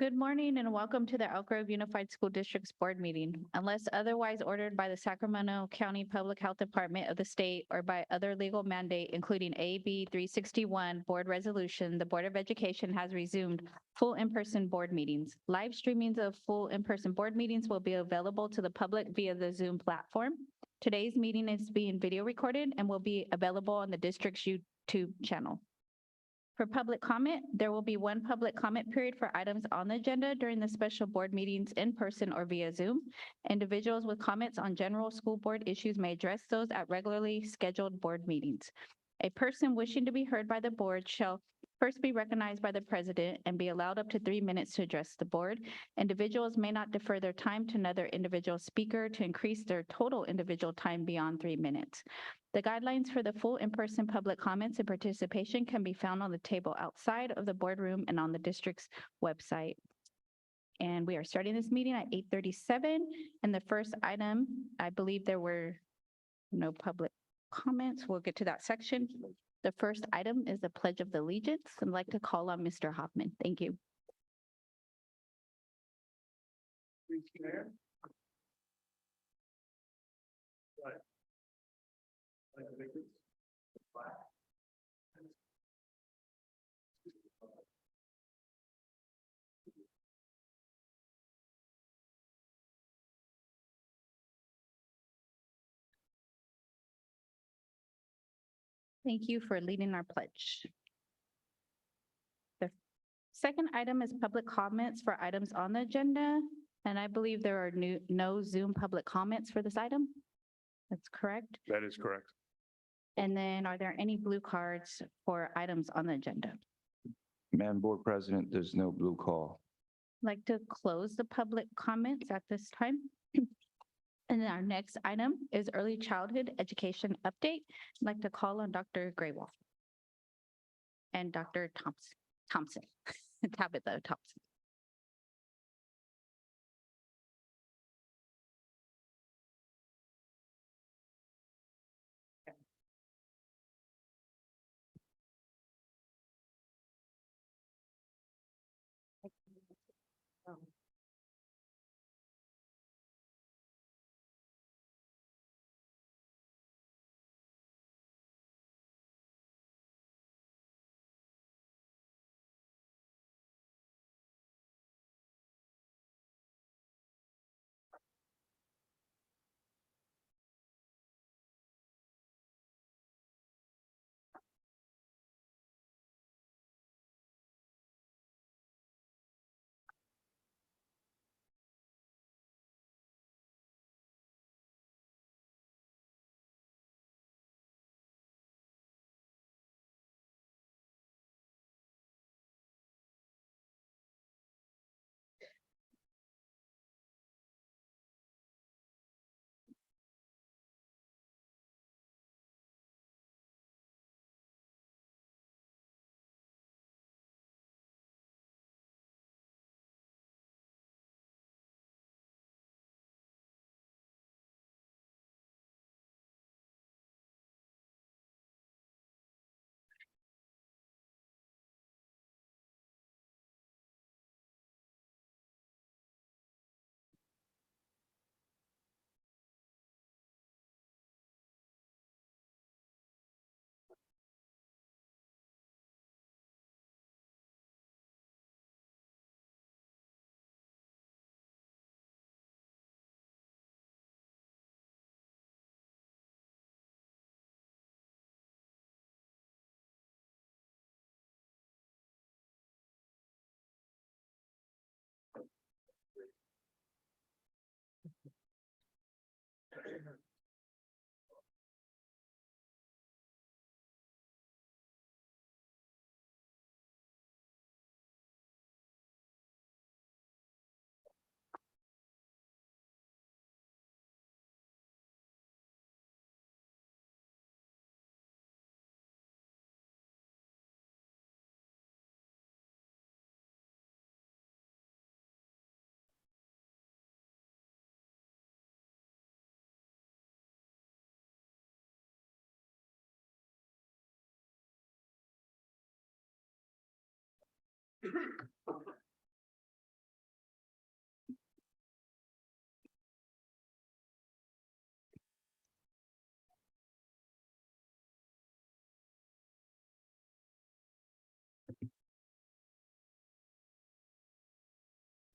Good morning and welcome to the Elk Grove Unified School District's board meeting. Unless otherwise ordered by the Sacramento County Public Health Department of the state or by other legal mandate, including AB 361 Board Resolution, the Board of Education has resumed full in-person board meetings. Live streamings of full in-person board meetings will be available to the public via the Zoom platform. Today's meeting is being video recorded and will be available on the district's YouTube channel. For public comment, there will be one public comment period for items on the agenda during the special board meetings in person or via Zoom. Individuals with comments on general school board issues may address those at regularly scheduled board meetings. A person wishing to be heard by the board shall first be recognized by the president and be allowed up to 3 minutes to address the board. Individuals may not defer their time to another individual speaker to increase their total individual time beyond 3 minutes. The guidelines for the full in-person public comments and participation can be found on the table outside of the boardroom and on the district's website. And we are starting this meeting at 8:37. And the first item, I believe there were no public comments. We'll get to that section. The first item is the Pledge of Allegiance. I'd like to call on Mr. Hoffman. Thank you. Thank you, Mayor. Thank you for leading our pledge. The second item is public comments for items on the agenda. And I believe there are no Zoom public comments for this item. That's correct. That is correct. And then are there any blue cards for items on the agenda? Madam Board President, there's no blue call. I'd like to close the public comments at this time. And then our next item is early childhood education update. I'd like to call on Dr. Graywolf and Dr. Thompson, Tabitha Thompson.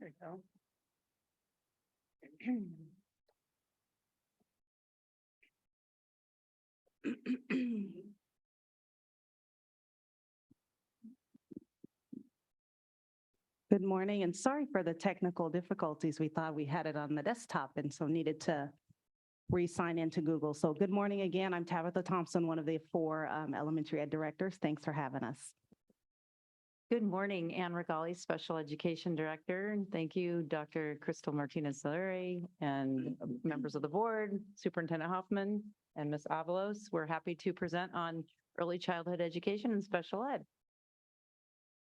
There you go. Good morning, and sorry for the technical difficulties. We thought we had it on the desktop and so needed to re-sign into Google. So good morning again. I'm Tabitha Thompson, one of the four elementary ed directors. Thanks for having us. Good morning, Ann Regali, Special Education Director. And thank you, Dr. Crystal Martinez-Solari and members of the board, Superintendent Hoffman and Ms. Avalos. We're happy to present on early childhood education and special ed.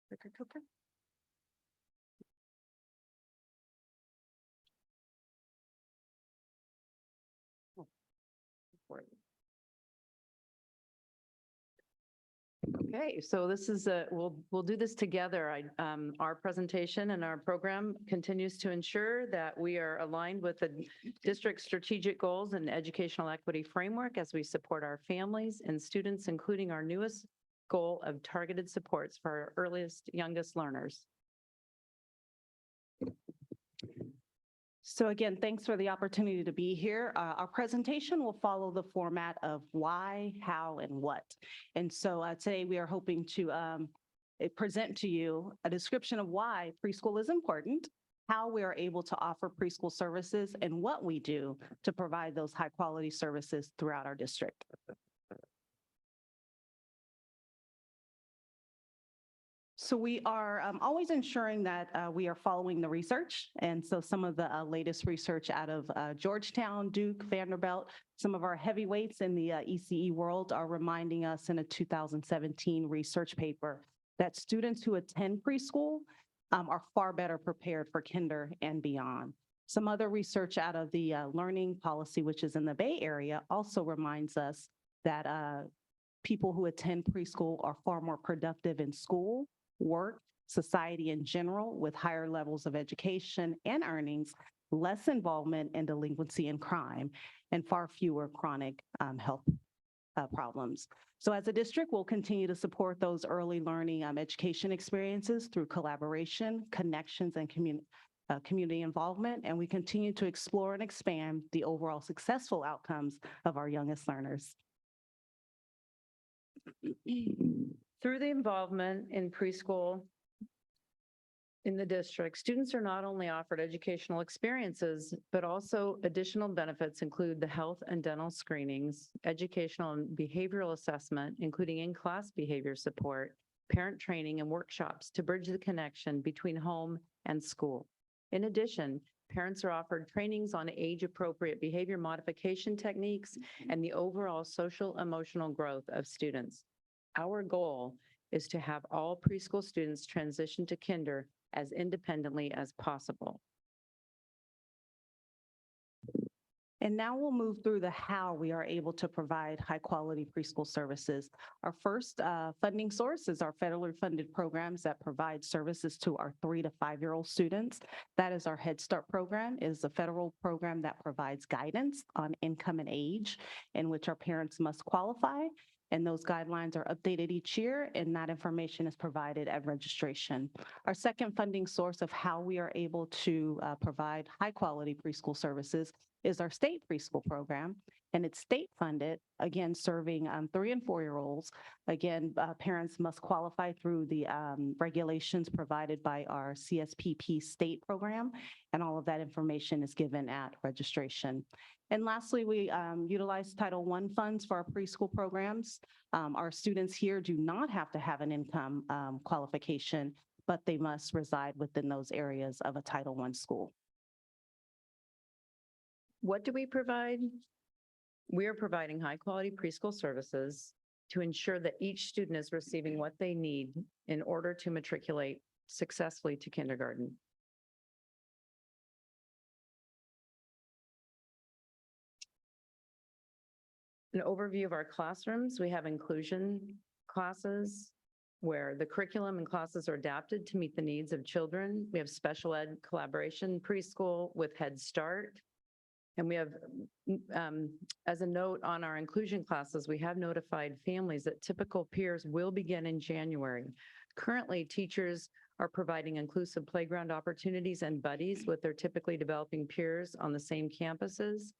Dr. Cooper? Okay, so this is we'll do this together. Our presentation and our program continues to ensure that we are aligned with the district's strategic goals and educational equity framework as we support our families and students, including our newest goal of targeted supports for our earliest, youngest learners. So again, thanks for the opportunity to be here. Our presentation will follow the format of why, how, and what. And so today we are hoping to present to you a description of why preschool is important, how we are able to offer preschool services, and what we do to provide those high quality services throughout our district. So we are always ensuring that we are following the research. And so some of the latest research out of Georgetown, Duke, Vanderbilt, some of our heavyweights in the ECE world are reminding us in a 2017 research paper that students who attend preschool are far better prepared for kinder and beyond. Some other research out of the learning policy, which is in the Bay Area, also reminds us that people who attend preschool are far more productive in school, work, society in general, with higher levels of education and earnings, less involvement in delinquency and crime, and far fewer chronic health problems. So as a district, we'll continue to support those early learning education experiences through collaboration, connections, and community involvement, and we continue to explore and expand the overall successful outcomes of our youngest learners. Through the involvement in preschool in the district, students are not only offered educational experiences, but also additional benefits include the health and dental screenings, educational and behavioral assessment, including in-class behavior support, parent training, and workshops to bridge the connection between home and school. In addition, parents are offered trainings on age-appropriate behavior modification techniques and the overall social emotional growth of students. Our goal is to have all preschool students transition to kinder as independently as possible. And now we'll move through the how we are able to provide high quality preschool services. Our first funding source is our federally funded programs that provide services to our 3 to 5-year-old students. That is our Head Start program. It is a federal program that provides guidance on income and age in which our parents must qualify. And those guidelines are updated each year, and that information is provided at registration. Our second funding source of how we are able to provide high quality preschool services is our state preschool program, and it's state funded, again, serving 3 and 4-year-olds. Again, parents must qualify through the regulations provided by our CSPP state program, and all of that information is given at registration. And lastly, we utilize Title I funds for our preschool programs. Our students here do not have to have an income qualification, but they must reside within those areas of a Title I school. What do we provide? We are providing high-quality preschool services to ensure that each student is receiving what they need in order to matriculate successfully to kindergarten. An overview of our classrooms. We have inclusion classes where the curriculum and classes are adapted to meet the needs of children. We have special ed collaboration preschool with Head Start. And we have, as a note on our inclusion classes, we have notified families that typical peers will begin in January. Currently, teachers are providing inclusive playground opportunities and buddies with their typically developing peers on the same campuses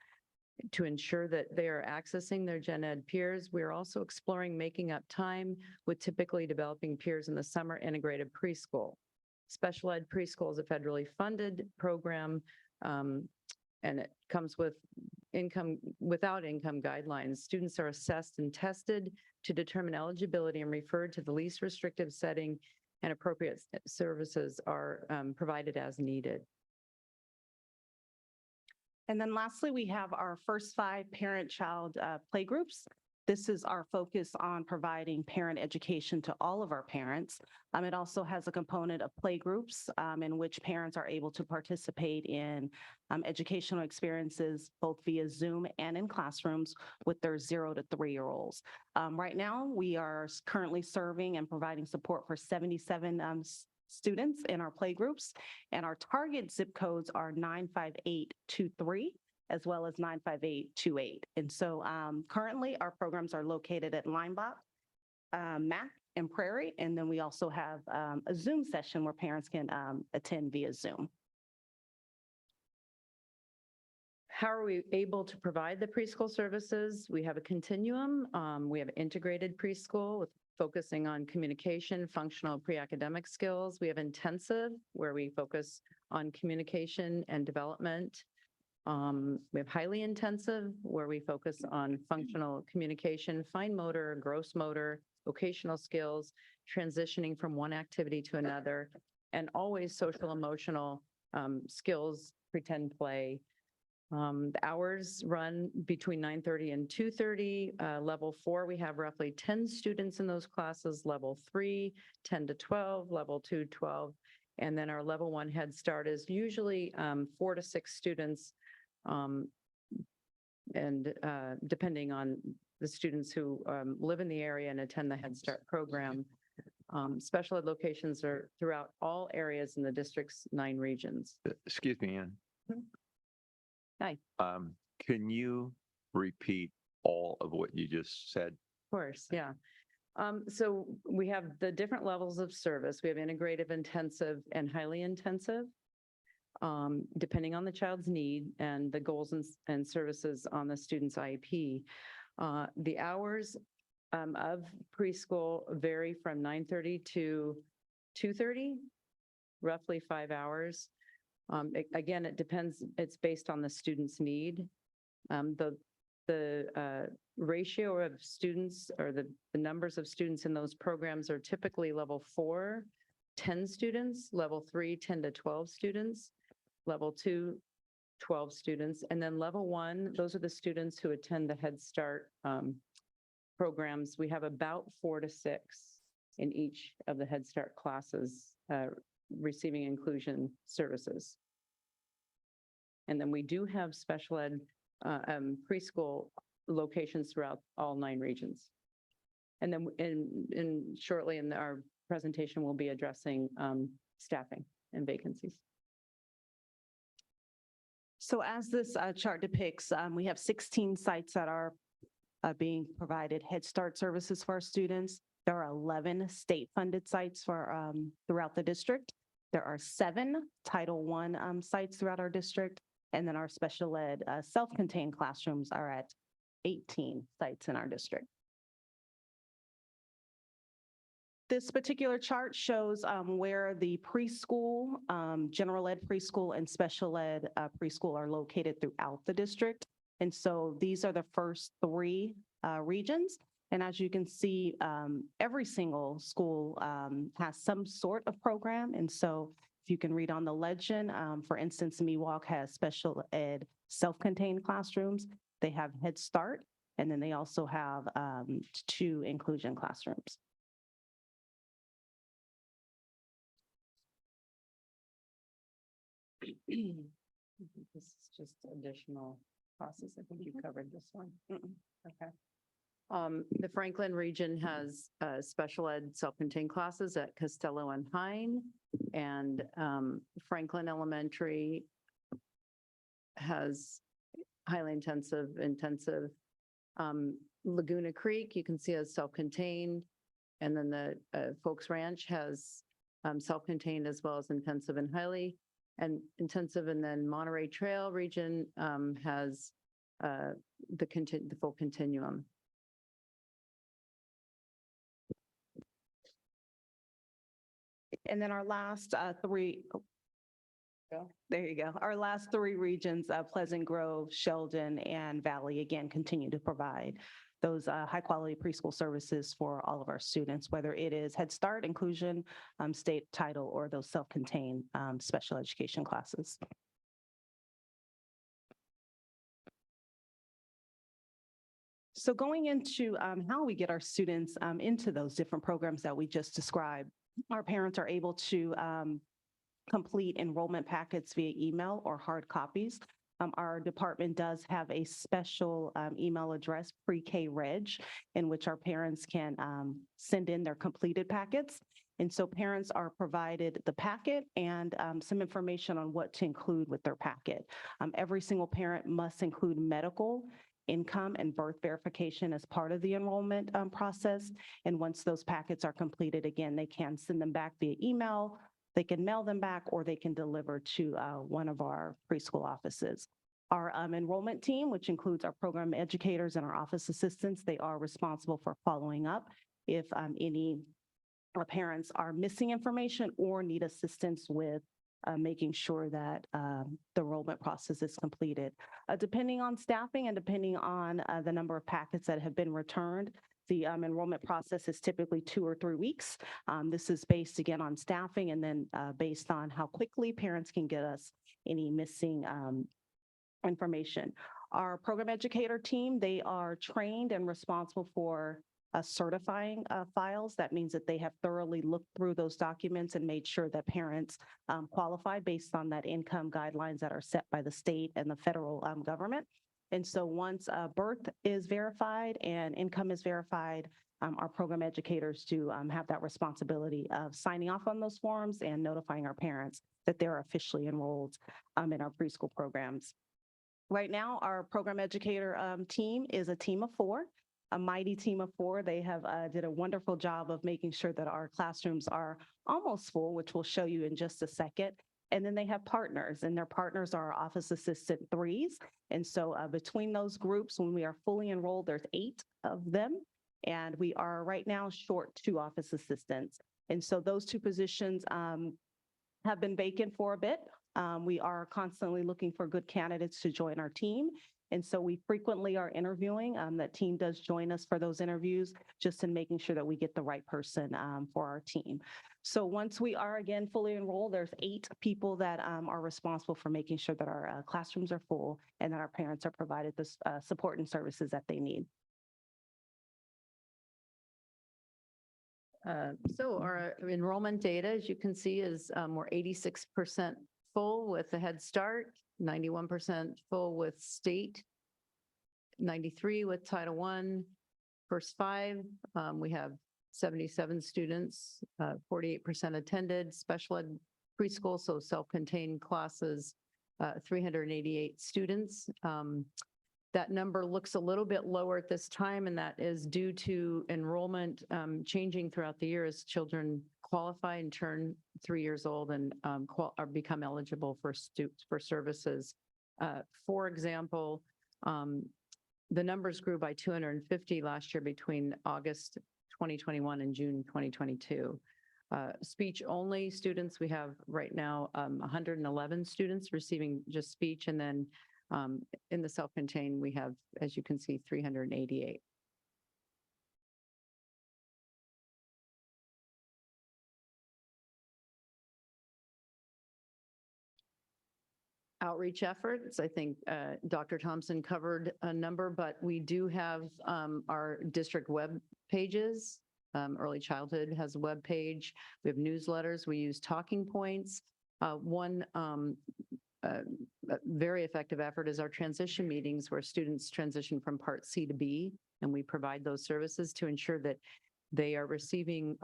to ensure that they are accessing their gen ed peers. We're also exploring making up time with typically developing peers in the summer integrated preschool. Special ed preschool is a federally funded program, and it comes with without income guidelines. Students are assessed and tested to determine eligibility and referred to the least restrictive setting, and appropriate services are provided as needed. And then lastly, we have our first 5 parent-child playgroups. This is our focus on providing parent education to all of our parents. It also has a component of playgroups in which parents are able to participate in educational experiences both via Zoom and in classrooms with their 0 to 3-year-olds. Right now, we are currently serving and providing support for 77 students in our playgroups, and our target zip codes are 95823 as well as 95828. And so currently our programs are located at Limebach, Mac, and Prairie, and then we also have a Zoom session where parents can attend via Zoom. How are we able to provide the preschool services? We have a continuum. We have integrated preschool with focusing on communication, functional pre-academic skills. We have intensive, where we focus on communication and development. We have highly intensive, where we focus on functional communication, fine motor, gross motor, vocational skills, transitioning from one activity to another, and always social emotional skills, pretend play. The hours run between 9:30 and 2:30. Level 4, we have roughly 10 students in those classes. Level 3, 10 to 12. Level 2, 12. And then our level 1 Head Start is usually 4 to 6 students, and depending on the students who live in the area and attend the Head Start program. Special ed locations are throughout all areas in the district's 9 regions. Excuse me, Ann. Hi. Can you repeat all of what you just said? Of course, yeah. So we have the different levels of service. We have integrative, intensive, and highly intensive, depending on the child's need and the goals and services on the student's IEP. The hours of preschool vary from 9:30 to 2:30, roughly 5 hours. Again, it depends, it's based on the student's need. The ratio of students, or the numbers of students in those programs, are typically level 4, 10 students, level 3, 10 to 12 students, level 2, 12 students, and then level 1, those are the students who attend the Head Start programs. We have about 4 to 6 in each of the Head Start classes receiving inclusion services. And then we do have special ed preschool locations throughout all 9 regions. And then in shortly in our presentation, we'll be addressing staffing and vacancies. So as this chart depicts, we have 16 sites that are being provided Head Start services for our students. There are 11 state-funded sites for throughout the district. There are 7 Title I sites throughout our district, and then our special ed self-contained classrooms are at 18 sites in our district. This particular chart shows where the preschool, general ed preschool, and special ed preschool are located throughout the district. And so these are the first 3 regions. And as you can see, every single school has some sort of program. And so if you can read on the legend, for instance, Miwok has special ed self-contained classrooms. They have Head Start, and then they also have 2 inclusion classrooms. This is just additional process. I think you covered this one. Okay. The Franklin region has special ed self-contained classes at Costello and Hine, and Franklin Elementary has highly intensive. Laguna Creek, you can see, as self-contained, and then the Folks Ranch has self-contained as well as intensive and highly and intensive. And then Monterey Trail region has the full continuum. And then our last three, there you go. Our last three regions, Pleasant Grove, Sheldon, and Valley, again, continue to provide those high-quality preschool services for all of our students, whether it is Head Start, inclusion, state title, or those self-contained special education classes. So going into how we get our students into those different programs that we just described, our parents are able to complete enrollment packets via email or hard copies. Our department does have a special email address, pre-K Reg, in which our parents can send in their completed packets. And so parents are provided the packet and some information on what to include with their packet. Every single parent must include medical, income, and birth verification as part of the enrollment process. And once those packets are completed, again, they can send them back via email, they can mail them back, or they can deliver to one of our preschool offices. Our enrollment team, which includes our program educators and our office assistants, they are responsible for following up if any parents are missing information or need assistance with making sure that the enrollment process is completed. Depending on staffing and depending on the number of packets that have been returned, the enrollment process is typically 2 or 3 weeks. This is based again on staffing and then based on how quickly parents can get us any missing information. Our program educator team, they are trained and responsible for certifying files. That means that they have thoroughly looked through those documents and made sure that parents qualify based on that income guidelines that are set by the state and the federal government. And so once birth is verified and income is verified, our program educators do have that responsibility of signing off on those forms and notifying our parents that they're officially enrolled in our preschool programs. Right now, our program educator team is a team of 4. A mighty team of 4. They have did a wonderful job of making sure that our classrooms are almost full, which we'll show you in just a second. And then they have partners, and their partners are our office assistant 3s. And so between those groups, when we are fully enrolled, there's 8 of them. And we are right now short 2 office assistants. And so those 2 positions have been vacant for a bit. We are constantly looking for good candidates to join our team. And so we frequently are interviewing. That team does join us for those interviews, just in making sure that we get the right person for our team. So once we are again fully enrolled, there's 8 people that are responsible for making sure that our classrooms are full and that our parents are provided the support and services that they need. So our enrollment data, as you can see, is we're 86% full with the Head Start, 91% full with state, 93 with Title I. First 5, we have 77 students, 48% attended special ed preschool, so self-contained classes, 388 students. That number looks a little bit lower at this time, and that is due to enrollment changing throughout the year as children qualify and turn 3 years old and or become eligible for services. For example, the numbers grew by 250 last year between August 2021 and June 2022. Speech-only students, we have right now 111 students receiving just speech, and then in the self-contained, we have, as you can see, 388. Outreach efforts, I think Dr. Thompson covered a number, but we do have our district web pages. Early Childhood has a web page. We have newsletters. We use talking points. One very effective effort is our transition meetings where students transition from Part C to B, and we provide those services to ensure that they are receiving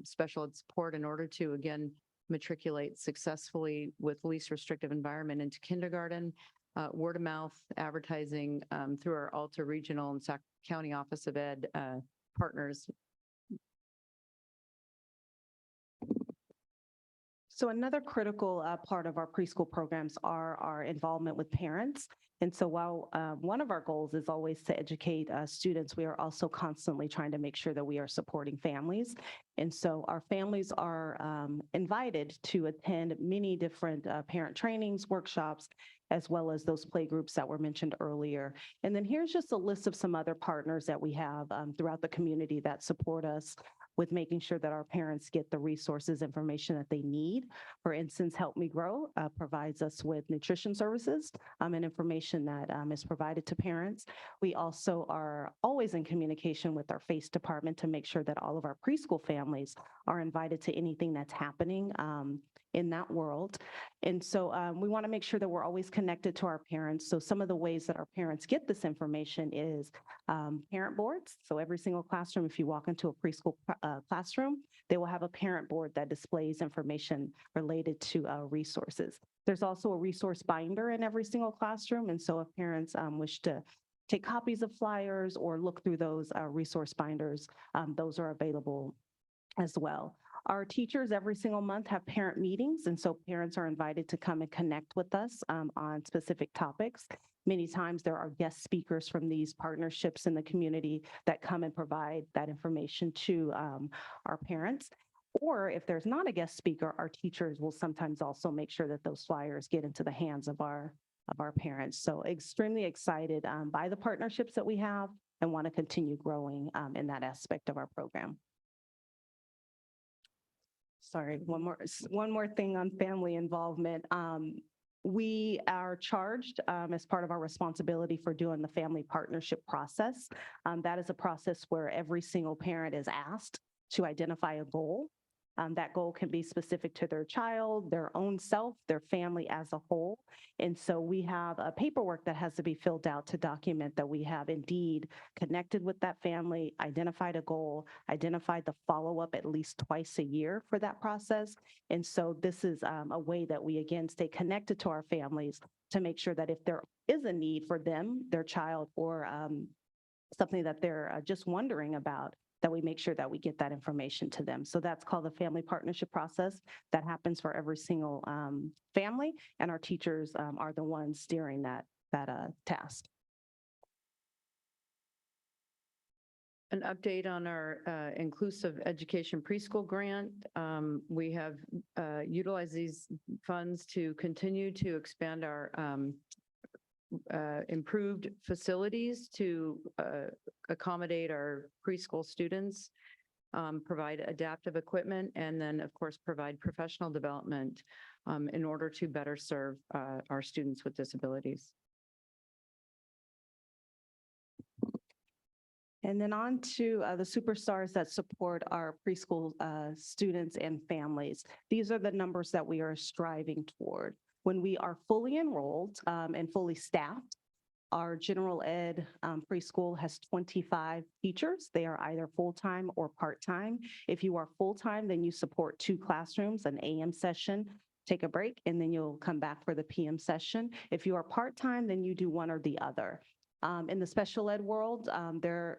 special ed support in order to, again, matriculate successfully with least restrictive environment into kindergarten. Word of mouth advertising through our Alta Regional and Sac County Office of Ed partners. So another critical part of our preschool programs are our involvement with parents. And so while one of our goals is always to educate students, we are also constantly trying to make sure that we are supporting families. And so our families are invited to attend many different parent trainings, workshops, as well as those play groups that were mentioned earlier. And then here's just a list of some other partners that we have throughout the community that support us with making sure that our parents get the resources, information that they need. For instance, Help Me Grow provides us with nutrition services and information that is provided to parents. We also are always in communication with our FACE department to make sure that all of our preschool families are invited to anything that's happening in that world. And so we want to make sure that we're always connected to our parents. So some of the ways that our parents get this information is parent boards. So every single classroom, if you walk into a preschool classroom, they will have a parent board that displays information related to resources. There's also a resource binder in every single classroom. And so if parents wish to take copies of flyers or look through those resource binders, those are available as well. Our teachers every single month have parent meetings, and so parents are invited to come and connect with us on specific topics. Many times there are guest speakers from these partnerships in the community that come and provide that information to our parents. Or if there's not a guest speaker, our teachers will sometimes also make sure that those flyers get into the hands of our parents. So extremely excited by the partnerships that we have and want to continue growing in that aspect of our program. Sorry, one more thing on family involvement. We are charged as part of our responsibility for doing the family partnership process. That is a process where every single parent is asked to identify a goal. That goal can be specific to their child, their own self, their family as a whole. And so we have a paperwork that has to be filled out to document that we have indeed connected with that family, identified a goal, identified the follow-up at least twice a year for that process. And so this is a way that we, again, stay connected to our families to make sure that if there is a need for them, their child, or something that they're just wondering about, that we make sure that we get that information to them. So that's called the family partnership process. That happens for every single family, and our teachers are the ones steering that task. An update on our inclusive education preschool grant. We have utilized these funds to continue to expand our improved facilities to accommodate our preschool students, provide adaptive equipment, and then, of course, provide professional development in order to better serve our students with disabilities. And then on to the superstars that support our preschool students and families. These are the numbers that we are striving toward. When we are fully enrolled and fully staffed, our general ed preschool has 25 teachers. They are either full-time or part-time. If you are full-time, then you support 2 classrooms, an AM session, take a break, and then you'll come back for the PM session. If you are part-time, then you do one or the other. In the special ed world,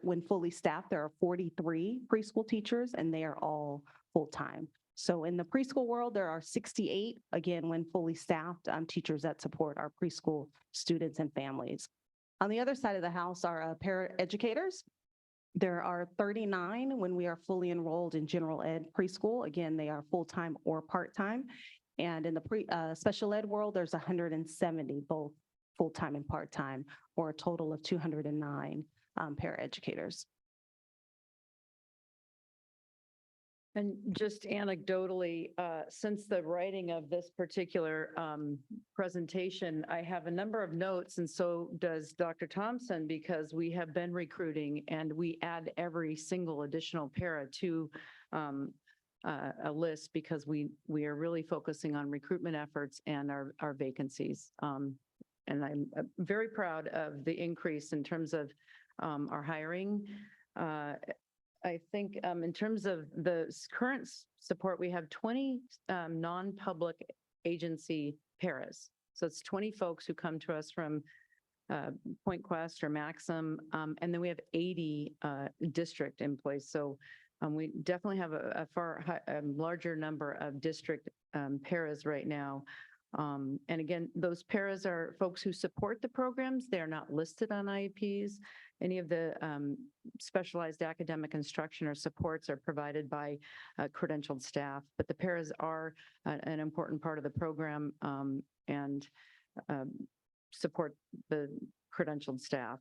when fully staffed, there are 43 preschool teachers, and they are all full-time. So in the preschool world, there are 68, again, when fully staffed, teachers that support our preschool students and families. On the other side of the house are paraeducators. There are 39 when we are fully enrolled in general ed preschool. Again, they are full-time or part-time. And in the special ed world, there's 170, both full-time and part-time, or a total of 209 paraeducators. And just anecdotally, since the writing of this particular presentation, I have a number of notes, and so does Dr. Thompson, because we have been recruiting and we add every single additional para to a list because we are really focusing on recruitment efforts and our vacancies. And I'm very proud of the increase in terms of our hiring. I think in terms of the current support, we have 20 non-public agency paras. So it's 20 folks who come to us from Point Quest or Maxim, and then we have 80 district employees. So We definitely have a larger number of district paras right now. And again, those paras are folks who support the programs. They are not listed on IEPs. Any of the specialized academic instruction or supports are provided by credentialed staff, but the paras are an important part of the program and support the credentialed staff.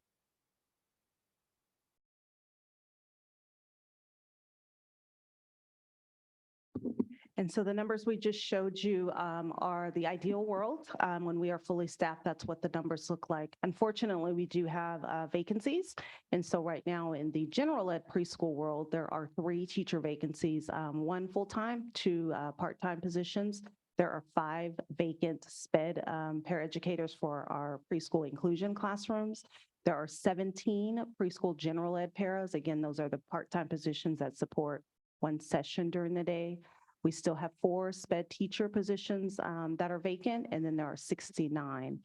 And so the numbers we just showed you are the ideal world. When we are fully staffed, that's what the numbers look like. Unfortunately, we do have vacancies. And so right now in the general ed preschool world, there are 3 teacher vacancies, 1 full-time, 2 part-time positions. There are 5 vacant SPED paraeducators for our preschool inclusion classrooms. There are 17 preschool general ed paras. Again, those are the part-time positions that support 1 session during the day. We still have 4 SPED teacher positions that are vacant, and then there are 69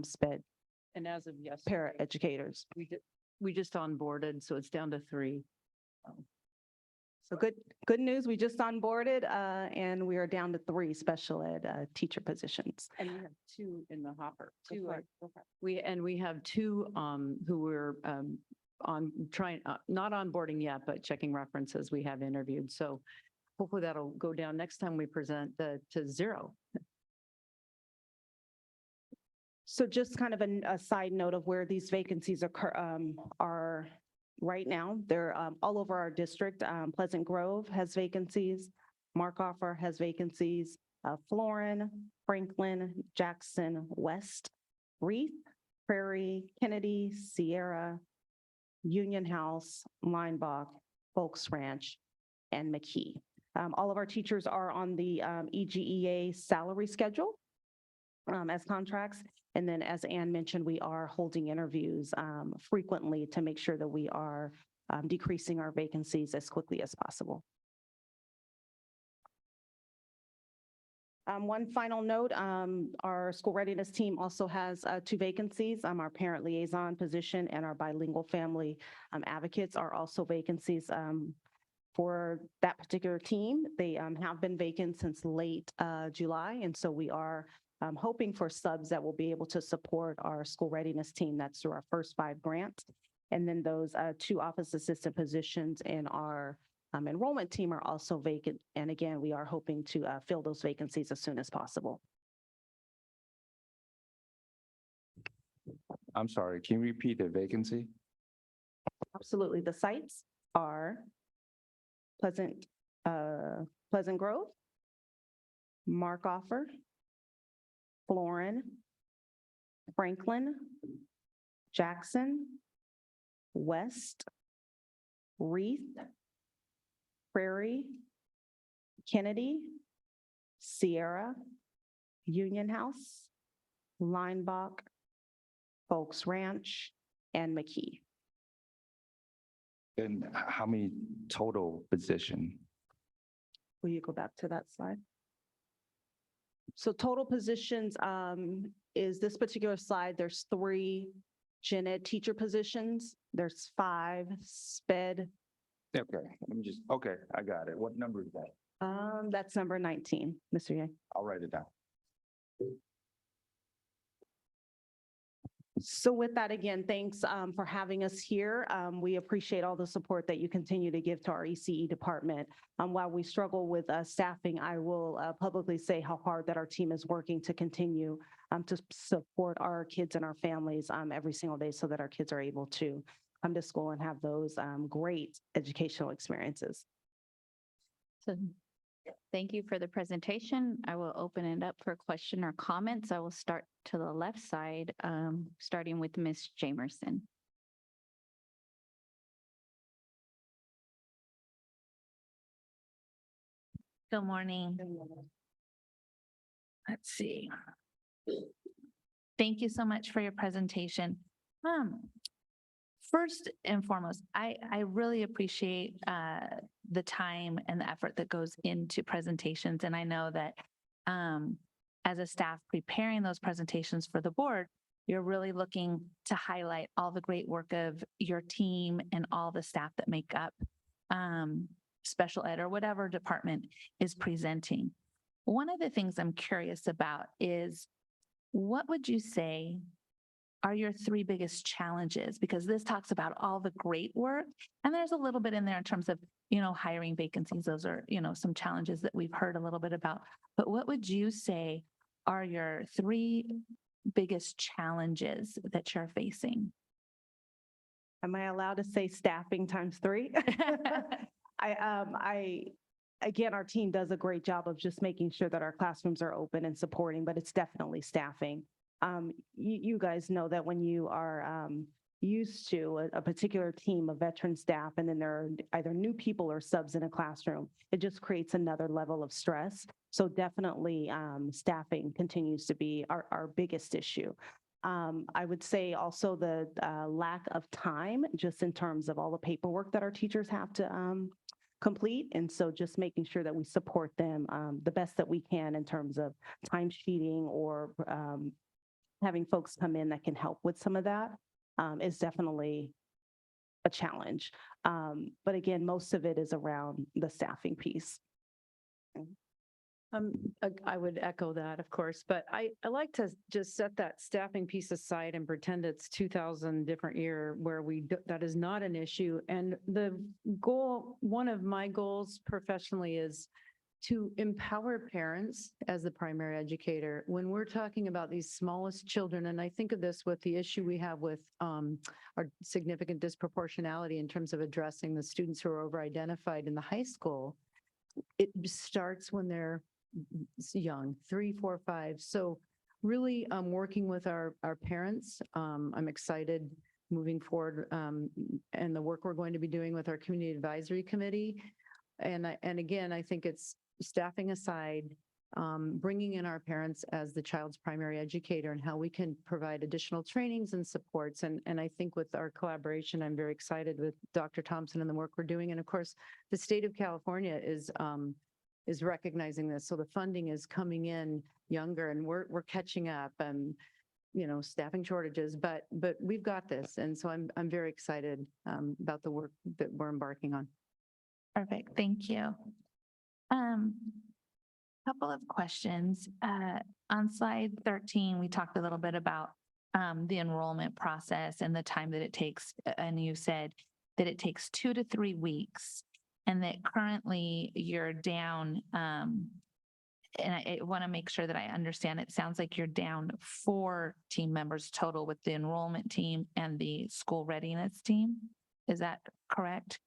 SPED And as of yesterday, paraeducators. we just onboarded, so it's down to 3. So good news, we just onboarded and we are down to 3 special ed teacher positions. And we have 2 in the hopper. Go 2 for are, it. we have 2 who we're not onboarding yet, but checking references we have interviewed. So hopefully that'll go down next time we present to 0. So just kind of a side note of where these vacancies are right now. They're all over our district. Pleasant Grove has vacancies. Markoffer has vacancies. Florin, Franklin, Jackson, West, Reeth, Prairie, Kennedy, Sierra, Union House, Linebach, Folks Ranch, and McKee. All of our teachers are on the EGEA salary schedule as contracts. And then as Ann mentioned, we are holding interviews frequently to make sure that we are decreasing our vacancies as quickly as possible. One final note, our school readiness team also has 2 vacancies. Our parent liaison position and our bilingual family advocates are also vacancies for that particular team. They have been vacant since late July, and so we are hoping for subs that will be able to support our school readiness team. That's through our first 5 grants. And then those 2 office assistant positions in our enrollment team are also vacant. And again, we are hoping to fill those vacancies as soon as possible. I'm sorry, can you repeat the vacancy? Absolutely. The sites are Pleasant Grove, Markoffer, Florin, Franklin, Jackson, West, Reeth, Prairie, Kennedy, Sierra, Union House, Linebach, Folks Ranch, and McKee. And how many total position? Will you go back to that slide? So total positions is this particular slide. There's 3 gen ed teacher positions. There's 5 SPED. Okay, let me just, okay, I got it. What number is that? That's number 19, Mr. Yang. I'll write it down. So with that, again, thanks for having us here. We appreciate all the support that you continue to give to our ECE department. While we struggle with staffing, I will publicly say how hard that our team is working to continue to support our kids and our families every single day so that our kids are able to come to school and have those great educational experiences. So thank you for the presentation. I will open it up for question or comments. I will start to the left side, starting with Ms. Jamerson. Good morning. Let's see. Thank you so much for your presentation. First and foremost, I really appreciate the time and the effort that goes into presentations. And I know that as a staff preparing those presentations for the board, you're really looking to highlight all the great work of your team and all the staff that make up special ed or whatever department is presenting. One of the things I'm curious about is what would you say are your three biggest challenges? Because this talks about all the great work, and there's a little bit in there in terms of, hiring vacancies. Those are, some challenges that we've heard a little bit about. But what would you say are your three biggest challenges that you're facing? Am I allowed to say staffing times 3? Again, our team does a great job of just making sure that our classrooms are open and supporting, but it's definitely staffing. You guys know that when you are used to a particular team of veteran staff, and then there are either new people or subs in a classroom, it just creates another level of stress. So definitely staffing continues to be our biggest issue. I would say also the lack of time, just in terms of all the paperwork that our teachers have to complete. And so just making sure that we support them the best that we can in terms of time sheeting or having folks come in that can help with some of that is definitely a challenge. But again, most of it is around the staffing piece. I would echo that, of course, but I like to just set that staffing piece aside and pretend it's 2000 different year where that is not an issue. And the goal, one of my goals professionally is to empower parents as the primary educator. When we're talking about these smallest children, and I think of this with the issue we have with our significant disproportionality in terms of addressing the students who are over-identified in the high school, it starts when they're young, 3, 4, 5. So really working with our parents. I'm excited moving forward and the work we're going to be doing with our community advisory committee. And again, I think it's staffing aside, bringing in our parents as the child's primary educator and how we can provide additional trainings and supports. And I think with our collaboration, I'm very excited with Dr. Thompson and the work we're doing. And of course, the state of California is recognizing this. So the funding is coming in younger and we're catching up and, staffing shortages, but we've got this. And so I'm very excited about the work that we're embarking on. Perfect. Thank you. Couple of questions. On slide 13, we talked a little bit about the enrollment process and the time that it takes. And you said that it takes 2 to 3 weeks and that currently you're down. And I want to make sure that I understand. It sounds like you're down 4 team members total with the enrollment team and the school readiness team. Is that correct?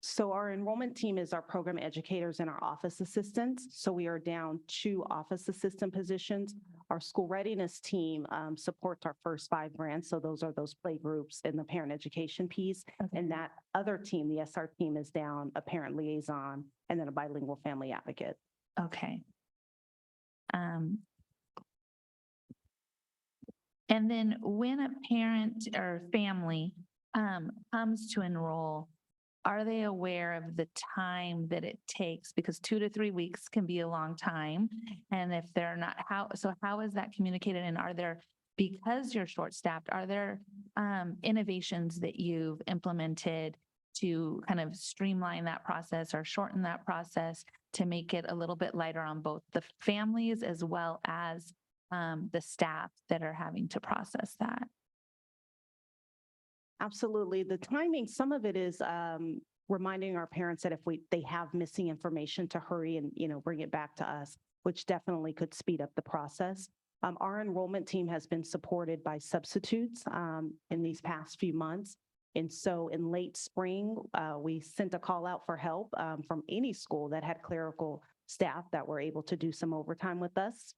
So our enrollment team is our program educators and our office assistants. So we are down 2 office assistant positions. Our school readiness team supports our first 5 grants. So those are those play groups and the parent education piece. Okay. And that other team, the SR team, is down a parent liaison and then a bilingual family advocate. Okay. And then when a parent or family comes to enroll, are they aware of the time that it takes? Because 2 to 3 weeks can be a long time. And if they're not, how is that communicated? And are there, because you're short-staffed, are there innovations that you've implemented to kind of streamline that process or shorten that process to make it a little bit lighter on both the families as well as the staff that are having to process that? Absolutely. The timing, some of it is reminding our parents that if they have missing information to hurry and, bring it back to us, which definitely could speed up the process. Our enrollment team has been supported by substitutes in these past few months. And so in late spring, we sent a call out for help from any school that had clerical staff that were able to do some overtime with us.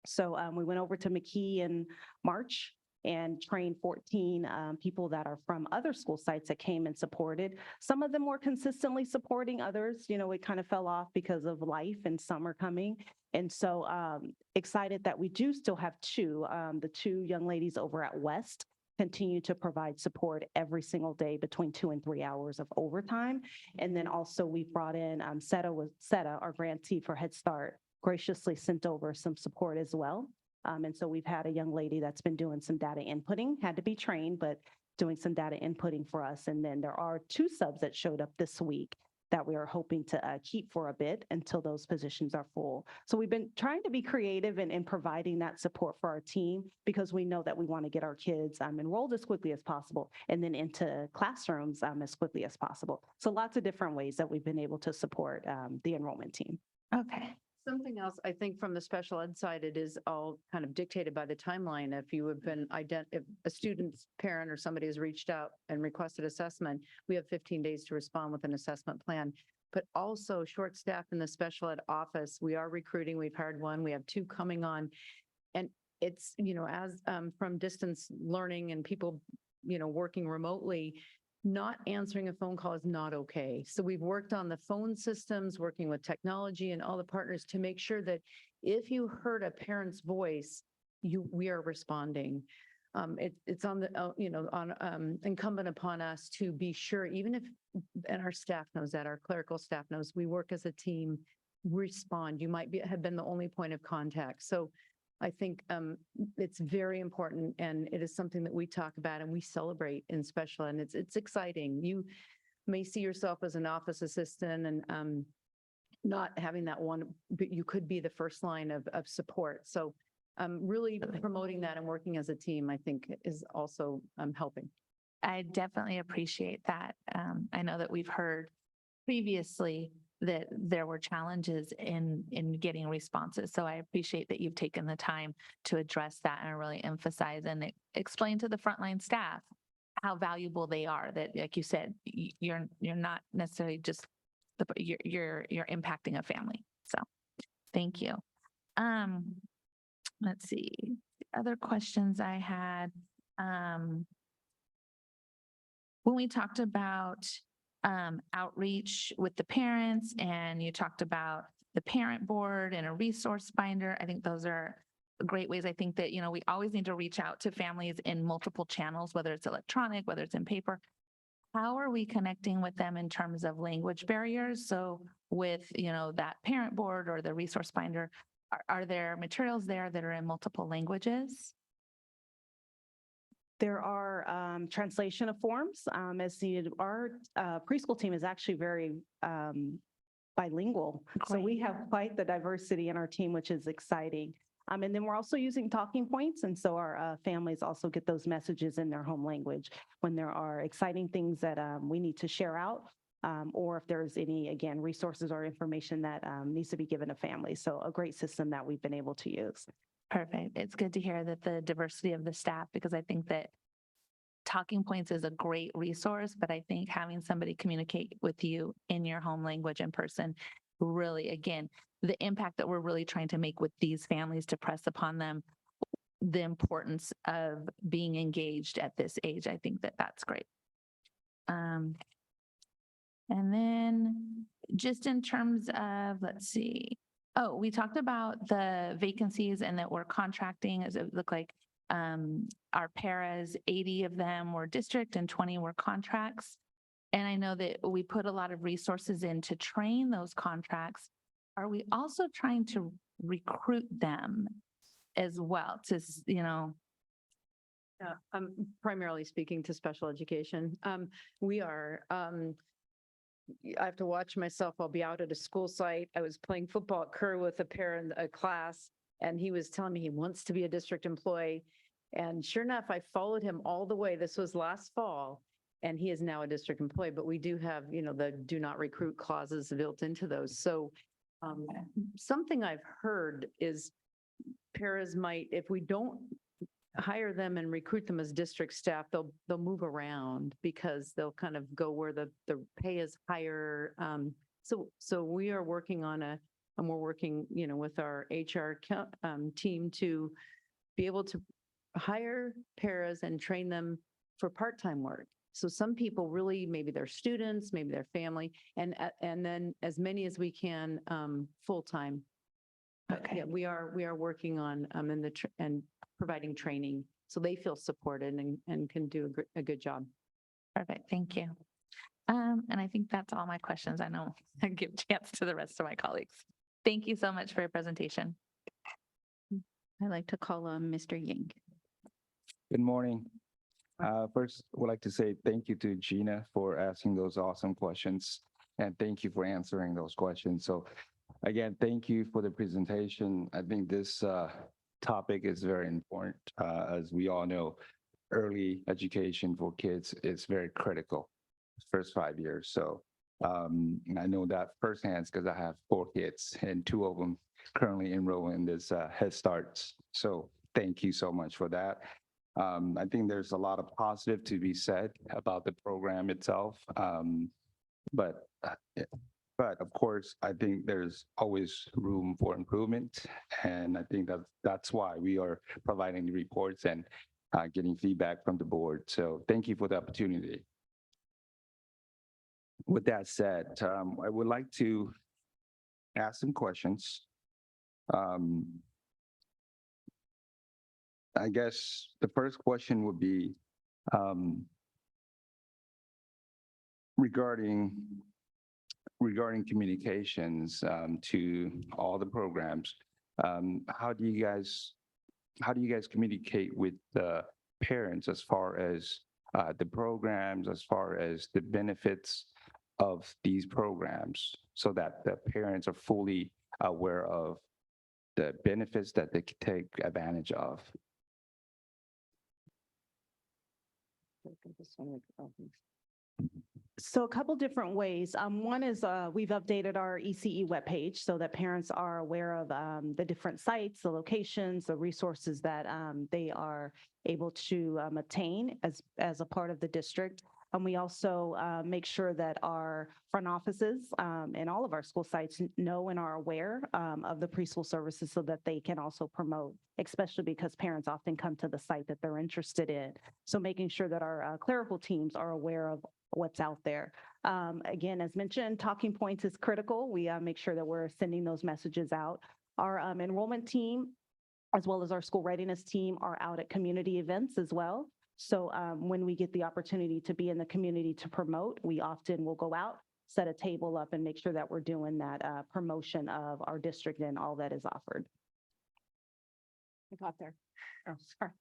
So we went over to McKee in March and trained 14 people that are from other school sites that came and supported. Some of them were consistently supporting, others, it kind of fell off because of life and summer coming. And so excited that we do still have 2, the 2 young ladies over at West continue to provide support every single day between 2 and 3 hours of overtime. And then also we brought in Seta, our grantee for Head Start, graciously sent over some support as well. And so we've had a young lady that's been doing some data inputting, had to be trained, but doing some data inputting for us. And then there are 2 subs that showed up this week that we are hoping to keep for a bit until those positions are full. So we've been trying to be creative in providing that support for our team because we know that we want to get our kids enrolled as quickly as possible and then into classrooms as quickly as possible. So lots of different ways that we've been able to support the enrollment team. Okay. Something else, I think from the special ed side, it is all kind of dictated by the timeline. If you have been if a student's parent or somebody has reached out and requested assessment, we have 15 days to respond with an assessment plan. But also short staff in the special ed office, we are recruiting, we've hired 1, we have 2 coming on. And it's, as from distance learning and people, working remotely, not answering a phone call is not okay. So we've worked on the phone systems, working with technology and all the partners to make sure that if you heard a parent's voice, we are responding. It's on the, incumbent upon us to be sure, even if, and our staff knows that, our clerical staff knows, we work as a team, respond. You might have been the only point of contact. So I think it's very important, and it is something that we talk about and we celebrate in special, and it's exciting. You may see yourself as an office assistant and not having that one, but you could be the first line of support. So really promoting that and working as a team, I think, is also helping. I definitely appreciate that. I know that we've heard previously that there were challenges in getting responses. So I appreciate that you've taken the time to address that and really emphasize and explain to the frontline staff how valuable they are. That, like you said, you're not necessarily just you're impacting a family. So thank you. Let's see. Other questions I had. When we talked about outreach with the parents, and you talked about the parent board and a resource finder. I think those are great ways. I think that, we always need to reach out to families in multiple channels, whether it's electronic, whether it's in paper. How are we connecting with them in terms of language barriers? So with, that parent board or the resource finder, are there materials there that are in multiple languages? There are translation of forms as needed. Our preschool team is actually very bilingual. So we have quite the diversity in our team, which is exciting. And then we're also using talking points. And so our families also get those messages in their home language when there are exciting things that we need to share out, or if there's any, again, resources or information that needs to be given to families. So a great system that we've been able to use. Perfect. It's good to hear that the diversity of the staff, because I think that talking points is a great resource, but I think having somebody communicate with you in your home language in person, really, again, the impact that we're really trying to make with these families to press upon them, the importance of being engaged at this age. I think that that's great. And then just in terms of, let's see. Oh, we talked about the vacancies and that we're contracting, as it looked like our paras, 80 of them were district and 20 were contracts. And I know that we put a lot of resources in to train those contracts. Are we also trying to recruit them as well to, I'm primarily speaking to special education. We are, I have to watch myself. I'll be out at a school site. I was playing football at Kerr with a parent, a class, and he was telling me he wants to be a district employee. And sure enough, I followed him all the way. This was last fall, and he is now a district employee, but we do have, the do not recruit clauses built into those. So something I've heard is paras might, if we don't hire them and recruit them as district staff, they'll move around because they'll kind of go where the pay is higher. So we are working on and we're working, with our HR team to be able to hire paras and train them for part-time work. So some people really, maybe they're students, maybe they're family, and then as many as we can full-time. Okay. Yeah, we are working on and providing training so they feel supported and can do a good job. Perfect. Thank you. And I think that's all my questions. I know I give chance to the rest of my colleagues. Thank you so much for your presentation. I'd like to call on Mr. Yang. Good morning. First, would like to say thank you to Gina for asking those awesome questions, and thank you for answering those questions. So again, thank you for the presentation. I think this topic is very important. As we all know, early education for kids is very critical, first 5 years. So I know that firsthand because I have 4 kids and 2 of them currently enroll in this Head Start. So thank you so much for that. I think there's a lot of positive to be said about the program itself. But of course, I think there's always room for improvement. And I think that's why we are providing the reports and getting feedback from the board. So thank you for the opportunity. With that said, I would like to ask some questions. I guess the first question would be regarding communications to all the programs. How do you guys communicate with the parents as far as the programs, as far as the benefits of these programs, so that the parents are fully aware of the benefits that they can take advantage of? So a couple different ways. One is we've updated our ECE webpage so that parents are aware of the different sites, the locations, the resources that they are able to obtain as a part of the district. And we also make sure that our front offices in all of our school sites know and are aware of the preschool services so that they can also promote, especially because parents often come to the site that they're interested in. So making sure that our clerical teams are aware of what's out there. Again, as mentioned, talking points is critical. We make sure that we're sending those messages out. Our enrollment team, as well as our school readiness team, are out at community events as well. So when we get the opportunity to be in the community to promote, we often will go out, set a table up, and make sure that we're doing that promotion of our district and all that is offered. I got there. Oh, sorry.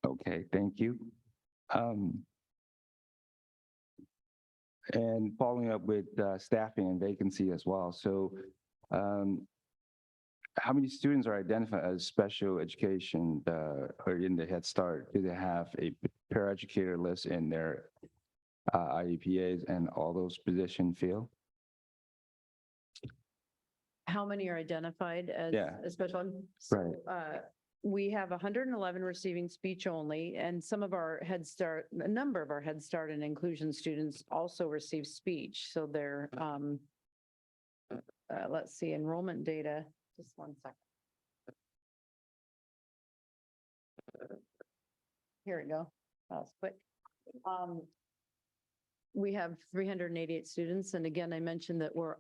Okay, thank you. And following up with staffing and vacancy as well. So how many students are identified as special education or in the Head Start? Do they have a paraeducator list in their IEPAs and all those positions fill? How many are identified as Yeah. a special? Right. We have 111 receiving speech only, and some of our Head Start, a number of our Head Start and inclusion students also receive speech. So they're, let's see, enrollment data. Just one second. Here we go. That was quick. We have 388 students. And again, I mentioned that we're,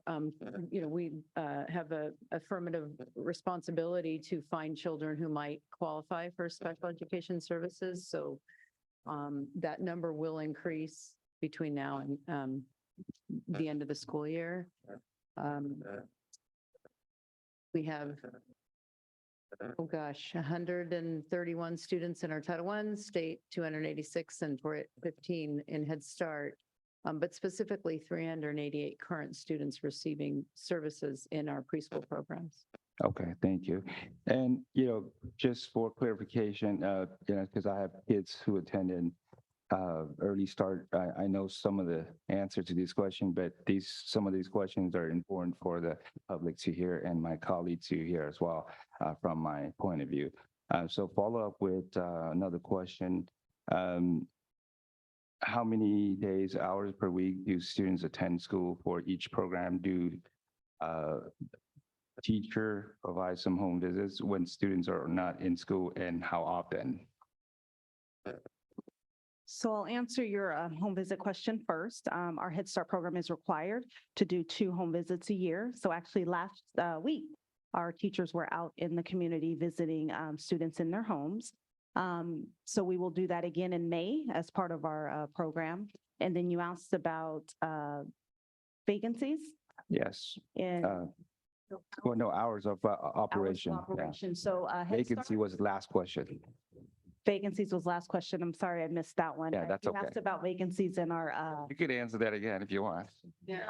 we have a affirmative responsibility to find children who might qualify for special education services. So that number will increase between now and the end of the school year. We have, 131 students in our Title I, state 286, and 15 in Head Start. But specifically 388 current students receiving services in our preschool programs. Okay, thank you. And, just for clarification, because I have kids who attended early start, I know some of the answer to these questions, but some of these questions are important for the public to hear and my colleagues to hear as well from my point of view. So follow up with another question. How many days, hours per week do students attend school for each program? Do teacher provide some home visits when students are not in school, and how often? So I'll answer your home visit question first. Our Head Start program is required to do 2 home visits a year. So actually last week, our teachers were out in the community visiting students in their homes. So we will do that again in May as part of our program. And then you asked about vacancies. Yes. And Well, no, hours of operation. Yeah. Operation. So Head Vacancy Start was the last question. vacancies was last question. I'm sorry, I missed that one. Yeah, that's You okay. asked about vacancies in our, You could answer that again if you want.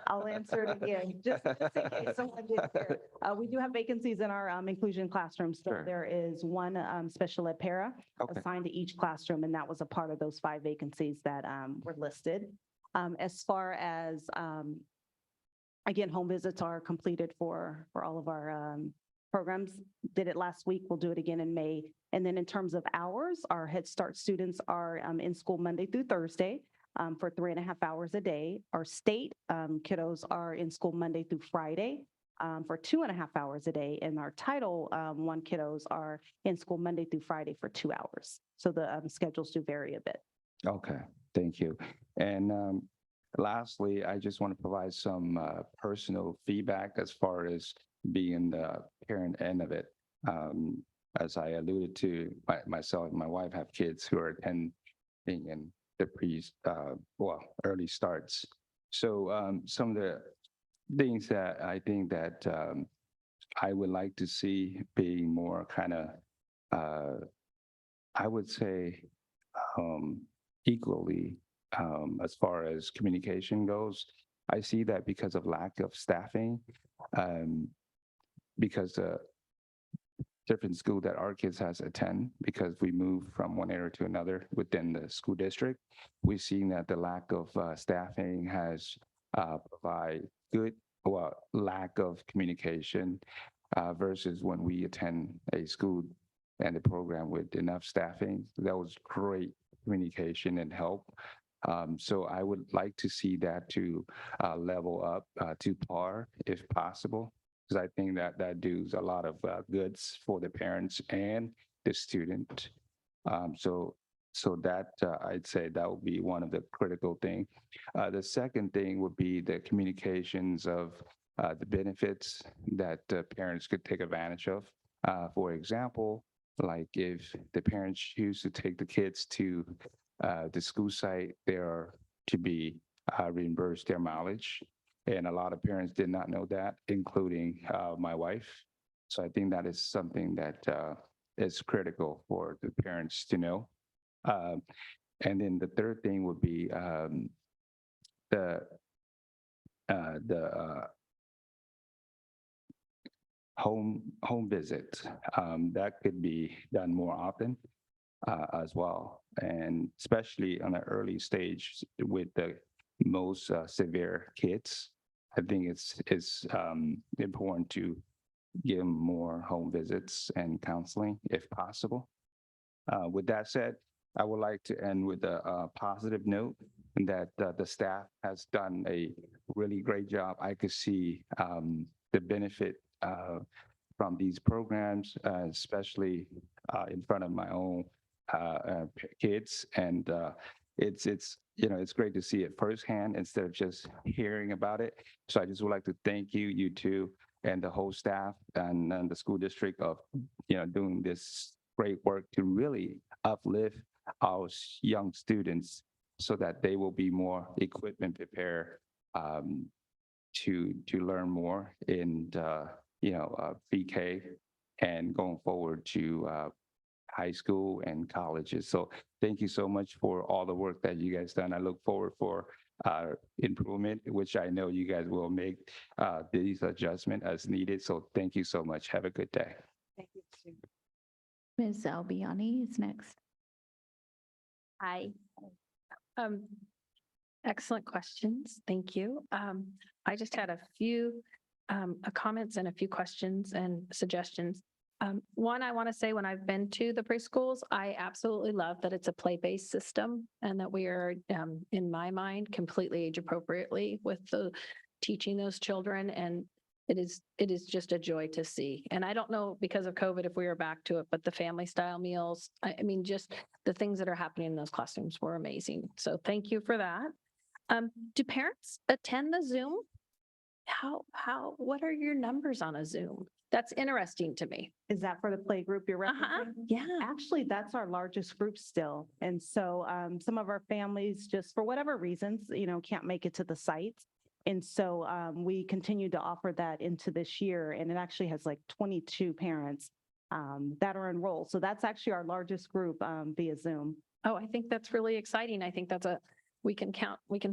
I'll answer it again, just in case someone didn't hear. We do have vacancies in our inclusion classrooms. So Sure. there is one special ed para Okay. assigned to each classroom, and that was a part of those 5 vacancies that were listed. As far as, again, home visits are completed for all of our programs. Did it last week, we'll do it again in May. And then in terms of hours, our Head Start students are in school Monday through Thursday for 3.5 hours a day. Our state kiddos are in school Monday through Friday for 2.5 hours a day. And our Title I kiddos are in school Monday through Friday for 2 hours. So the schedules do vary a bit. Okay, thank you. And lastly, I just want to provide some personal feedback as far as being the parent end of it. As I alluded to, myself and my wife have kids who are attending in the early starts. So some of the things that I think that I would like to see being more kind of, I would say, equally as far as communication goes. I see that because of lack of staffing, because different school that our kids has attend, because we move from one area to another within the school district, we've seen that the lack of staffing has provide lack of communication versus when we attend a school and the program with enough staffing. That was great communication and help. So I would like to see that to level up to par if possible, because I think that that does a lot of goods for the parents and the student. So that I'd say that would be one of the critical thing. The second thing would be the communications of the benefits that parents could take advantage of. For example, like if the parents choose to take the kids to the school site, they are to be reimbursed their mileage. And a lot of parents did not know that, including my wife. So I think that is something that is critical for the parents to know. And then the third thing would be the home visit. That could be done more often as well, and especially on an early stage with the most severe kids. I think it's important to give them more home visits and counseling if possible. With that said, I would like to end with a positive note that the staff has done a really great job. I could see the benefit from these programs, especially in front of my own kids, and it's great to see it firsthand instead of just hearing about it. So I just would like to thank you two, and the whole staff and the school district of doing this great work to really uplift our young students so that they will be more equipped and prepared to learn more in BK and going forward to high school and colleges. So thank you so much for all the work that you guys done. I look forward for improvement, which I know you guys will make these adjustments as needed. So thank you so much. Have a good day. Thank you. Ms. Albiani is next. Hi. Excellent questions. Thank you. I just had a few comments and a few questions and suggestions. One, I want to say when I've been to the preschools, I absolutely love that it's a play-based system and that we are, in my mind, completely age appropriately with the teaching those children. And it is just a joy to see. And I don't know because of COVID if we are back to it, but the family style meals, I mean, just the things that are happening in those classrooms were amazing. So thank you for that. Do parents attend the Zoom? What are your numbers on a Zoom? That's interesting to me. Is that for the play group you're Uh-huh. referencing? Yeah. Actually, that's our largest group still. And so some of our families, just for whatever reasons, can't make it to the sites. And so we continue to offer that into this year, and it actually has like 22 parents that are enrolled. So that's actually our largest group via Zoom. Oh, I think that's really exciting. I think we can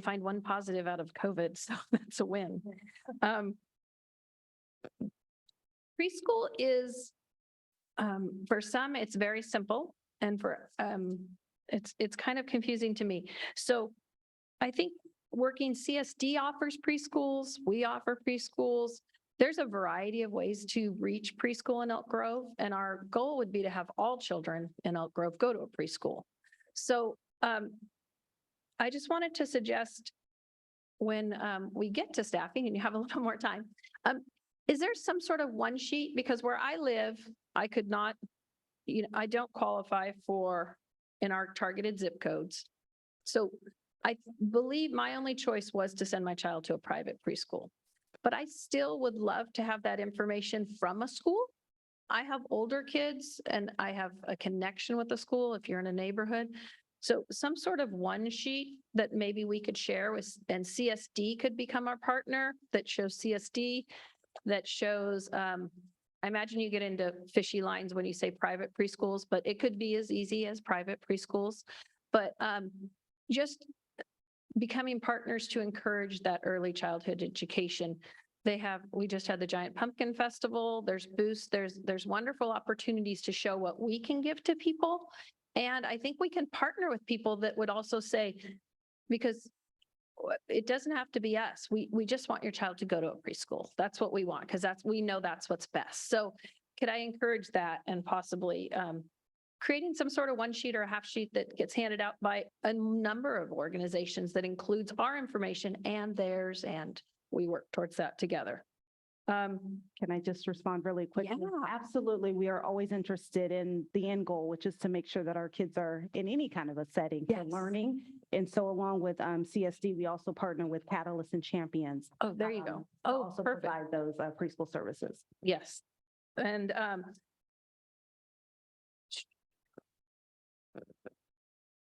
find one positive out of COVID, so that's a win. Preschool is, for some, it's very simple, and for, it's kind of confusing to me. So I think working CSD offers preschools, we offer preschools. There's a variety of ways to reach preschool in Elk Grove, and our goal would be to have all children in Elk Grove go to a preschool. So I just wanted to suggest when we get to staffing and you have a little more time, is there some sort of one sheet? Because where I live, I could not, I don't qualify for in our targeted zip codes. So I believe my only choice was to send my child to a private preschool, but I still would love to have that information from a school. I have older kids and I have a connection with the school if you're in a neighborhood. So some sort of one sheet that maybe we could share with, and CSD could become our partner that shows CSD, that shows, I imagine you get into fishy lines when you say private preschools, but it could be as easy as private preschools. But just becoming partners to encourage that early childhood education. We just had the Giant Pumpkin Festival. There's booths, there's wonderful opportunities to show what we can give to people. And I think we can partner with people that would also say, because it doesn't have to be us. We just want your child to go to a preschool. That's what we want, because we know that's what's best. So could I encourage that and possibly creating some sort of one sheet or a half sheet that gets handed out by a number of organizations that includes our information and theirs, and we work towards that together. Can I just respond really quickly? Yeah. Absolutely. We are always interested in the end goal, which is to make sure that our kids are in any kind of a setting for Yes. learning. And so along with CSD, we also partner with Catalyst and Champions. Oh, there you go. to Oh, also perfect. provide those preschool services. Yes. And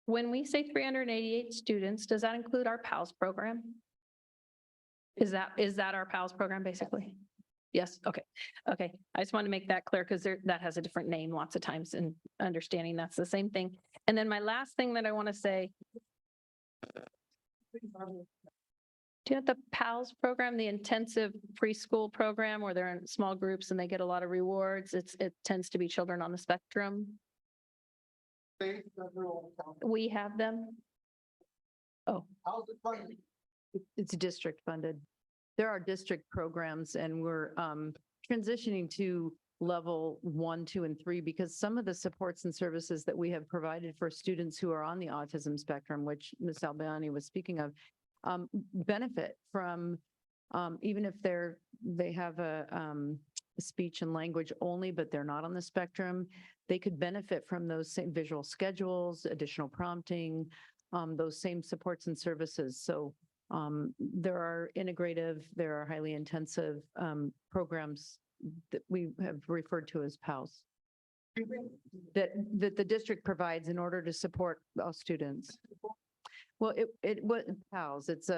when we say 388 students, does that include our PALS program? Is that our PALS program, basically? Yes, okay, okay. I just want to make that clear because that has a different name lots of times, and understanding that's the same thing. And then my last thing that I want to say, do you know the PALS program, the intensive preschool program where they're in small groups and they get a lot of rewards? It tends to be children on the spectrum. We have them. Oh, It's district funded. There are district programs, and we're transitioning to level 1, 2, and 3 because some of the supports and services that we have provided for students who are on the autism spectrum, which Ms. Albani was speaking of, benefit from, even if they have a speech and language only, but they're not on the spectrum, they could benefit from those same visual schedules, additional prompting, those same supports and services. So there are integrative, there are highly intensive programs that we have referred to as PALS that the district provides in order to support all students. Well, it was PALS. It's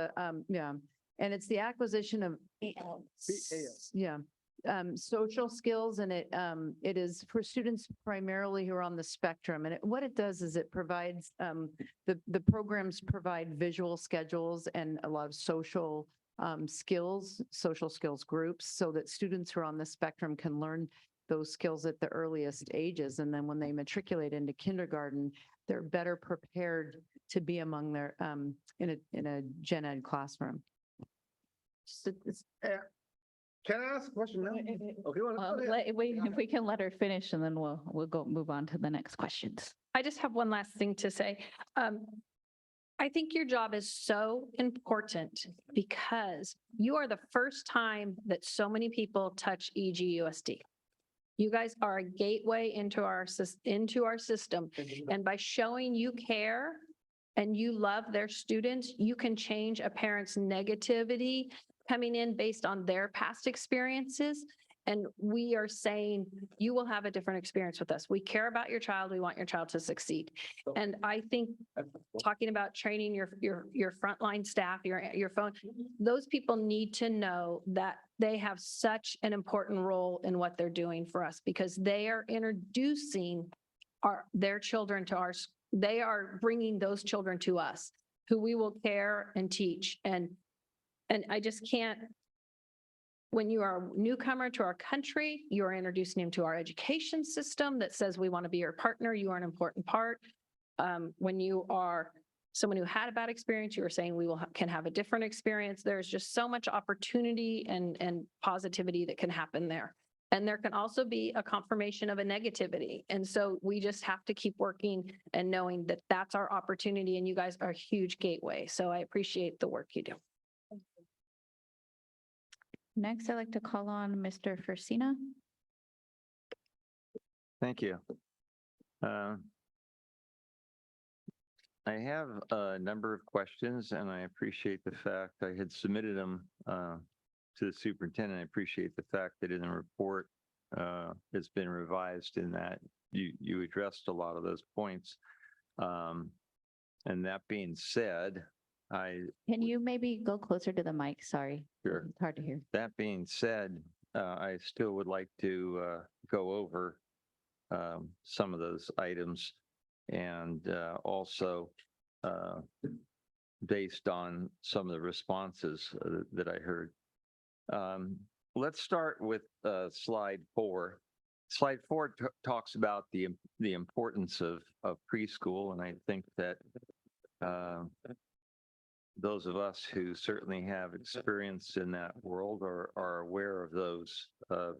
yeah, and it's the acquisition of social skills, and it is for students primarily who are on the spectrum. And what it does is it provides the programs provide visual schedules and a lot of social skills groups, so that students who are on the spectrum can learn those skills at the earliest ages. And then when they matriculate into kindergarten, they're better prepared to be among their in a gen ed classroom. Can I ask a question now? Okay, If we can let her finish, and then we'll move on to the next questions. I just have one last thing to say. I think your job is so important because you are the first time that so many people touch EGUSD. You guys are a gateway into our system. And by showing you care and you love their students, you can change a parent's negativity coming in based on their past experiences. And we are saying, you will have a different experience with us. We care about your child. We want your child to succeed. And I think talking about training your frontline staff, your phone, those people need to know that they have such an important role in what they're doing for us because they are introducing their children to they are bringing those children to us who we will care and teach. And I just can't, when you are a newcomer to our country, you are introducing them to our education system that says we want to be your partner. You are an important part. When you are someone who had a bad experience, you are saying we can have a different experience. There's just so much opportunity and positivity that can happen there. And there can also be a confirmation of a negativity. And so we just have to keep working and knowing that that's our opportunity and you guys are a huge gateway. So I appreciate the work you do. Next, I'd like to call on Mr. Fursina. Thank you. I have a number of questions and I appreciate the fact I had submitted them to the superintendent. I appreciate the fact that in the report it's been revised in that you addressed a lot of those points. And that being said, Can you maybe go closer to the mic? Sorry. Sure. It's hard to hear. That being said, I still would like to go over some of those items and also based on some of the responses that I heard. Let's start with slide 4. Slide 4 talks about the importance of preschool, and I think that those of us who certainly have experience in that world are aware of those that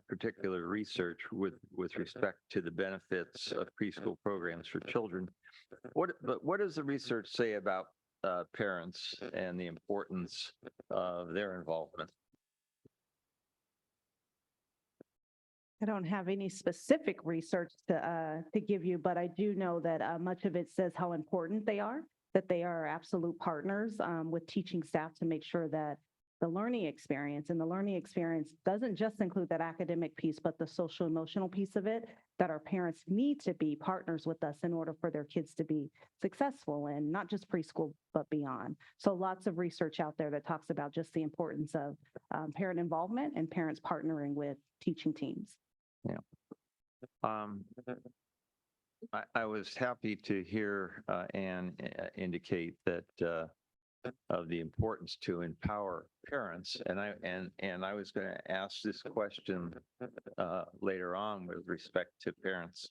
particular research with respect to the benefits of preschool programs for children. But what does the research say about parents and the importance of their involvement? I don't have any specific research to give you, but I do know that much of it says how important they are, that they are absolute partners with teaching staff to make sure that the learning experience doesn't just include that academic piece, but the social emotional piece of it, that our parents need to be partners with us in order for their kids to be successful in not just preschool, but beyond. So lots of research out there that talks about just the importance of parent involvement and parents partnering with teaching teams. Yeah. I was happy to hear Anne indicate that of the importance to empower parents, and I was going to ask this question later on with respect to parents.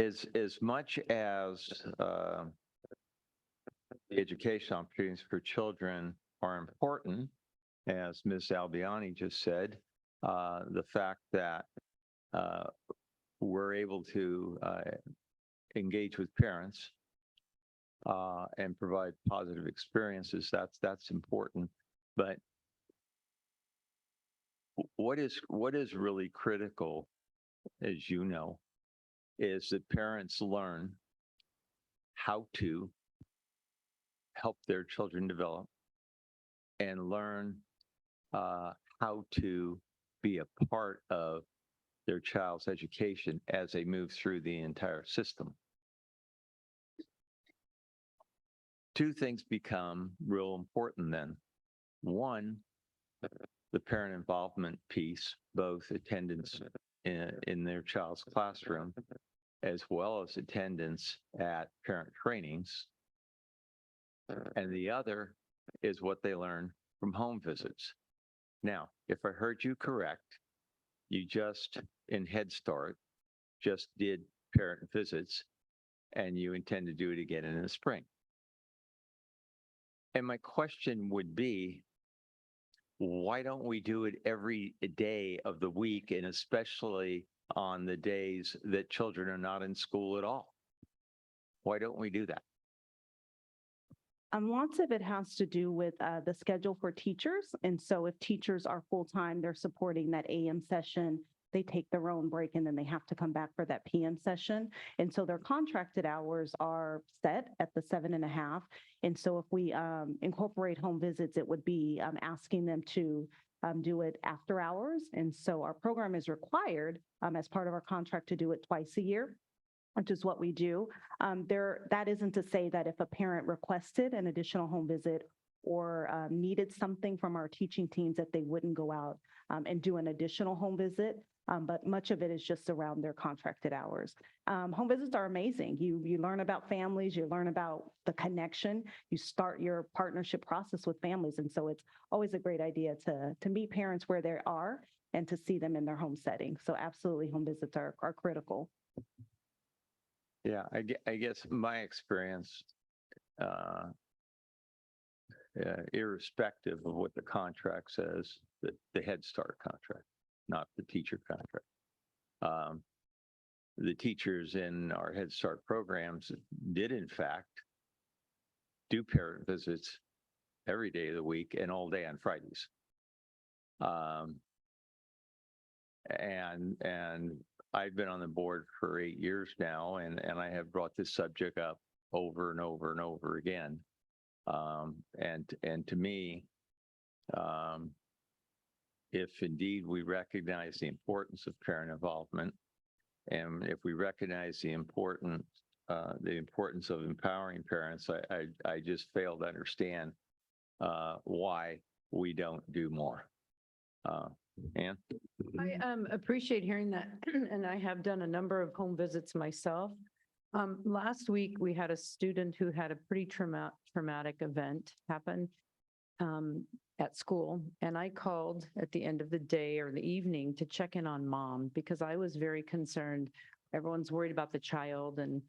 As much as educational opportunities for children are important, as Ms. Albiani just said, the fact that we're able to engage with parents and provide positive experiences, that's important. But what is really critical, as you know, is that parents learn how to help their children develop and learn how to be a part of their child's education as they move through the entire system. Two things become real important then. One, the parent involvement piece, both attendance in their child's classroom, as well as attendance at parent trainings. And the other is what they learn from home visits. Now, if I heard you correct, you just, in Head Start, just did parent visits and you intend to do it again in the spring. And my question would be, why don't we do it every day of the week, and especially on the days that children are not in school at all? Why don't we do that? Lots of it has to do with the schedule for teachers. And so if teachers are full-time, they're supporting that AM session they take their own break and then they have to come back for that PM session. And so their contracted hours are set at the 7.5. And so if we incorporate home visits, it would be asking them to do it after hours. And so our program is required as part of our contract to do it twice a year, which is what we do. That isn't to say that if a parent requested an additional home visit or needed something from our teaching teams that they wouldn't go out and do an additional home visit. But much of it is just around their contracted hours. Home visits are amazing. You learn about families, you learn about the connection, you start your partnership process with families. And so it's always a great idea to meet parents where they are and to see them in their home setting. So absolutely home visits are critical. Yeah, I guess my experience, irrespective of what the contract says, the Head Start contract, not the teacher contract. The teachers in our Head Start programs did in fact do parent visits every day of the week and all day on Fridays. And I've been on the board for 8 years now, and I have brought this subject up over and over and over again. And to me, if indeed we recognize the importance of parent involvement, and if we recognize the importance of empowering parents, I just fail to understand why we don't do more. Ann? I appreciate hearing that, and I have done a number of home visits myself. Last week, we had a student who had a pretty traumatic event happen at school, and I called at the end of the day or the evening to check in on mom because I was very concerned. Everyone's worried about the child and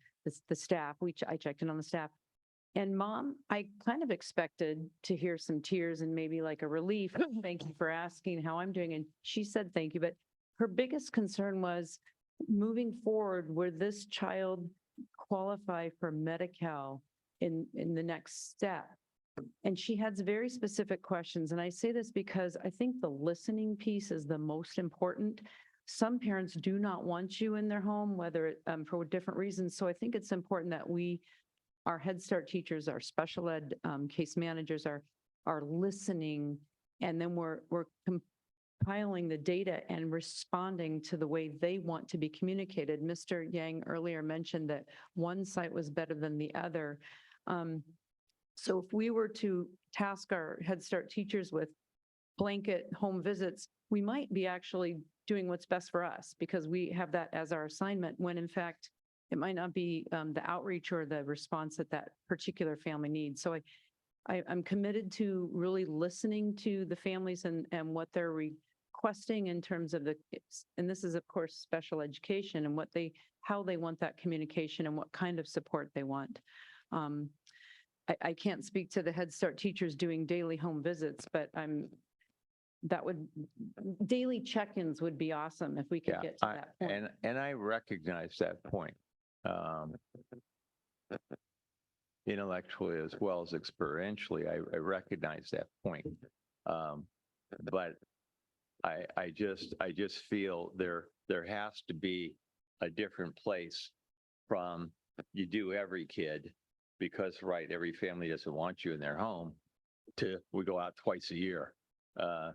the staff. I checked in on the staff. And mom, I kind of expected to hear some tears and maybe like a relief. Thank you for asking how I'm doing. And she said, thank you. But her biggest concern was moving forward, would this child qualify for Medi-Cal in the next step? And she had very specific questions. And I say this because I think the listening piece is the most important. Some parents do not want you in their home, whether for different reasons. So I think it's important that our Head Start teachers, our special ed case managers are listening, and then we're compiling the data and responding to the way they want to be communicated. Mr. Yang earlier mentioned that one site was better than the other. So if we were to task our Head Start teachers with blanket home visits, we might be actually doing what's best for us because we have that as our assignment when in fact, it might not be the outreach or the response that that particular family needs. So I'm committed to really listening to the families and what they're requesting in terms of and this is of course special education and how they want that communication and what kind of support they want. I can't speak to the Head Start teachers doing daily home visits, but daily check-ins would be awesome if we could get to that point. And I recognize that point. Intellectually as well as experientially, I recognize that point. But I just feel there has to be a different place from you do every kid because every family doesn't want you in their home to we go out twice a year. I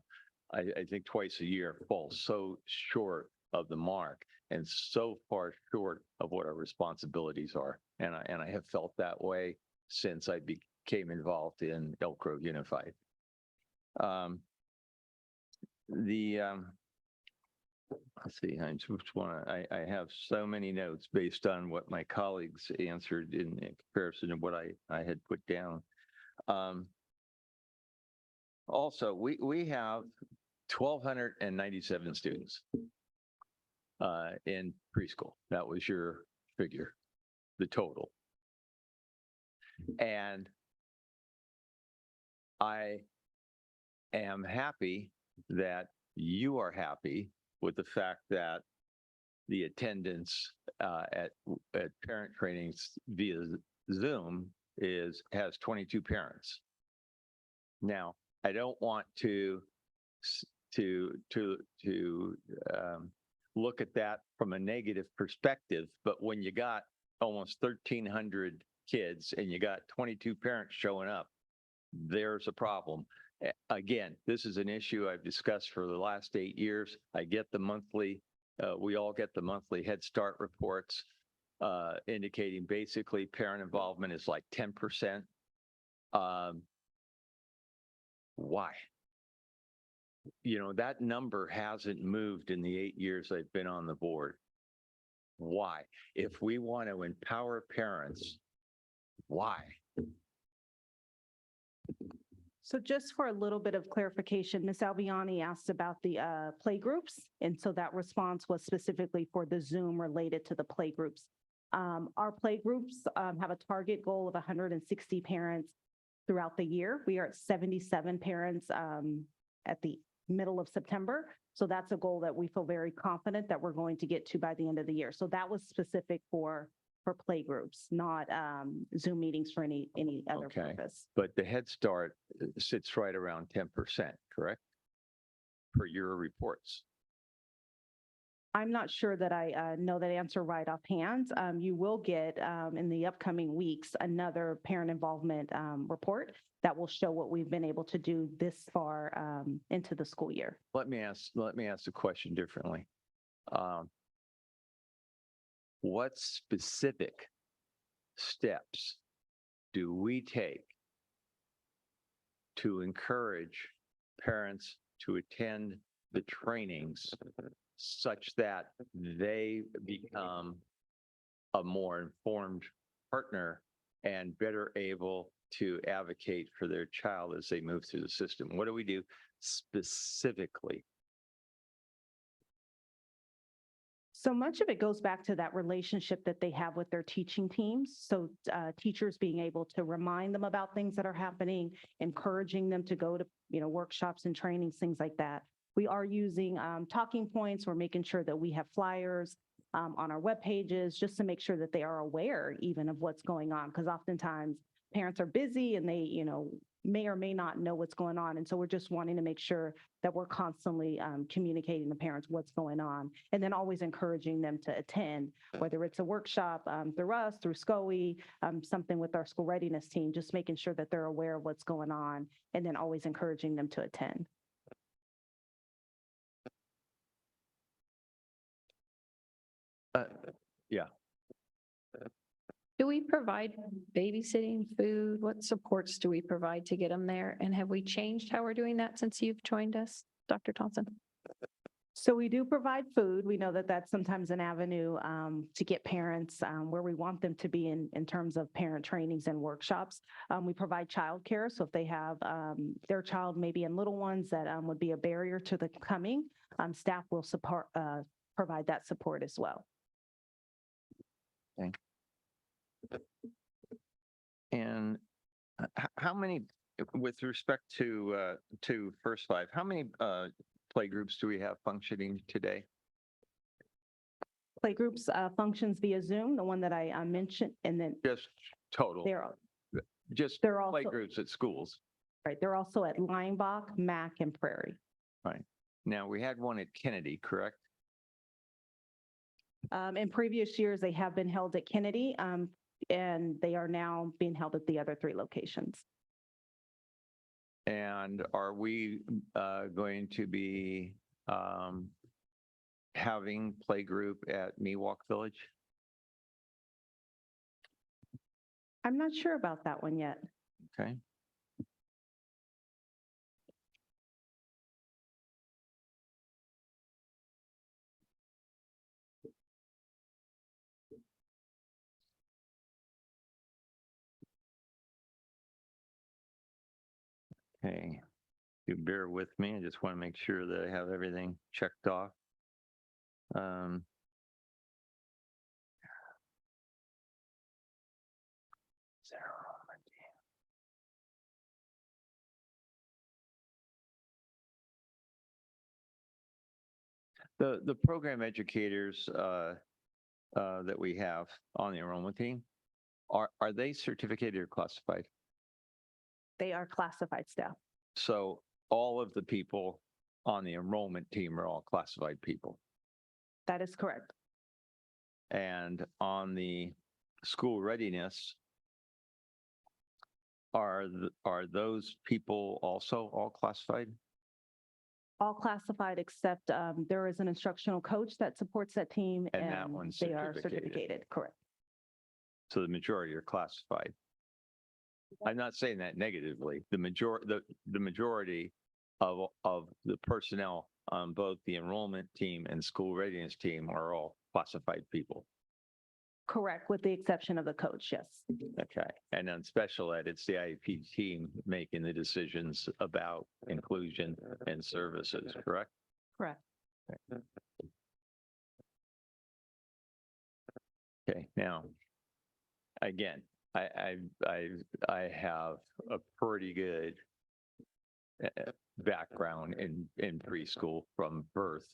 think twice a year falls so short of the mark and so far short of what our responsibilities are. And I have felt that way since I became involved in Elk Grove Unified. Let's see, I have so many notes based on what my colleagues answered in comparison to what I had put down. Also, we have 1,297 students in preschool. That was your figure, the total. And I am happy that you are happy with the fact that the attendance at parent trainings via Zoom has 22 parents. Now, I don't want to look at that from a negative perspective, but when you got almost 1,300 kids and you got 22 parents showing up, there's a problem. Again, this is an issue I've discussed for the last 8 years. I get the monthly, we all get the monthly Head Start reports indicating basically parent involvement is like 10%. Why? You know, that number hasn't moved in the 8 years I've been on the board. Why? If we want to empower parents, why? So just for a little bit of clarification, Ms. Albiani asked about the play groups. And so that response was specifically for the Zoom related to the play groups. Our play groups have a target goal of 160 parents throughout the year. We are at 77 parents at the middle of September. So that's a goal that we feel very confident that we're going to get to by the end of the year. So that was specific for play groups, not Zoom meetings for any other Okay. purpose. But the Head Start sits right around 10%, correct? Per your reports. I'm not sure that I know that answer right offhand. You will get in the upcoming weeks another parent involvement report that will show what we've been able to do this far into the school year. Let me ask the question differently. What specific steps do we take to encourage parents to attend the trainings such that they become a more informed partner and better able to advocate for their child as they move through the system? What do we do specifically? So much of it goes back to that relationship that they have with their teaching teams. So teachers being able to remind them about things that are happening, encouraging them to go to, workshops and trainings, things like that. We are using talking points. We're making sure that we have flyers on our web pages just to make sure that they are aware even of what's going on. Because oftentimes parents are busy and they, may or may not know what's going on. And so we're just wanting to make sure that we're constantly communicating to parents what's going on, and then always encouraging them to attend, whether it's a workshop through us, through SCOE, something with our school readiness team, just making sure that they're aware of what's going on, and then always encouraging them to attend. Yeah. Do we provide babysitting, food? What supports do we provide to get them there? And have we changed how we're doing that since you've joined us, Dr. Thompson? So we do provide food. We know that that's sometimes an avenue to get parents where we want them to be in terms of parent trainings and workshops. We provide childcare. So if they have their child maybe in little ones that would be a barrier to the coming, staff will provide that support as well. Okay. And how many, with respect to First Five, how many play groups do we have functioning today? Playgroups functions via Zoom, the one that I mentioned, and then Just total, just they're also play groups at schools. right. They're also at Linebach, Mack, and Prairie. Right. Now, we had one at Kennedy, correct? In previous years, they have been held at Kennedy, and they are now being held at the other 3 locations. And are we going to be having play group at Miwok Village? I'm not sure about that one yet. Okay. Okay, you bear with me. I just want to make sure that I have everything checked off. The program educators that we have on the enrollment team, are they certificated or classified? They are classified staff. So all of the people on the enrollment team are all classified people. That is correct. And on the school readiness, are those people also all classified? All classified except there is an instructional coach that supports that team And that and one's they are certificated. certificated, correct. So the majority are classified. I'm not saying that negatively. The majority of the personnel on both the enrollment team and school readiness team are all classified people. Correct, with the exception of the coach, yes. Okay. And on special ed, it's the IEP team making the decisions about inclusion and services, correct? Correct. Okay. Now, again, I have a pretty good background in preschool from birth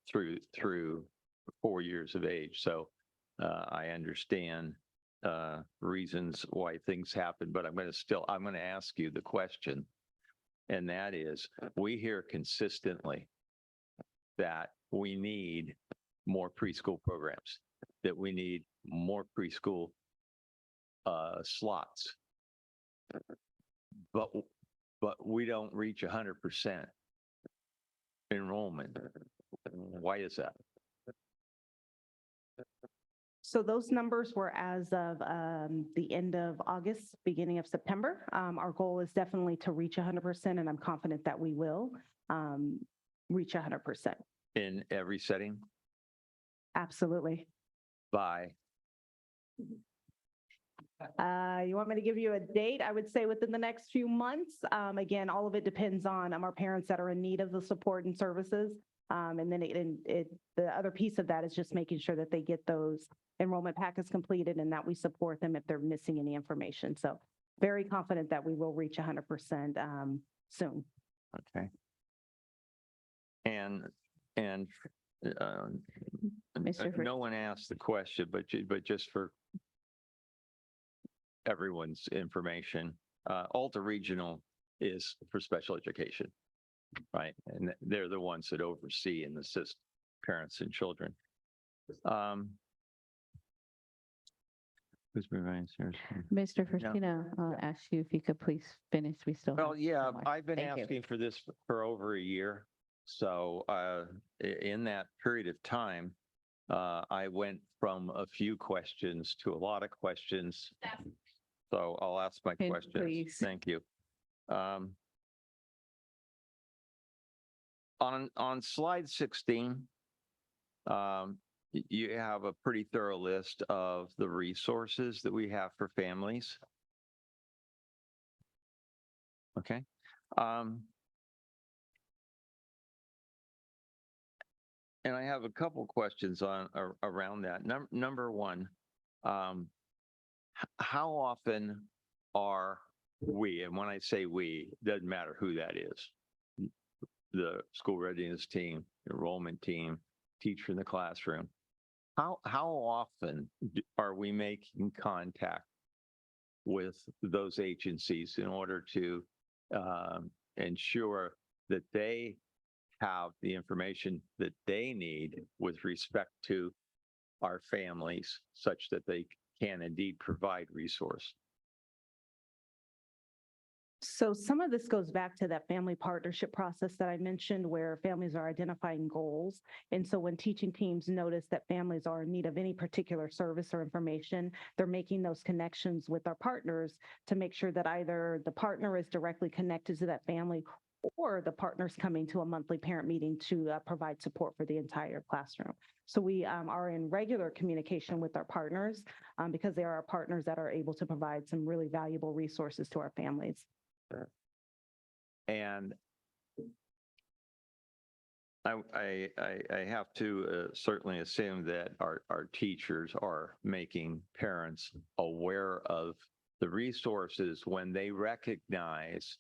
through 4 years of age. So I understand reasons why things happen, but I'm going to ask you the question. And that is, we hear consistently that we need more preschool programs, that we need more preschool slots. But we don't reach 100% enrollment. Why is that? So those numbers were as of the end of August, beginning of September. Our goal is definitely to reach 100%, and I'm confident that we will reach 100%. In every setting Absolutely. by, You want me to give you a date? I would say within the next few months. Again, all of it depends on our parents that are in need of the support and services. And then the other piece of that is just making sure that they get those enrollment packets completed and that we support them if they're missing any information. So very confident that we will reach 100% soon. okay. And Mr. no one asked the question, but just for everyone's information, Alta Regional is for special education, right? And they're the ones that oversee and assist parents and children. Who's been Mr. Christina, I'll ask you if you could please finish. We still. Well, have yeah, some more. I've been Thank you. asking for this for over a year. So in that period of time, I went from a few questions to a lot of questions. So I'll ask my Yes, questions. please. Thank you. On slide 16, you have a pretty thorough list of the resources that we have for families. Okay. And I have a couple questions around that. Number one, how often are we, and when I say we, doesn't matter who that is, the school readiness team, enrollment team, teacher in the classroom, how often are we making contact with those agencies in order to ensure that they have the information that they need with respect to our families such that they can indeed provide resource? So some of this goes back to that family partnership process that I mentioned where families are identifying goals. And so when teaching teams notice that families are in need of any particular service or information, they're making those connections with our partners to make sure that either the partner is directly connected to that family or the partner's coming to a monthly parent meeting to provide support for the entire classroom. So we are in regular communication with our partners because they are our partners that are able to provide some really valuable resources to our families. And I have to certainly assume that our teachers are making parents aware of the resources when they recognize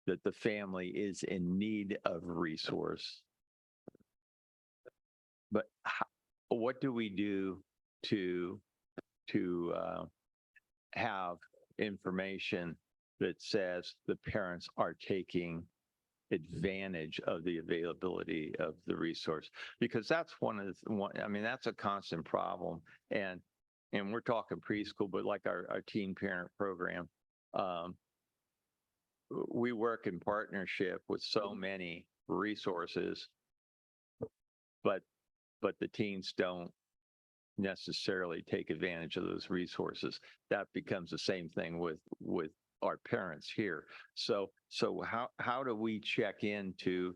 that the family is in need of resource. But what do we do to have information that says the parents are taking advantage of the availability of the resource, because that's that's a constant problem. And we're talking preschool, but like our teen parent program, we work in partnership with so many resources, but the teens don't necessarily take advantage of those resources. That becomes the same thing with our parents here. So how do we check in to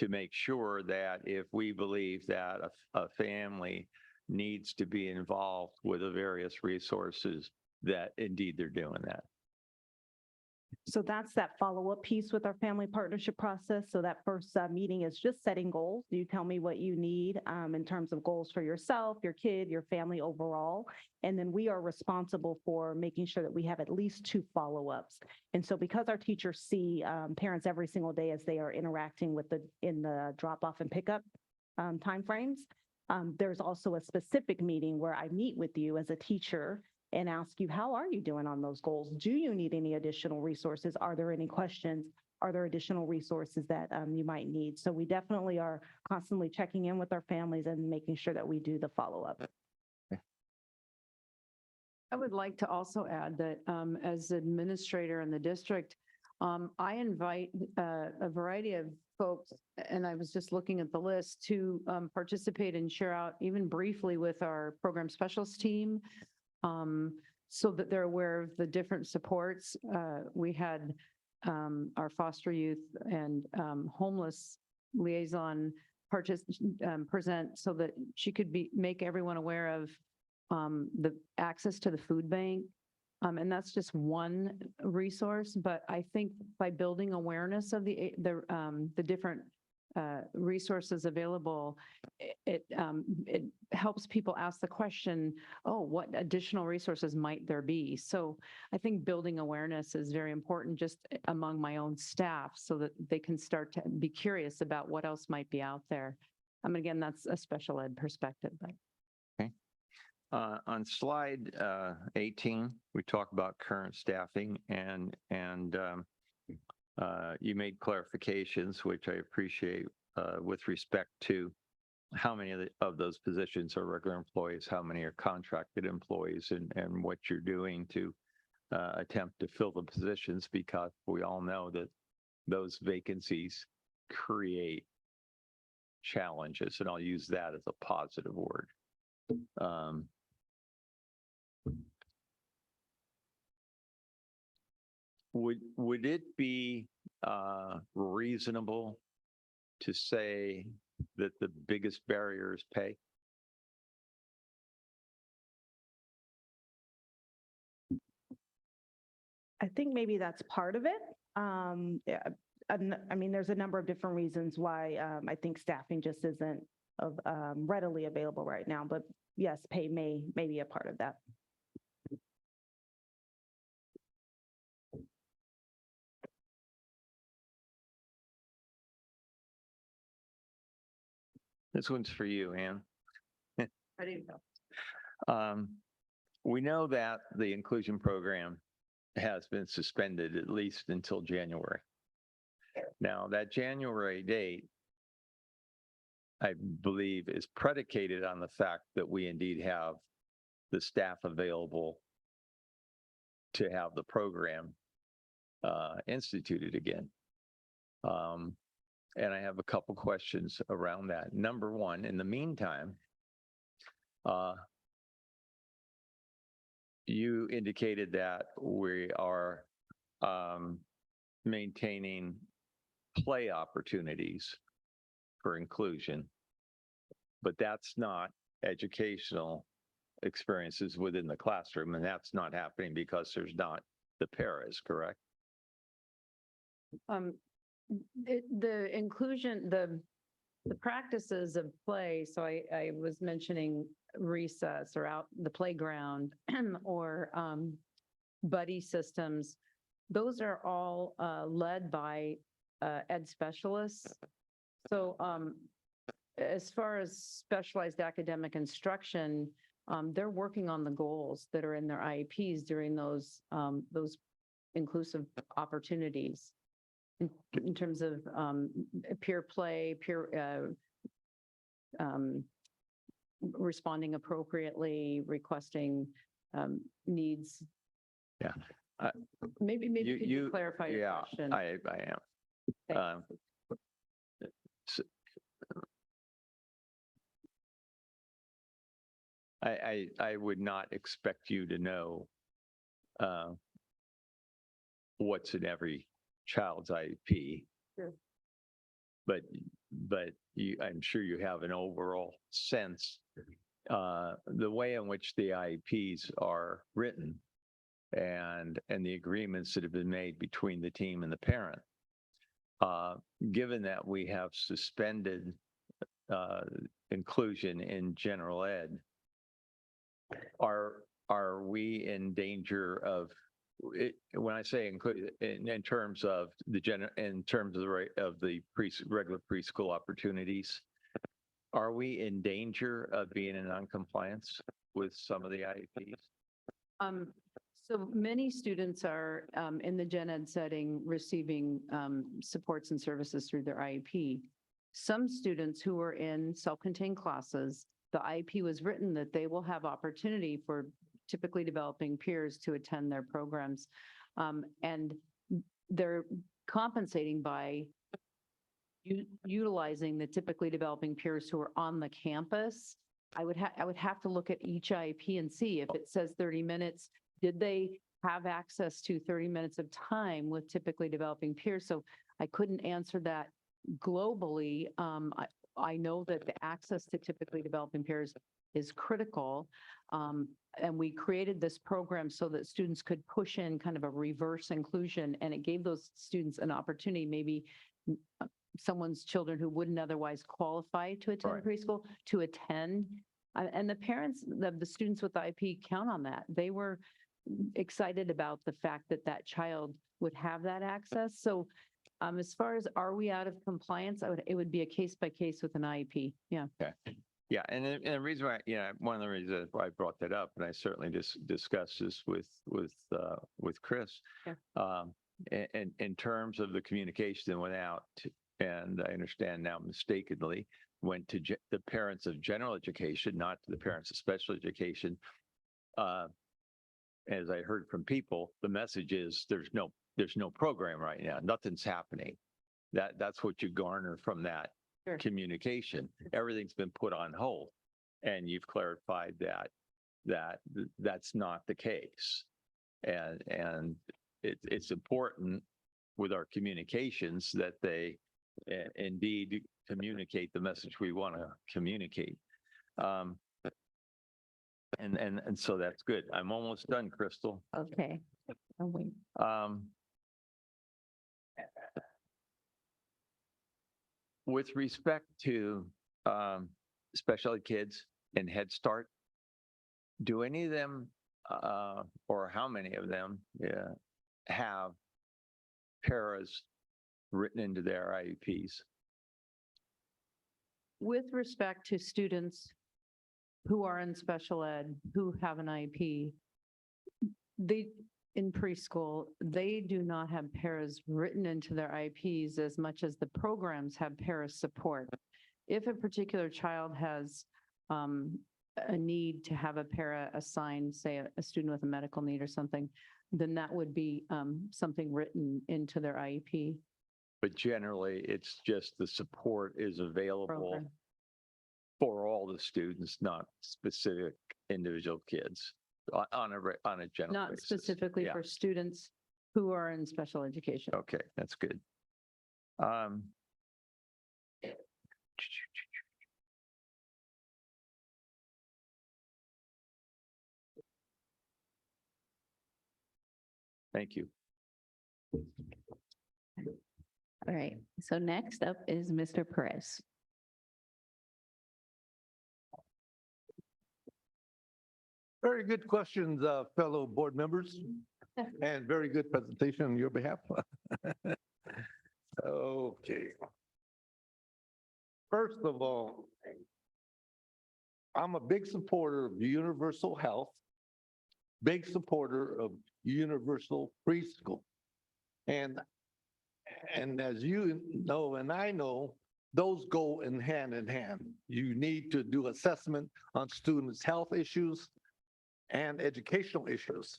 make sure that if we believe that a family needs to be involved with the various resources, that indeed they're doing that? So that's that follow-up piece with our family partnership process. So that first meeting is just setting goals. You tell me what you need in terms of goals for yourself, your kid, your family overall. And then we are responsible for making sure that we have at least 2 follow-ups. And so because our teachers see parents every single day as they are interacting in the drop-off and pickup timeframes, there's also a specific meeting where I meet with you as a teacher and ask you, how are you doing on those goals? Do you need any additional resources? Are there any questions? Are there additional resources that you might need? So we definitely are constantly checking in with our families and making sure that we do the follow-up. I would like to also add that as administrator in the district, I invite a variety of folks, and I was just looking at the list, to participate and share out even briefly with our program specialist team, so that they're aware of the different supports. We had our foster youth and homeless liaison present so that she could make everyone aware of the access to the food bank. And that's just one resource, but I think by building awareness of the different resources available, it helps people ask the question, oh, what additional resources might there be? So I think building awareness is very important just among my own staff so that they can start to be curious about what else might be out there. Again, that's a special ed perspective. But. On slide 18, we talk about current staffing, and you made clarifications, which I appreciate, with respect to how many of those positions are regular employees, how many are contracted employees, and what you're doing to attempt to fill the positions, because we all know that those vacancies create challenges, and I'll use that as a positive word. Would it be reasonable to say that the biggest barrier is pay? I think maybe that's part of it. Yeah, I mean, there's a number of different reasons why I think staffing just isn't readily available right now. But yes, pay may be a part of that. This one's for you, Ann. Ready to go. We know that the inclusion program has been suspended at least until January. Now, that January date, I believe, is predicated on the fact that we indeed have the staff available to have the program instituted again. And I have a couple questions around that. Number one, in the meantime, you indicated that we are maintaining play opportunities for inclusion, but that's not educational experiences within the classroom, and that's not happening because there's not the paras, correct? The inclusion, the practices of play, so I was mentioning recess or out the playground or buddy systems. Those are all led by ed specialists. So as far as specialized academic instruction, they're working on the goals that are in their IEPs during those inclusive opportunities. in terms of peer play, responding appropriately, requesting needs. Yeah. Maybe could you clarify your Yeah, question? I am. Thanks. S- I would not expect you to know what's in every child's IEP. Sure. But I'm sure you have an overall sense, the way in which the IEPs are written and the agreements that have been made between the team and the parent. Given that we have suspended inclusion in general ed, are we in danger of it, when I say include in terms of in terms of the rate of the regular preschool opportunities, are we in danger of being in noncompliance with some of the IEPs? So many students are in the gen ed setting receiving supports and services through their IEP. Some students who are in self-contained classes, the IEP was written that they will have opportunity for typically developing peers to attend their programs. And they're compensating by utilizing the typically developing peers who are on the campus. I would have to look at each IEP and see if it says 30 minutes, did they have access to 30 minutes of time with typically developing peers? So I couldn't answer that globally. I know that the access to typically developing peers is critical. And we created this program so that students could push in kind of a reverse inclusion, and it gave those students an opportunity, maybe someone's children who wouldn't otherwise qualify to attend Right. preschool to attend. And the parents of the students with the IP count on that. They were excited about the fact that that child would have that access. So as far as are we out of compliance, it would be a case by case with an IEP. Yeah. Okay. Yeah, and the reason why, one of the reasons why I brought that up, and I certainly just discussed this with Chris, in terms of the communication that went out, and I understand now mistakenly went to the parents of general education, not to the parents of special education. As I heard from people, the message is there's no program right now, nothing's happening. That's what you garner from that. Sure. Communication. Everything's been put on hold, and you've clarified that's not the case, and it's important with our communications that they indeed communicate the message we want to communicate, and so that's good. I'm almost done, Crystal. Okay. I'll wait. With respect to special ed kids and Head Start, do any of them, or how many of them, have paras written into their IEPs? With respect to students who are in special ed, who have an IEP, in preschool, they do not have paras written into their IEPs as much as the programs have para support. If a particular child has a need to have a para assigned, say a student with a medical need or something, then that would be something written into their IEP. But generally, it's just the support is available program. for all the students, not specific individual kids on a general Not basis. specifically Yeah. for students who are in special education. Okay, that's good. Thank you. All right, so next up is Mr. Perez. Very good questions, fellow board members, and very good presentation on your behalf. Okay. First of all, I'm a big supporter of universal health, big supporter of universal preschool. And And as you know, and I know, those go in hand. You need to do assessment on students' health issues and educational issues.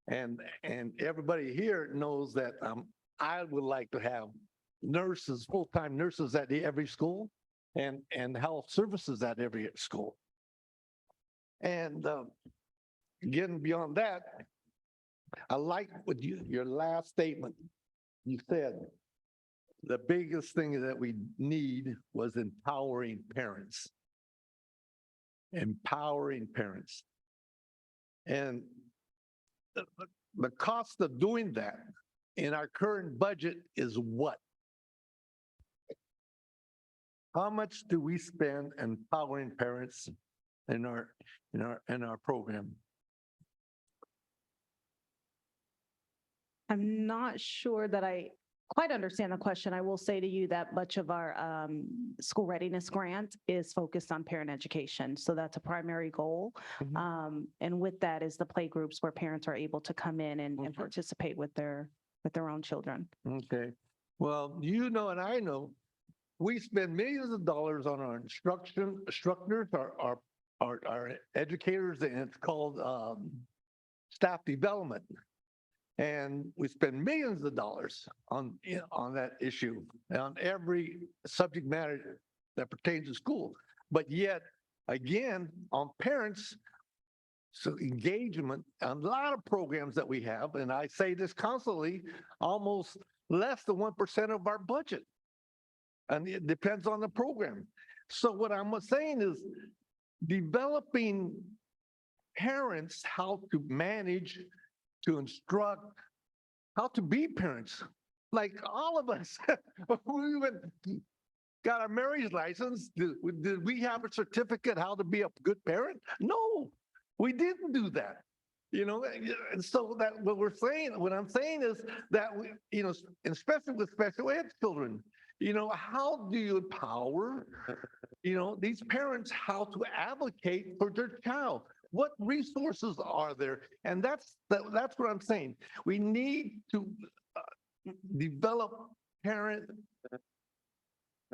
And everybody here knows that I would like to have nurses, full-time nurses at every school and health services at every school. And getting beyond that, I like what your last statement, you said, the biggest thing that we need was empowering parents. Empowering parents. And the cost of doing that in our current budget is what? How much do we spend empowering parents in our program? I'm not sure that I quite understand the question. I will say to you that much of our school readiness grant is focused on parent education. So that's a primary goal. And with that is the play groups where parents are able to come in and participate with their own children. Okay. Well, you know, and I know, we spend millions of dollars on our instructors, our educators, and it's called staff development. And we spend millions of dollars on that issue, on every subject matter that pertains to school. But yet, again, on parents, so engagement, a lot of programs that we have, and I say this constantly, almost less than 1% of our budget. And it depends on the program. So what I'm saying is developing parents how to manage, to instruct, how to be parents. Like all of us, we even got our marriage license. Did we have a certificate how to be a good parent? No, we didn't do that. You know, and so that what I'm saying is that we, you know, especially with special ed children, you know, how do you empower, you know, these parents how to advocate for their child? What resources are there? And that's what I'm saying. We need to develop parent,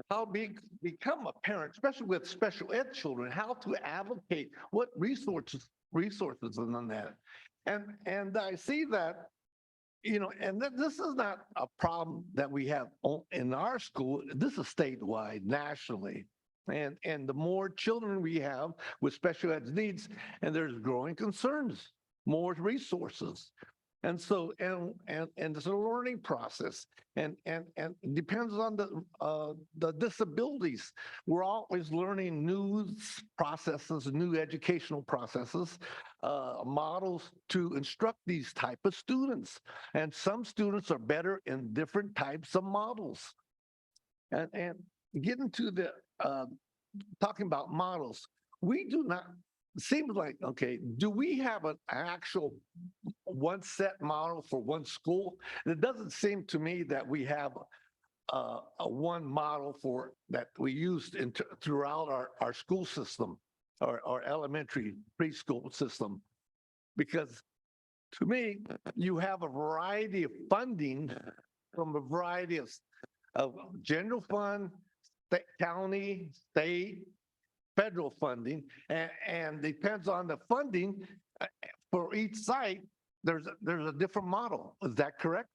how become a parent, especially with special ed children, how to advocate, what resources and on that. And I see that, you know, and this is not a problem that we have in our school. This is statewide, nationally. And the more children we have with special ed needs, and there's growing concerns, more resources. And so, and it's a learning process, and it depends on the disabilities. We're always learning new processes, new educational processes, models to instruct these type of students. And some students are better in different types of models. And getting to the talking about models, we do not. Seems like, okay, do we have an actual one set model for one school? It doesn't seem to me that we have a one model for that we used throughout our school system, our elementary preschool system. Because to me, you have a variety of funding from a variety of general fund, county, state, federal funding, and depends on the funding for each site, there's a different model. Is that correct?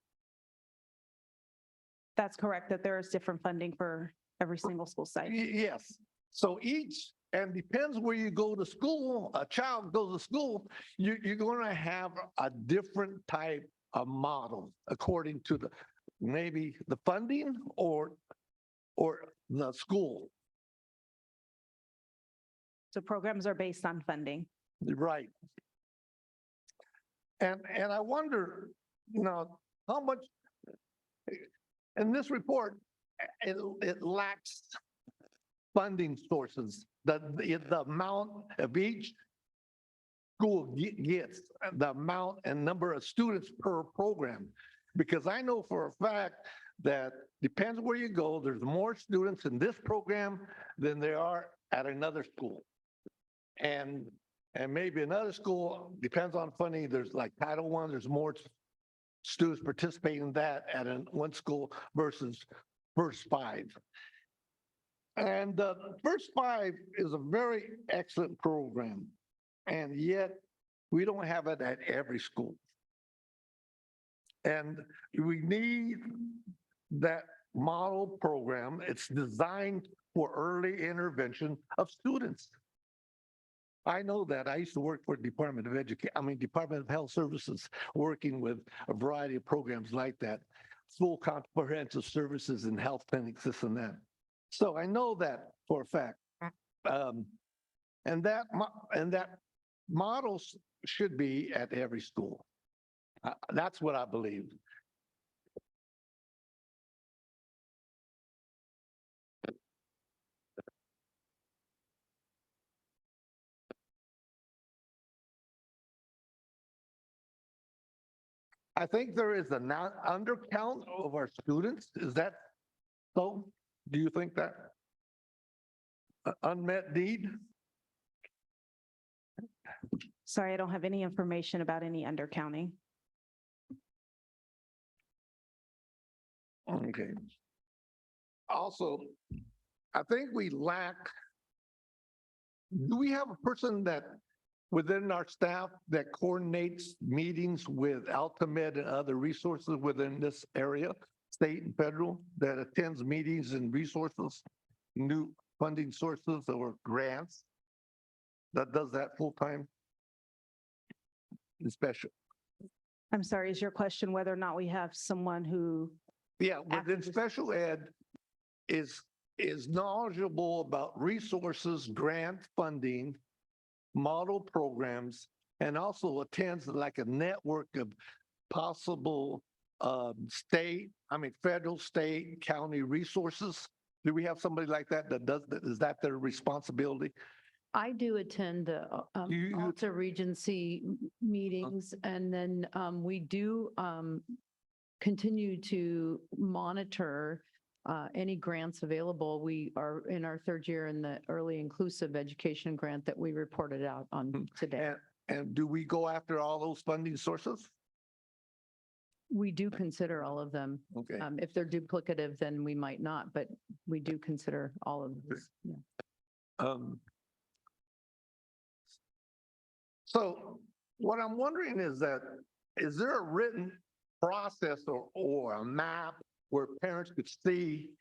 That's correct, that there is different funding for every single school site. Yes. So and depends where you go to school, a child goes to school, you're going to have a different type of model according to maybe the funding or the school. So programs are based on funding. Right. And I wonder, you know, how much in this report, it lacks funding sources, the amount of each school gets, the amount and number of students per program. Because I know for a fact that depends where you go, there's more students in this program than there are at another school. And maybe another school, depends on funding, there's like Title I, there's more students participate in that at one school versus First Five. And First Five is a very excellent program, and yet we don't have it at every school. And we need that model program. It's designed for early intervention of students. I know that. I used to work for Department of Health Services, working with a variety of programs like that, full comprehensive services in health clinics, this and that. So I know that for a fact. And that models should be at every school. That's what I believe. I think there is a undercount of our students. Is that so? Do you think that? Unmet need? Sorry, I don't have any information about any undercounting. Okay. Also, I think we lack, do we have a person that within our staff that coordinates meetings with Altamed and other resources within this area, state and federal, that attends meetings and resources, new funding sources or grants, that does that full time? Special. I'm sorry, is your question whether or not we have someone who, Yeah, After within this- special ed is knowledgeable about resources, grant funding, model programs, and also attends like a network of possible federal, state, county resources. Do we have somebody like that that does that? Is that their responsibility? I do attend the You- Alta Regency meetings, and then we do continue to monitor any grants available. We are in our third year in the early inclusive education grant that we reported out on today. And do we go after all those funding sources? We do consider all of them. Okay. If they're duplicative, then we might not, but we do consider all of this. Yeah. So what I'm wondering is that, is there a written process or a map where parents could see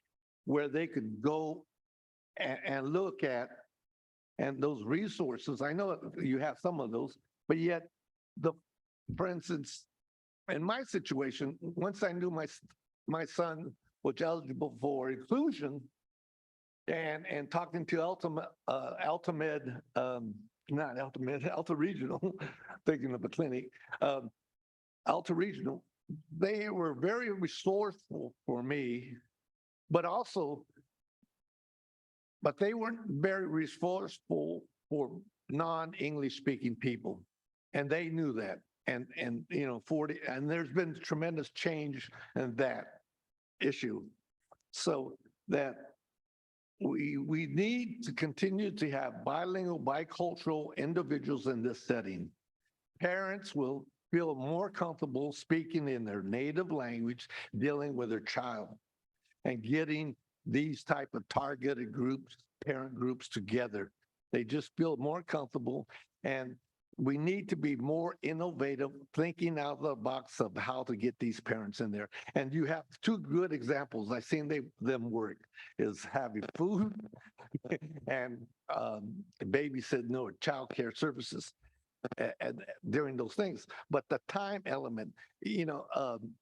where they could go and look at and those resources? I know you have some of those, but yet for instance, in my situation, once I knew my son was eligible for inclusion and talking to Altamed, not Altamed, Alta Regional, thinking of a clinic, Alta Regional, they were very resourceful for me, but they weren't very resourceful for non-English speaking people. And they knew that. And there's been tremendous change in that issue. So that we need to continue to have bilingual, bicultural individuals in this setting. Parents will feel more comfortable speaking in their native language, dealing with their child, and getting these type of targeted groups, parent groups together. They just feel more comfortable, and we need to be more innovative, thinking out of the box of how to get these parents in there. And you have two good examples. I've seen them work, is having food and babysitting or childcare services and during those things. But the time element,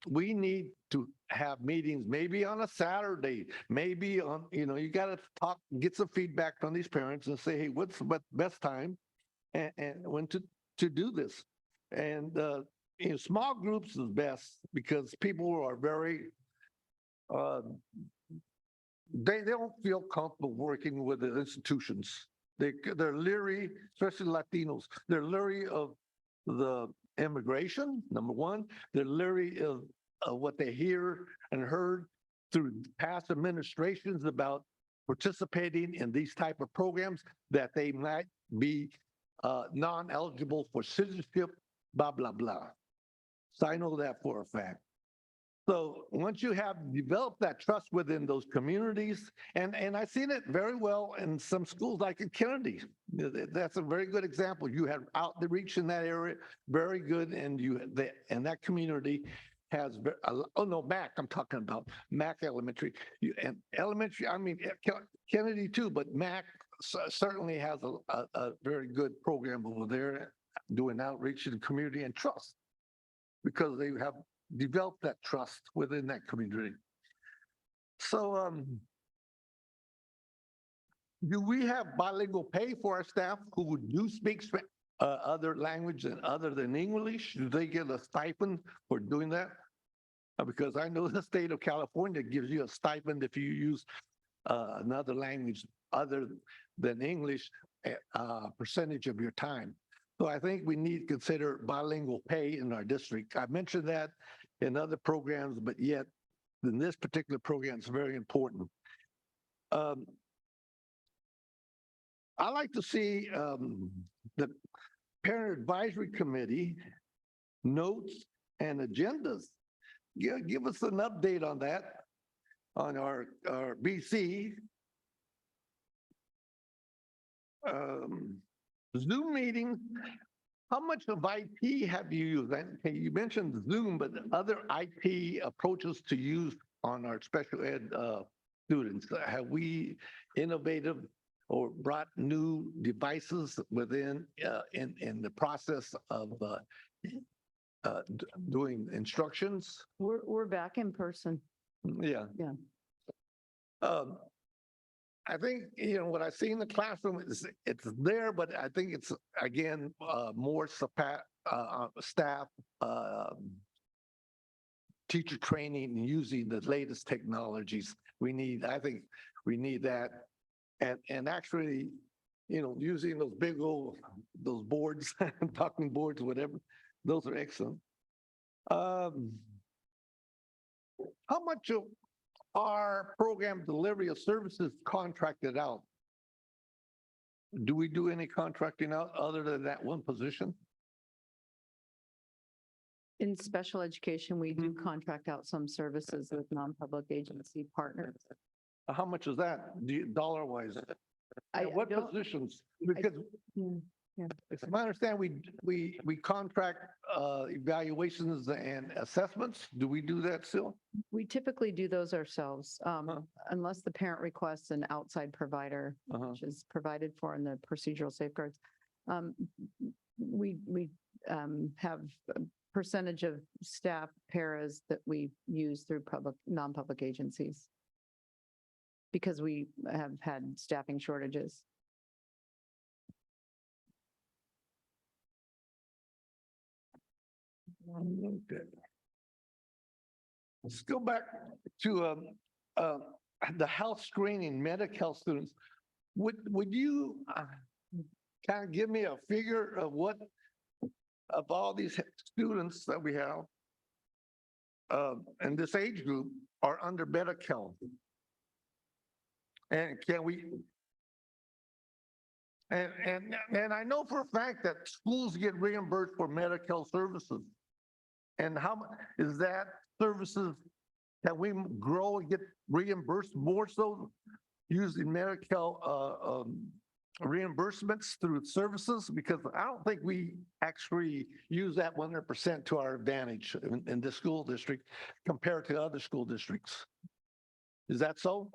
we need to have meetings maybe on a Saturday, maybe on, you got to get some feedback from these parents and say, hey, what's the best time and when to do this. And small groups is best because people are very, they don't feel comfortable working with the institutions. They're leery, especially Latinos. They're leery of the immigration, number one. They're leery of what they hear and heard through past administrations about participating in these type of programs, that they might be non-eligible for citizenship, blah, blah, blah. So I know that for a fact. So once you have developed that trust within those communities, and I've seen it very well in some schools like in Kennedy. That's a very good example. You have outreach in that area, very good, and and that community has, oh no, Mac, I'm talking about Mac Elementary. And elementary, I mean, Kennedy too, but Mac certainly has a very good program over there doing outreach in the community and trust because they have developed that trust within that community. So do we have bilingual pay for our staff who do speak other language other than English? Do they get a stipend for doing that? Because I know the state of California gives you a stipend if you use another language other than English, percentage of your time. So I think we need to consider bilingual pay in our district. I mentioned that in other programs, but yet in this particular program, it's very important. I like to see the Parent Advisory Committee notes and agendas. Give us an update on that, on our BC. Zoom meetings. How much of IT have you used? Okay, you mentioned Zoom, but other IT approaches to use on our special ed students. Have we innovative or brought new devices within in the process of doing instructions? We're back in person. Yeah. Yeah. I think, what I see in the classroom is it's there, but I think it's, again, more staff, teacher training and using the latest technologies. I think we need that. And actually, using those big those boards, talking boards, whatever, those are excellent. How much of our program delivery of services contracted out? Do we do any contracting out other than that one position? In special education, we do contract out some services with non-public agency partners. How much is that, dollar wise? I What don't- positions? Because Yeah. it's my understanding, we contract evaluations and assessments. Do we do that still? We typically do those ourselves, unless the parent requests an outside provider, Uh-huh. which is provided for in the procedural safeguards. We have a percentage of staff paras that we use through non-public agencies because we have had staffing shortages. Okay. Let's go back to the health screening, medical students. Would you kind of give me a figure of what, of all these students that we have in this age group are under medical? And can we, and I know for a fact that schools get reimbursed for medical services. And how much is that services that we grow and get reimbursed more so using medical reimbursements through services? Because I don't think we actually use that 100% to our advantage in this school district compared to other school districts. Is that so?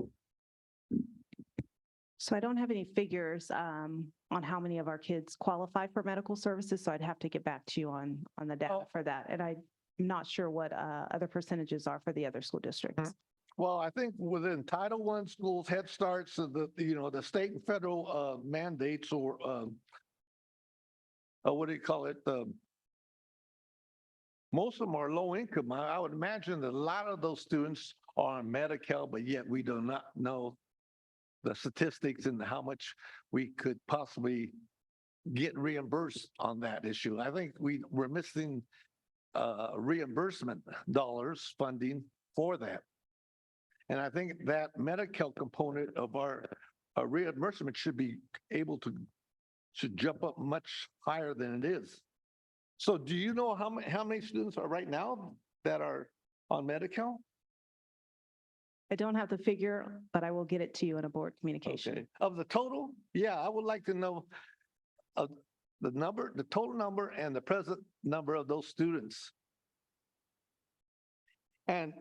So I don't have any figures on how many of our kids qualify for medical services, so I'd have to get back to you on the data for that. And I'm not sure what other percentages are for the other school districts. Well, I think within Title I schools, Head Starts, the state and federal mandates or what do you call it? Most of them are low income. I would imagine that a lot of those students are on Medi-Cal, but yet we do not know the statistics and how much we could possibly get reimbursed on that issue. I think we're missing reimbursement dollars funding for that. And I think that Medi-Cal component of our reimbursement should jump up much higher than it is. So do you know how many students are right now that are on Medi-Cal? I don't have the figure, but I will get it to you in a board communication. Okay. Of the total? Yeah, I would like to know of the number, the total number and the present number of those students. And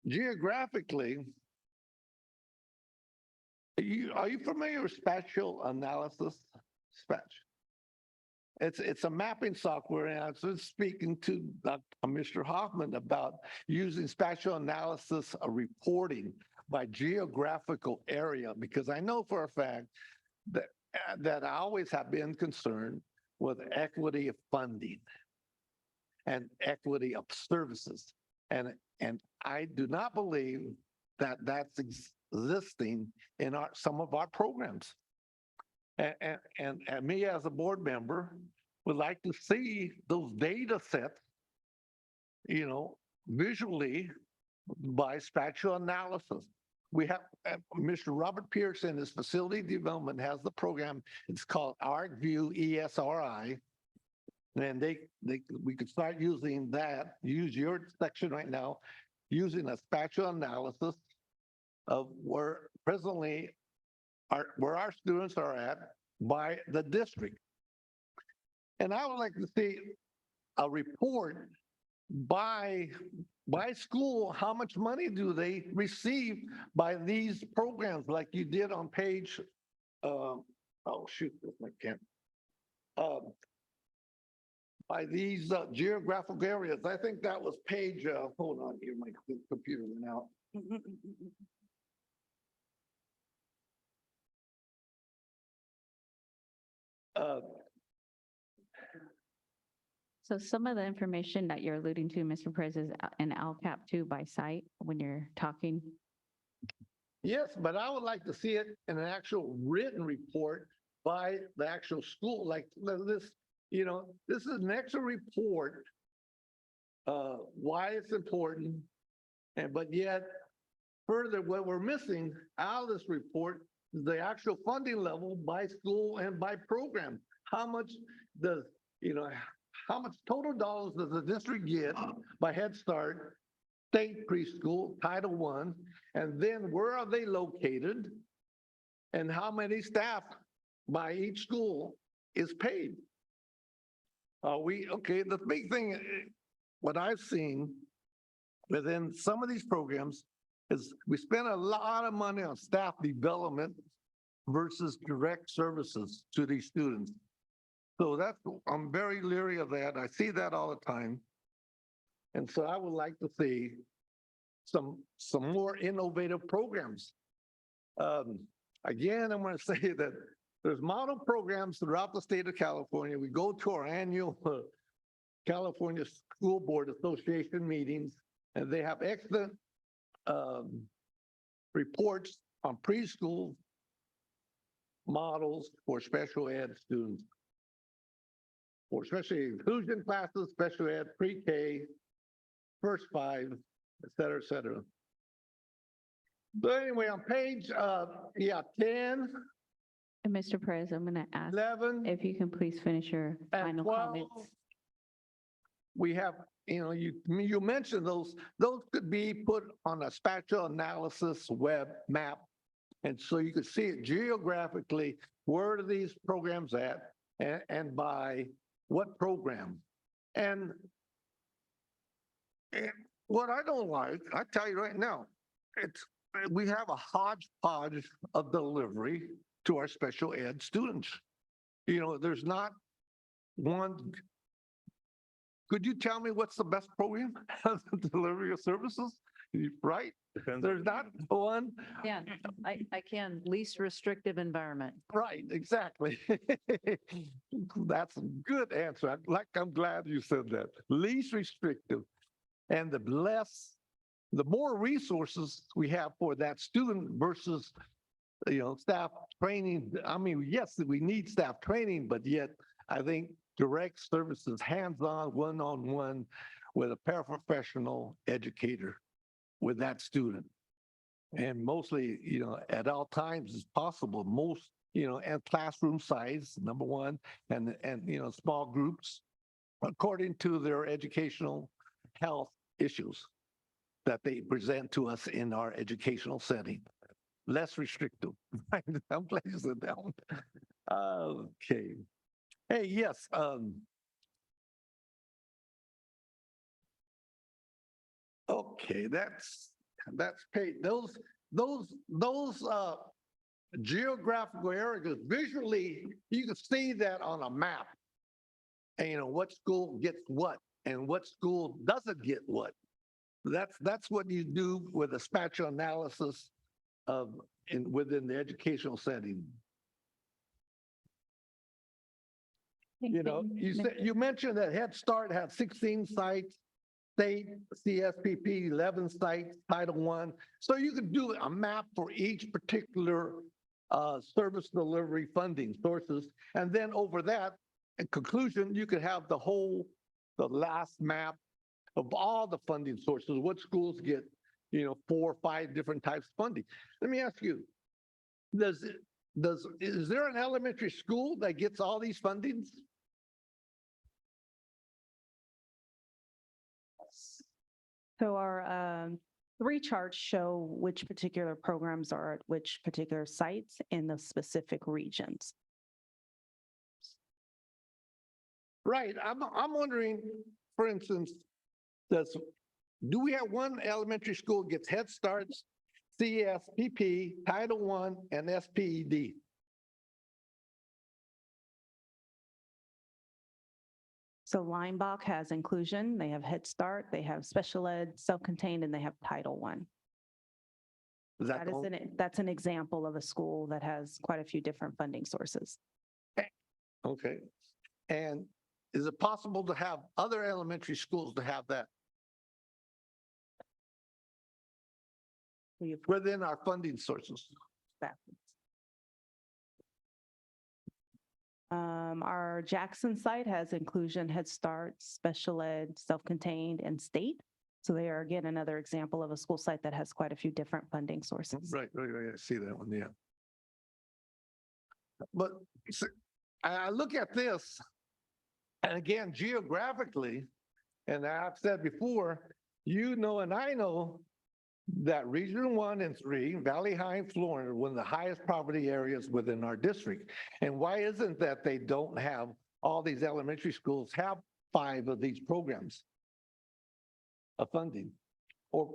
geographically, are you familiar with spatial analysis? It's a mapping software, and I was just speaking to Mr. Hoffman about using spatial analysis reporting by geographical area, because I know for a fact that I always have been concerned with equity of funding and equity of services. And I do not believe that that's existing in some of our programs. And me as a board member would like to see those data sets, visually by spatial analysis. We have Mr. Robert Pierce in his facility development has the program. It's called ArcView ESRI. And we could start using that, use your section right now, using a spatial analysis of where presently where our students are at by the district. And I would like to see a report by school, how much money do they receive by these programs like you did on page, oh shoot, I can't. By these geographical areas. I think that was page, hold on here, my computer went out. So some of the information that you're alluding to, Mr. Perez, is in LCAP too by site when you're talking. Yes, but I would like to see it in an actual written report by the actual school, like this, this is an extra report, why it's important. But yet further, what we're missing out of this report is the actual funding level by school and by program. How much does, how much total dollars does the district get by Head Start, state preschool, Title I, and then where are they located? And how many staff by each school is paid? Okay, the big thing, what I've seen within some of these programs is we spend a lot of money on staff development versus direct services to these students. So I'm very leery of that. I see that all the time. And so I would like to see some more innovative programs. Again, I'm going to say that there's model programs throughout the state of California. We go to our annual California School Board Association meetings, and they have excellent reports on preschool models for special ed students, for especially inclusion classes, special ed, pre-K, first 5, et cetera, et cetera. So anyway, on page 10, And Mr. Perez, I'm going to ask 11, if you can please finish your and final 12, comments. we have, you mentioned those could be put on a spatial analysis web map. And so you could see it geographically, where are these programs at and by what program. And what I don't like, I tell you right now, we have a hodgepodge of delivery to our special ed students. There's not one. Could you tell me what's the best program delivery of services? Right? There's not one. Yeah, I can. Least restrictive environment. Right, exactly. That's a good answer. I'm glad you said that. Least restrictive. And the more resources we have for that student versus, staff training. I mean, yes, we need staff training, but yet I think direct services, hands-on, one-on-one with a paraprofessional educator with that student. And mostly, at all times as possible, most and classroom size, number one, and, small groups according to their educational health issues that they present to us in our educational setting. Less restrictive. I'm glad you said that one. Okay. Hey, yes, okay, that's paid. Those geographical areas, visually, you can see that on a map. And what school gets what and what school doesn't get what. That's what you do with a spatial analysis within the educational setting. You mentioned that Head Start had 16 sites, state CSPP 11 sites, Title I. So you could do a map for each particular service delivery funding sources. And then over that, in conclusion, you could have the last map of all the funding sources, what schools get, 4 or 5 different types of funding. Let me ask you, is there an elementary school that gets all these fundings? So our 3 charts show which particular programs are at which particular sites in the specific regions. Right. I'm wondering, for instance, do we have one elementary school gets Head Starts, CSPP, Title I, and SPED? So Linebach has inclusion, they have Head Start, they have special ed, self-contained, and they have Title I. Is that That's an example of a school that has quite a few different funding sources. okay? And is it possible to have other elementary schools to have that within our funding sources? Our Jackson site has inclusion, Head Start, special ed, self-contained, and state. So they are, again, another example of a school site that has quite a few different funding sources. Right. I see that one, yeah. But I look at this, and again, geographically, and I've said before, and I know that Region 1 and 3, Valley High and Florida, are one of the highest poverty areas within our district. And why isn't that they don't have all these elementary schools have 5 of these programs of funding? Or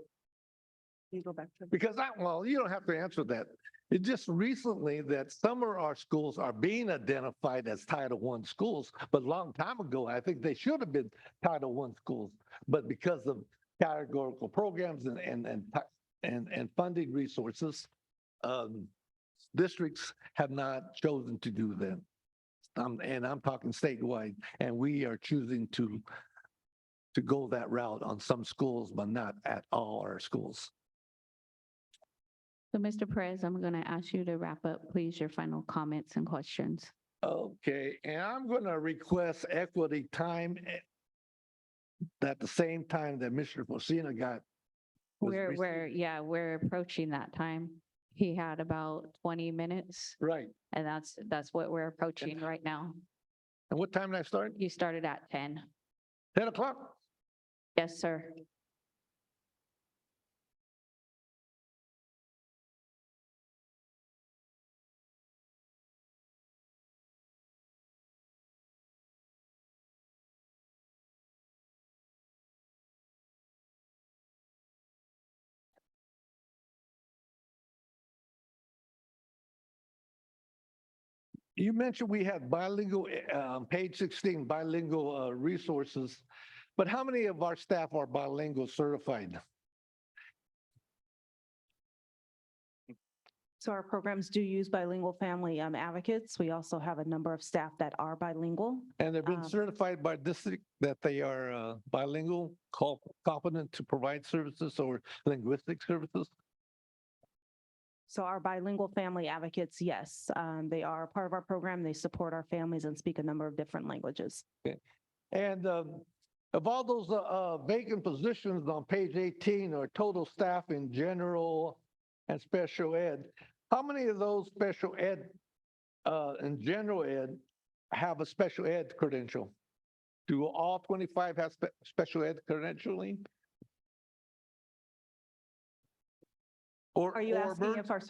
You go back to. because you don't have to answer that. It's just recently that some of our schools are being identified as Title I schools, but a long time ago, I think they should have been Title I schools. But because of categorical programs and funding resources, districts have not chosen to do them. And I'm talking statewide, and we are choosing to go that route on some schools, but not at all our schools. So, Mr. Perez, I'm going to ask you to wrap up, please, your final comments and questions. Okay, and I'm going to request equity time at the same time that Mr. Fosina got. We're approaching that time. He had about 20 minutes, Right. and that's what we're approaching right now. And what time did I start? You started at 10. 10 o'clock? Yes, sir. You mentioned we had bilingual, page 16, bilingual resources, but how many of our staff are bilingual certified? So our programs do use bilingual family advocates. We also have a number of staff that are bilingual. And they've been certified by district that they are bilingual, competent to provide services or linguistic services? So our bilingual family advocates, yes, they are part of our program. They support our families and speak a number of different languages. Okay. And of all those vacant positions on page 18 or total staff in general and special ed, how many of those special ed in general ed have a special ed credential? Do all 25 have special ed credentialing? Are you asking if our,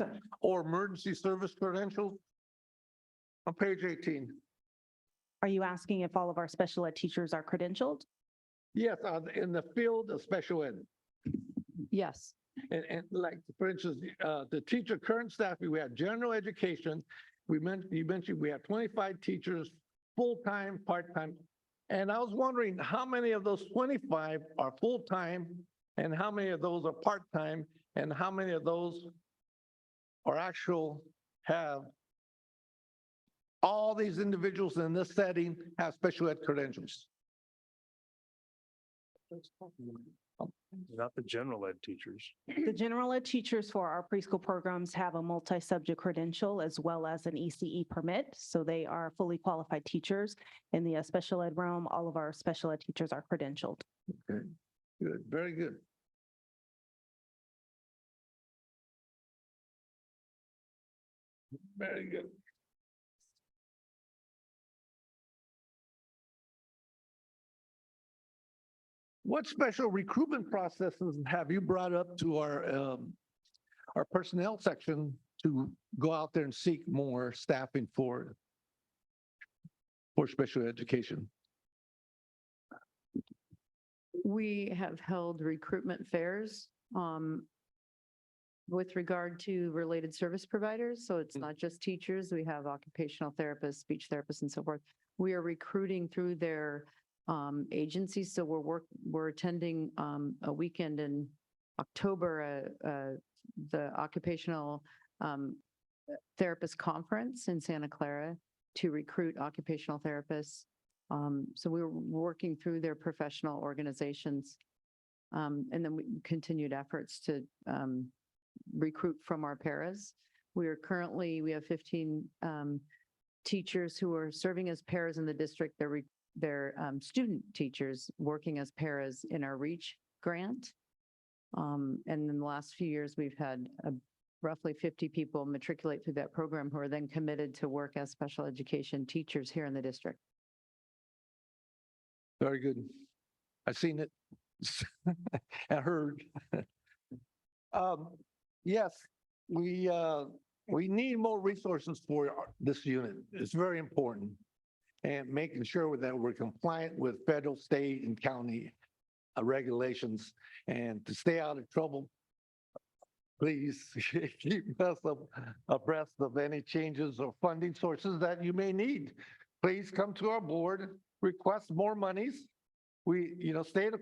Or emergency service credentials? On page 18. are you asking if all of our special ed teachers are credentialed? Yes, in the field of special ed. Yes. And like, for instance, the teacher current staffing, we have general education. You mentioned we have 25 teachers, full-time, part-time. And I was wondering how many of those 25 are full-time and how many of those are part-time and how many of those are have all these individuals in this setting have special ed credentials. Not the general ed teachers. The general ed teachers for our preschool programs have a multi-subject credential as well as an ECE permit. So they are fully qualified teachers. In the special ed realm, all of our special ed teachers are credentialed. Okay, good, very good. Very good. What special recruitment processes have you brought up to our personnel section to go out there and seek more staffing for special education? We have held recruitment fairs with regard to related service providers. So it's not just teachers. We have occupational therapists, speech therapists, and so forth. We are recruiting through their agencies. So we're attending a weekend in October, the occupational therapist conference in Santa Clara to recruit occupational therapists. So we were working through their professional organizations. And then we continued efforts to recruit from our paras. We have 15 teachers who are serving as paras in the district. They're student teachers working as paras in our REACH grant. And in the last few years, we've had roughly 50 people matriculate through that program who are then committed to work as special education teachers here in the district. Very good. I've seen it. I heard. Yes, we need more resources for this unit. It's very important. And making sure that we're compliant with federal, state, and county regulations. And to stay out of trouble, please keep us abreast of any changes or funding sources that you may need. Please come to our board, request more monies. State of,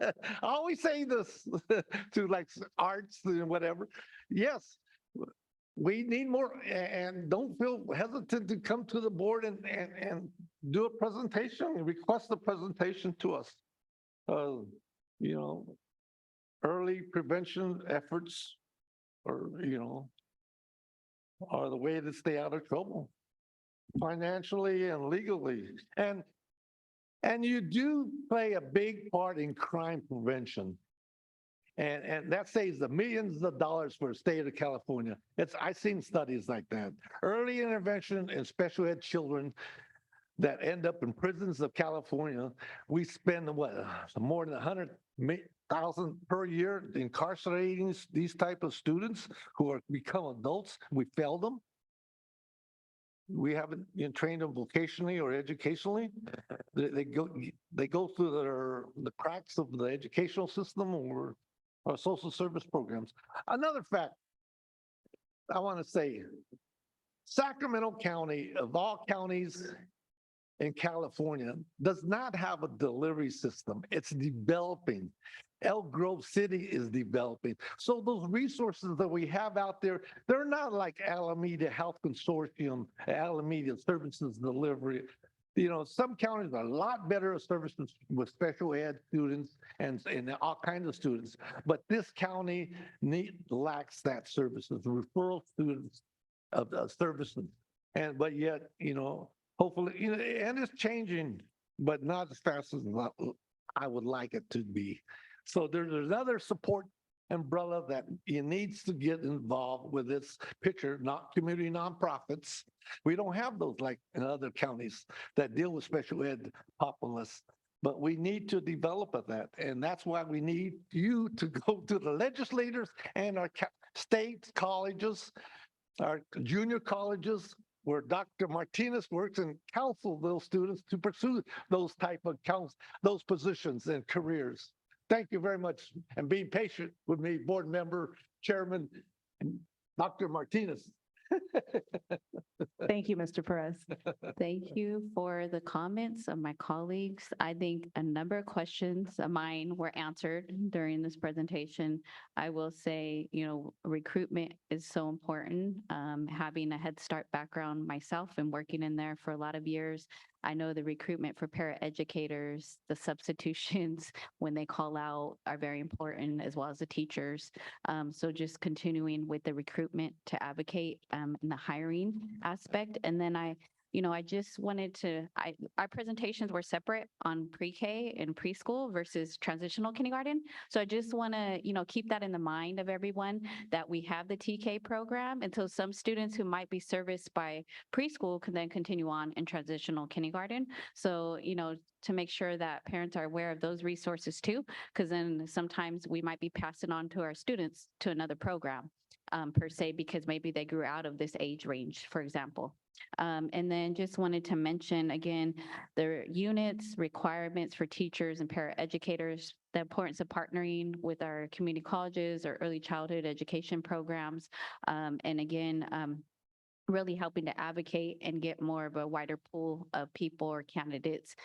I always say this to like arts and whatever. Yes, we need more, and don't feel hesitant to come to the board and do a presentation, request a presentation to us. Early prevention efforts are the way to stay out of trouble financially and legally. And you do play a big part in crime prevention. And that saves the millions of dollars for the state of California. I've seen studies like that. Early intervention in special ed children that end up in prisons of California, we spend more than 100,000 per year incarcerating these type of students who are become adults. We failed them. We haven't trained them vocationally or educationally. They go through the cracks of the educational system or social service programs. Another fact I want to say, Sacramento County, of all counties in California, does not have a delivery system. It's developing. Elk Grove City is developing. So those resources that we have out there, they're not like Alameda Health Consortium, Alameda Services Delivery. Some counties are a lot better at services with special ed students and all kinds of students. But this county lacks that services, referral students of services. But yet, hopefully, and it's changing, but not as fast as I would like it to be. So there's another support umbrella that you needs to get involved with this picture, not community nonprofits. We don't have those like in other counties that deal with special ed populace. But we need to develop that. And that's why we need you to go to the legislators and our state colleges, our junior colleges, where Dr. Martinez works, and counsel those students to pursue those type of those positions and careers. Thank you very much, and being patient with me, board member, chairman, Dr. Martinez. Thank you, Mr. Perez. Thank you for the comments of my colleagues. I think a number of questions of mine were answered during this presentation. I will say, recruitment is so important. Having a Head Start background myself and working in there for a lot of years, I know the recruitment for paraeducators, the substitutions when they call out are very important, as well as the teachers. So just continuing with the recruitment to advocate in the hiring aspect. And then I just wanted to, our presentations were separate on pre-K and preschool versus transitional kindergarten. So I just want to, keep that in the mind of everyone that we have the TK program. And so some students who might be serviced by preschool can then continue on in transitional kindergarten. So, to make sure that parents are aware of those resources too, because then sometimes we might be passing on to our students to another program per se, because maybe they grew out of this age range, for example. And then just wanted to mention again, the units, requirements for teachers and paraeducators, the importance of partnering with our community colleges or early childhood education programs. And again, really helping to advocate and get more of a wider pool of people or candidates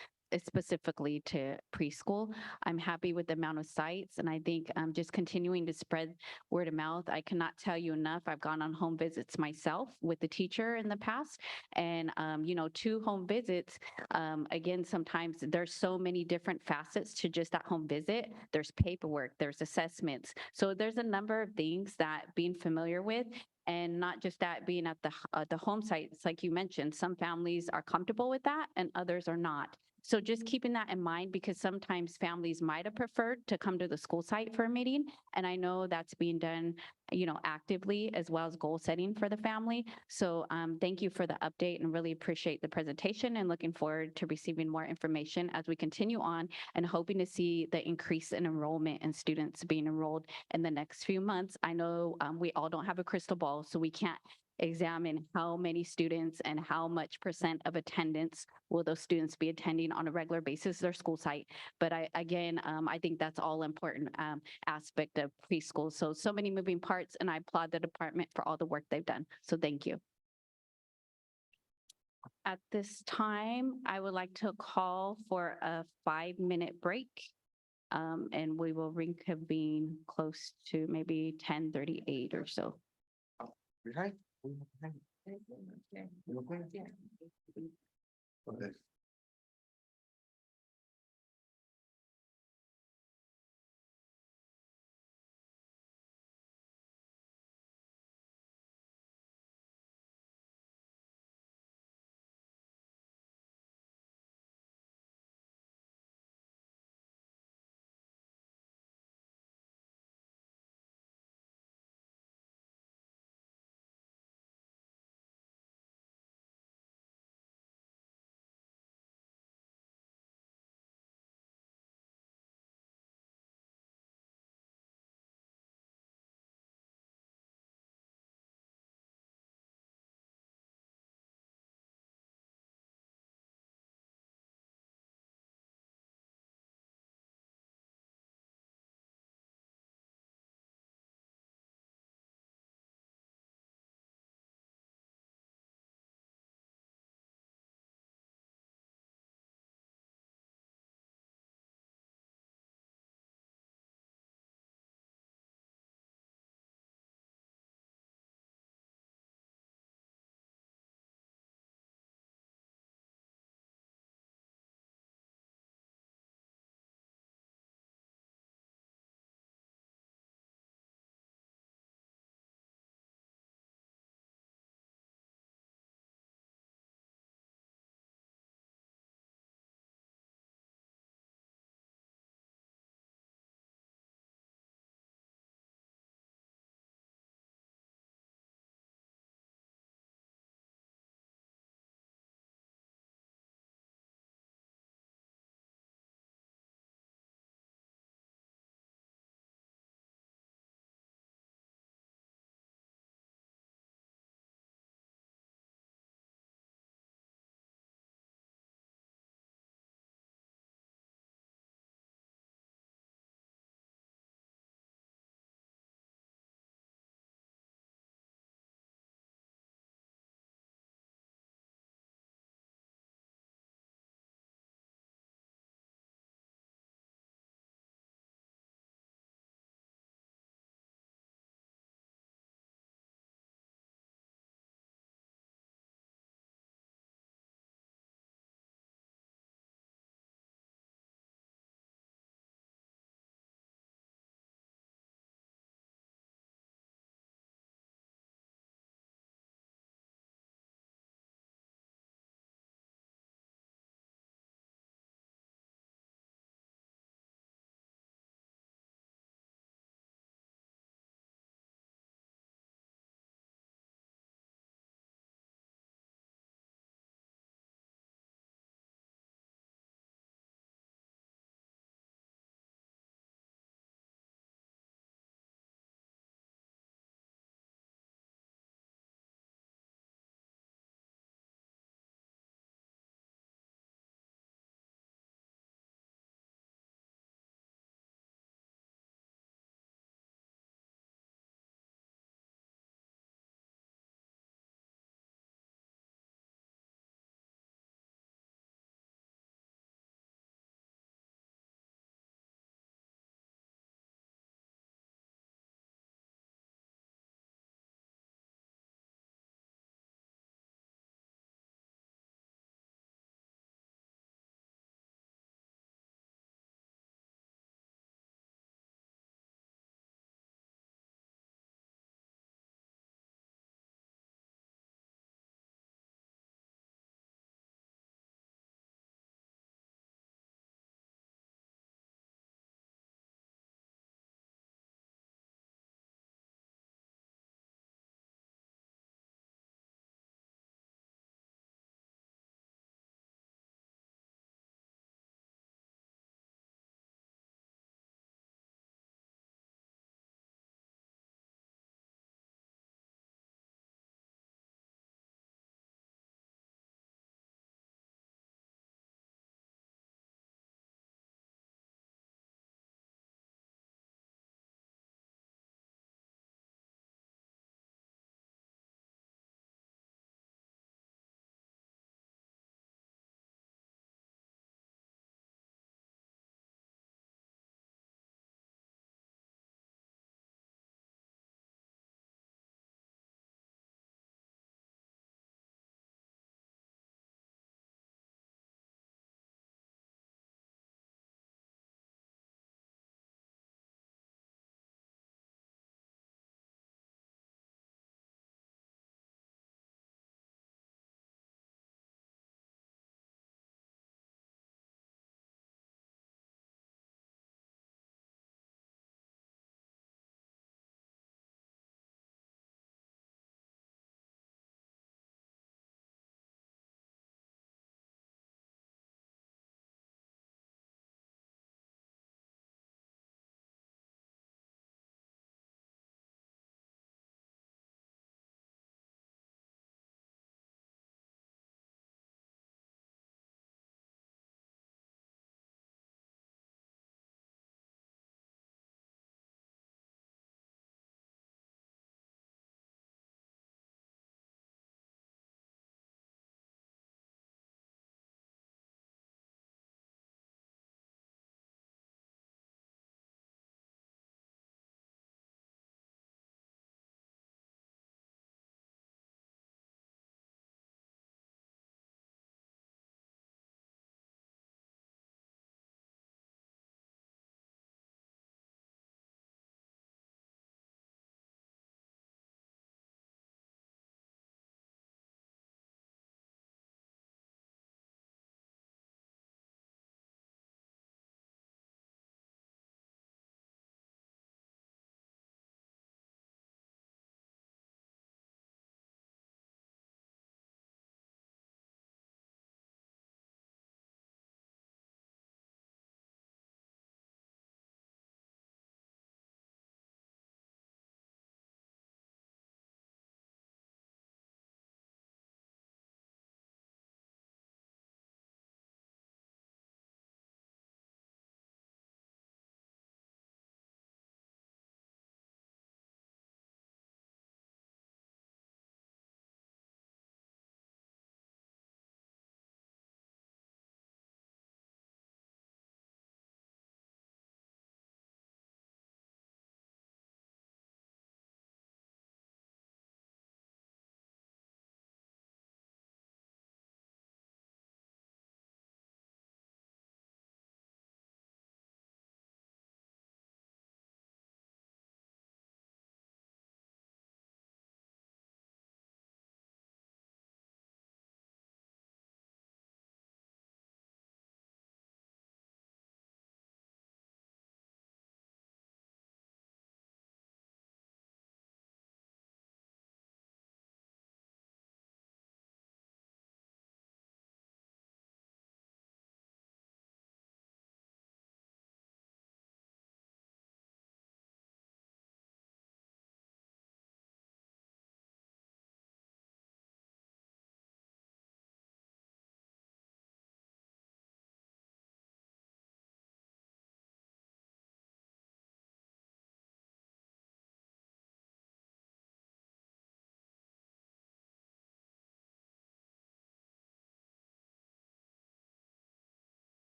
specifically to preschool. I'm happy with the amount of sites, and I think just continuing to spread word of mouth. I cannot tell you enough. I've gone on home visits myself with the teacher in the past, and 2 home visits. Again, sometimes there's so many different facets to just that home visit. There's paperwork, there's assessments. So there's a number of things that being familiar with. And not just that, being at the home sites, like you mentioned, some families are comfortable with that and others are not. So just keeping that in mind, because sometimes families might have preferred to come to the school site for a meeting. And I know that's being done, actively, as well as goal setting for the family. So thank you for the update and really appreciate the presentation, and looking forward to receiving more information as we continue on, and hoping to see the increase in enrollment and students being enrolled in the next few months. I know we all don't have a crystal ball, so we can't examine how many students and how much % of attendance will those students be attending on a regular basis their school site. But I think that's all important aspect of preschool. So many moving parts, and I applaud the department for all the work they've done. So thank you. At this time, I would like to call for a 5-minute break. And we will reconvene close to maybe 10:38 or so. Okay.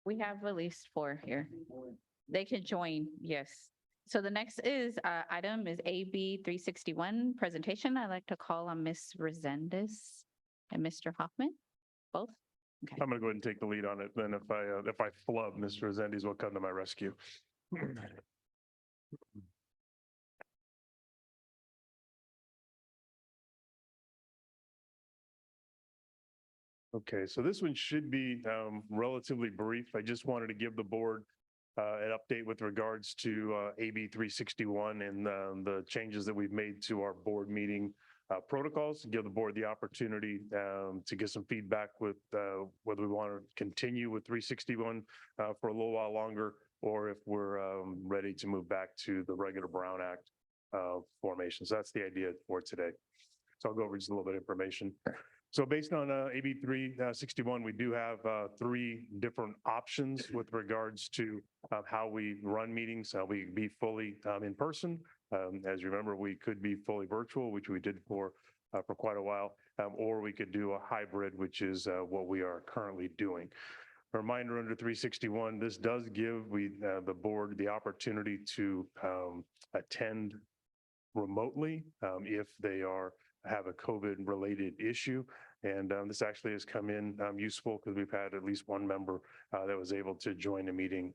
We have at least 4 here. They can join, yes. So the next item is AB 361 presentation. I'd like to call on Ms. Resendez and Mr. Hoffman, both. I'm going to go ahead and take the lead on it. Then if I flub, Mr. Resendes will come to my rescue. Okay, so this one should be relatively brief. I just wanted to give the board an update with regards to AB 361 and the changes that we've made to our board meeting protocols, give the board the opportunity to get some feedback with whether we want to continue with 361 for a little while longer, or if we're ready to move back to the regular Brown Act formation. So that's the idea for today. So I'll go over just a little bit of information. So based on AB 361, we do have 3 different options with regards to how we run meetings. We can be fully in person. As you remember, we could be fully virtual, which we did for quite a while, or we could do a hybrid, which is what we are currently doing. A reminder under 361, this does give the board the opportunity to attend remotely if they have a COVID-related issue. And this actually has come in useful because we've had at least one member that was able to join a meeting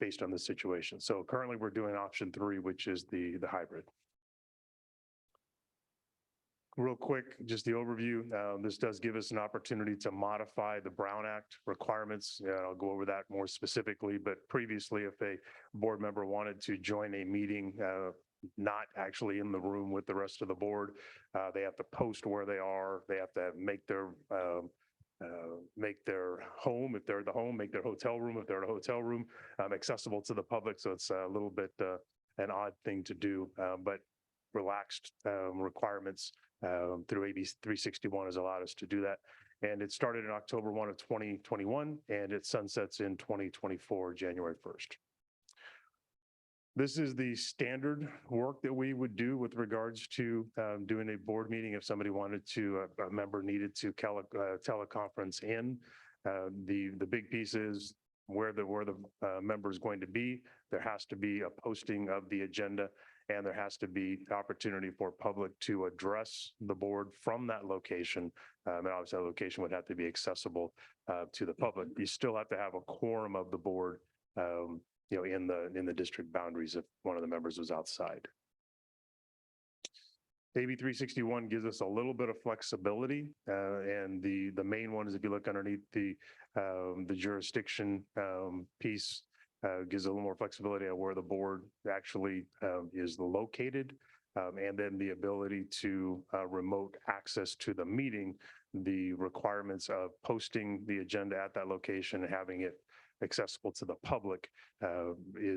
based on the situation. So currently we're doing option 3, which is the hybrid. Real quick, just the overview. This does give us an opportunity to modify the Brown Act requirements. I'll go over that more specifically, but previously if a board member wanted to join a meeting not actually in the room with the rest of the board, they have to post where they are. They have to make their home, if they're at the home, make their hotel room, if they're at a hotel room, accessible to the public. So it's a little bit an odd thing to do, but relaxed requirements through AB 361 has allowed us to do that. And it started in October 1 of 2021, and it sunsets in 2024, January 1st. This is the standard work that we would do with regards to doing a board meeting. If somebody wanted to, a member needed to teleconference in. The big piece is where the member is going to be. There has to be a posting of the agenda, and there has to be opportunity for public to address the board from that location. And obviously that location would have to be accessible to the public. You still have to have a quorum of the board in the district boundaries if one of the members was outside. AB 361 gives us a little bit of flexibility, and the main one is if you look underneath the jurisdiction piece, gives a little more flexibility on where the board actually is located, and then the ability to remote access to the meeting, the requirements of posting the agenda at that location and having it accessible to the public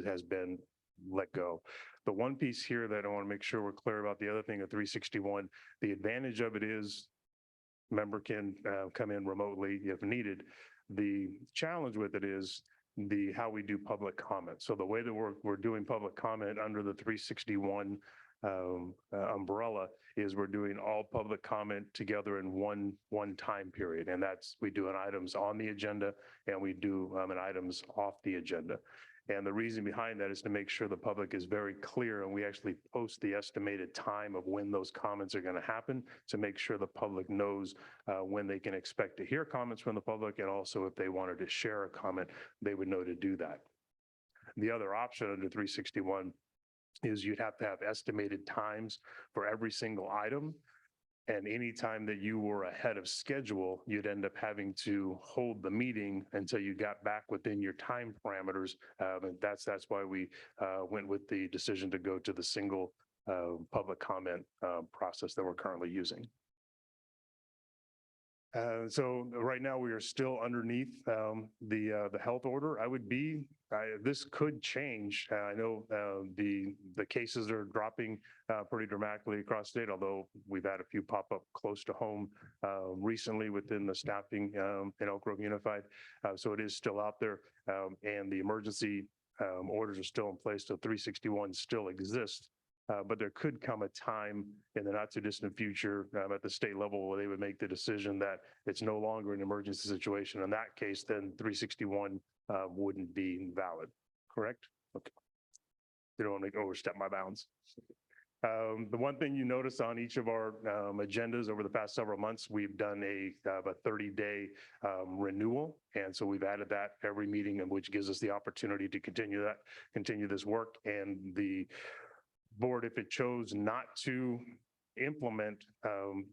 has been let go. The one piece here that I want to make sure we're clear about, the other thing of 361, the advantage of it is member can come in remotely if needed. The challenge with it is how we do public comment. So the way that we're doing public comment under the 361 umbrella is we're doing all public comment together in one time period, and we do an items on the agenda and we do an items off the agenda. And the reason behind that is to make sure the public is very clear, and we actually post the estimated time of when those comments are going to happen to make sure the public knows when they can expect to hear comments from the public, and also if they wanted to share a comment, they would know to do that. The other option under 361 is you'd have to have estimated times for every single item. And anytime that you were ahead of schedule, you'd end up having to hold the meeting until you got back within your time parameters. And that's why we went with the decision to go to the single public comment process that we're currently using. So right now we are still underneath the health order. This could change. I know the cases are dropping pretty dramatically across the state, although we've had a few pop up close to home recently within the staffing in Elk Grove Unified. So it is still out there, and the emergency orders are still in place. So 361 still exists. But there could come a time in the not too distant future at the state level where they would make the decision that it's no longer an emergency situation. In that case, then 361 wouldn't be valid, correct? Okay. Didn't want to overstep my bounds. The one thing you notice on each of our agendas over the past several months, we've done a 30-day renewal. And so we've added that every meeting, and which gives us the opportunity to continue this work. And the board, if it chose not to implement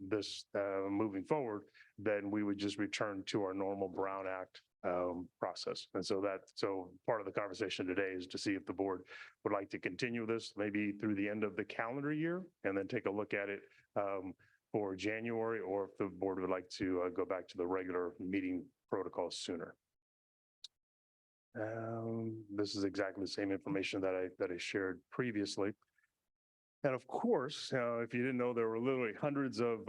this moving forward, then we would just return to our normal Brown Act process. And so part of the conversation today is to see if the board would like to continue this maybe through the end of the calendar year and then take a look at it for January, or if the board would like to go back to the regular meeting protocol sooner. This is exactly the same information that I shared previously. And of course, if you didn't know, there were literally hundreds of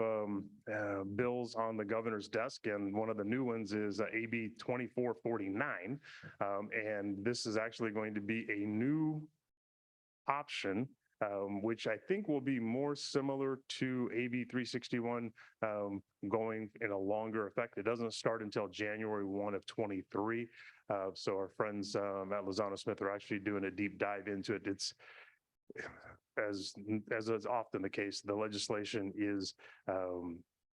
bills on the governor's desk, and one of the new ones is AB 2449. And this is actually going to be a new option, which I think will be more similar to AB 361 going in a longer effect. It doesn't start until January 1 of 23. So our friends at Lozano Smith are actually doing a deep dive into it. It's as is often the case, the legislation is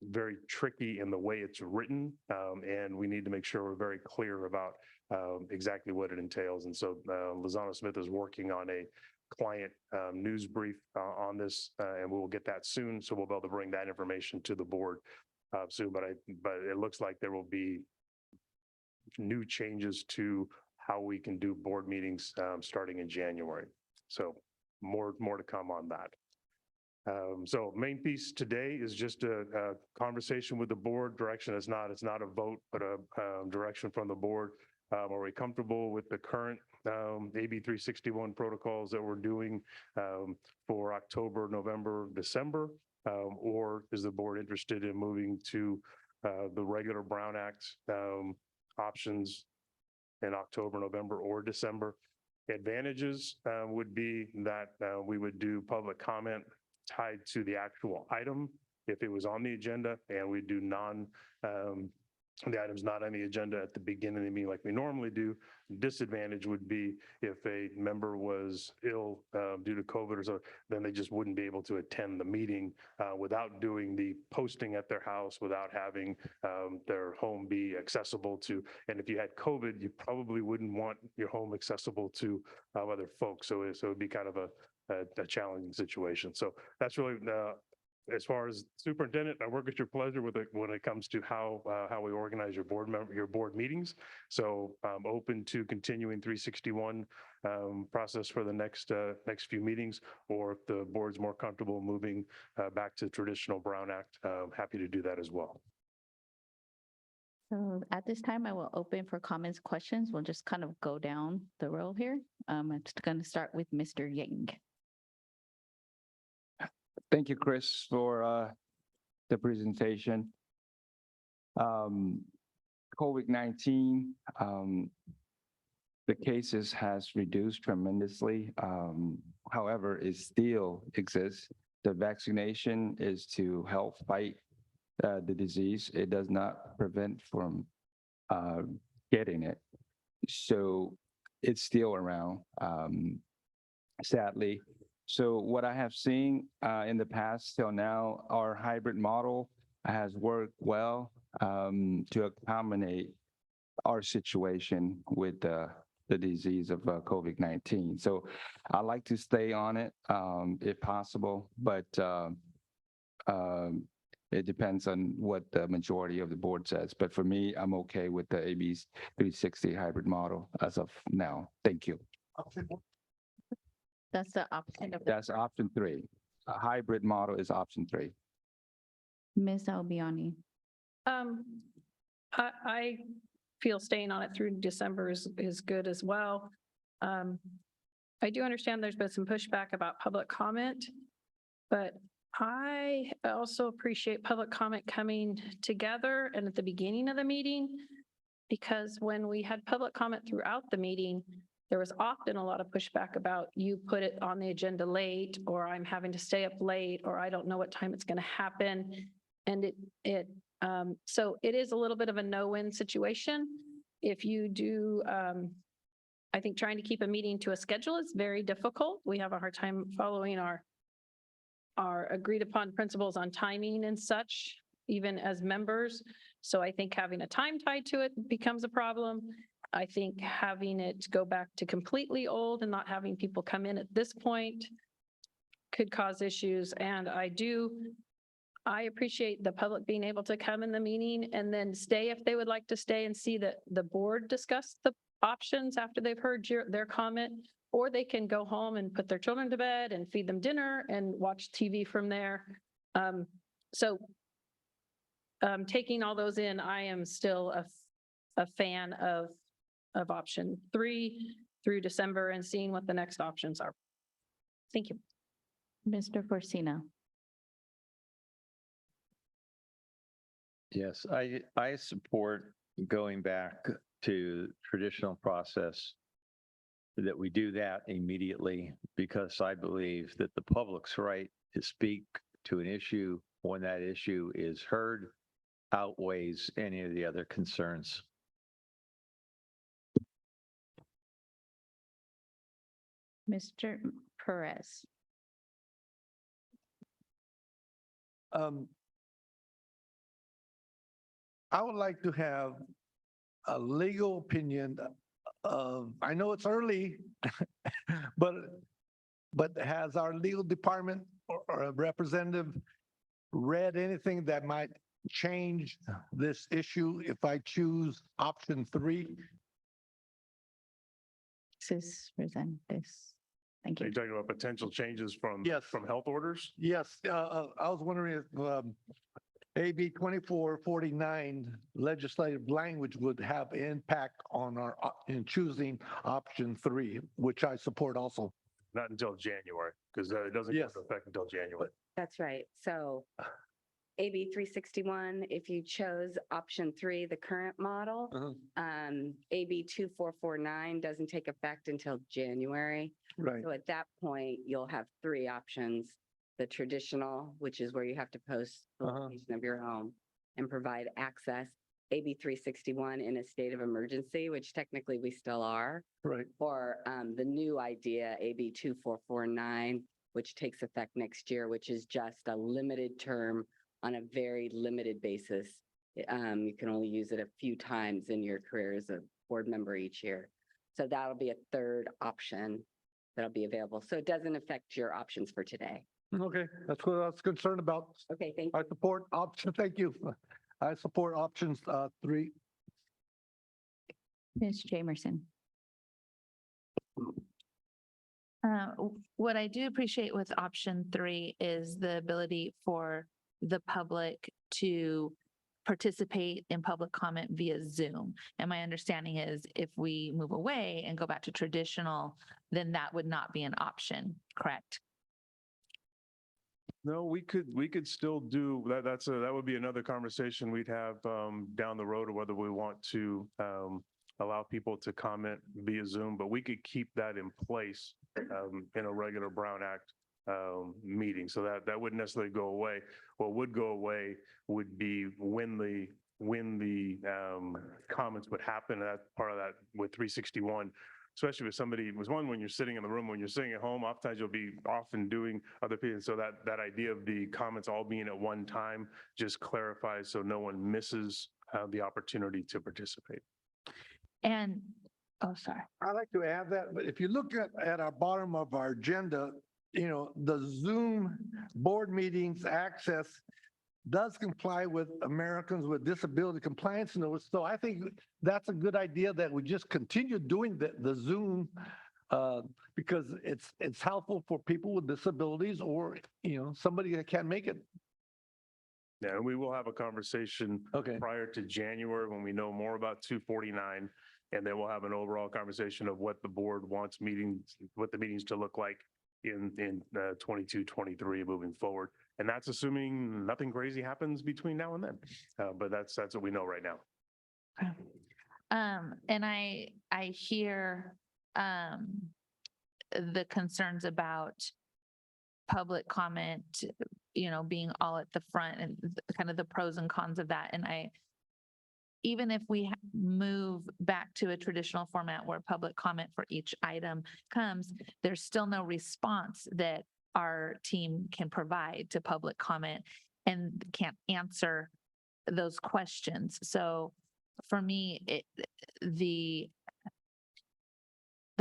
very tricky in the way it's written, and we need to make sure we're very clear about exactly what it entails. And so Lozano Smith is working on a client news brief on this, and we'll get that soon. So we'll be able to bring that information to the board soon. But it looks like there will be new changes to how we can do board meetings starting in January. So more to come on that. So main piece today is just a conversation with the board. Direction is not, it's not a vote, but a direction from the board. Are we comfortable with the current AB 361 protocols that we're doing for October, November, December? Or is the board interested in moving to the regular Brown Act options in October, November, or December? Advantages would be that we would do public comment tied to the actual item if it was on the agenda, and we do the items not on the agenda at the beginning of the meeting like we normally do. Disadvantage would be if a member was ill due to COVID or so, then they just wouldn't be able to attend the meeting without doing the posting at their house, without having their home be accessible to. And if you had COVID, you probably wouldn't want your home accessible to other folks. So it'd be kind of a challenging situation. So that's really as far as superintendent, I work at your pleasure with it when it comes to how we organize your board meetings. So I'm open to continuing 361 process for the next few meetings, or if the board's more comfortable moving back to traditional Brown Act, happy to do that as well. So at this time, I will open for comments, questions. We'll just kind of go down the row here. I'm just going to start with Mr. Yang. Thank you, Chris, for the presentation. COVID-19, the cases has reduced tremendously. However, it still exists. The vaccination is to help fight the disease. It does not prevent from getting it. So it's still around, sadly. So what I have seen in the past till now, our hybrid model has worked well to accommodate our situation with the disease of COVID-19. So I like to stay on it if possible, but it depends on what the majority of the board says. But for me, I'm okay with the AB 360 hybrid model as of now. Thank you. That's the option of That's option 3. A hybrid model is option 3. Ms. Albiani. I feel staying on it through December is good as well. I do understand there's been some pushback about public comment, but I also appreciate public comment coming together and at the beginning of the meeting, because when we had public comment throughout the meeting, there was often a lot of pushback about you put it on the agenda late, or I'm having to stay up late, or I don't know what time it's going to happen. And so it is a little bit of a no-win situation. if you do, I think trying to keep a meeting to a schedule is very difficult. We have a hard time following our agreed upon principles on timing and such, even as members. So I think having a time tied to it becomes a problem. I think having it go back to completely old and not having people come in at this point could cause issues. And I appreciate the public being able to come in the meeting and then stay if they would like to stay and see that the board discuss the options after they've heard their comment, or they can go home and put their children to bed and feed them dinner and watch TV from there. So taking all those in, I am still a fan of option 3 through December and seeing what the next options are. Thank you. Mr. Forcina. Yes, I support going back to traditional process, that we do that immediately, because I believe that the public's right to speak to an issue when that issue is heard outweighs any of the other concerns. Mr. Perez. I would like to have a legal opinion of, I know it's early, but has our legal department or a representative read anything that might change this issue if I choose option 3? Mrs. Resendez. Thank Are you. you talking about potential changes from, Yes. from health orders? Yes, I was wondering if AB 2449 legislative language would have impact on in choosing option 3, which I support also. Not until January, because it doesn't go Yes. into effect until January. That's right. So AB 361, if you chose option 3, the current model, AB 2449 doesn't take effect until January. Right. So at that point, you'll have 3 options. The traditional, which is where you have to post the location of your home and provide access. AB 361 in a state of emergency, which technically we still are. Right. Or the new idea, AB 2449, which takes effect next year, which is just a limited term on a very limited basis. You can only use it a few times in your career as a board member each year. So that'll be a 3rd option that'll be available. So it doesn't affect your options for today. Okay, that's what I was concerned about. Okay, thank you. I support option, thank you. I support options 3. Ms. Jamerson. What I do appreciate with option 3 is the ability for the public to participate in public comment via Zoom. And my understanding is if we move away and go back to traditional, then that would not be an option, correct? No, we could still do that. That would be another conversation we'd have down the road, of whether we want to allow people to comment via Zoom, but we could keep that in place in a regular Brown Act meeting. So that wouldn't necessarily go away. What would go away would be when the comments would happen. That's part of that with 361. Especially with somebody, was one when you're sitting in the room, when you're sitting at home, oftentimes you'll be often doing other people. So that idea of the comments all being at one time just clarifies so no one misses the opportunity to participate. And, oh, sorry. I'd like to add that, but if you look at our bottom of our agenda, the Zoom board meetings access does comply with Americans with Disability Compliance Notice. So I think that's a good idea that we just continue doing the Zoom because it's helpful for people with disabilities or, somebody that can't make it. Yeah, and we will have a conversation prior to January when we know more about 249. And then we'll have an overall conversation of what the board wants what the meetings to look like in 22, 23 moving forward. And that's assuming nothing crazy happens between now and then. But that's what we know right now. Okay. And I hear the concerns about public comment, being all at the front and kind of the pros and cons of that. And even if we move back to a traditional format where public comment for each item comes, there's still no response that our team can provide to public comment and can't answer those questions. So for me, the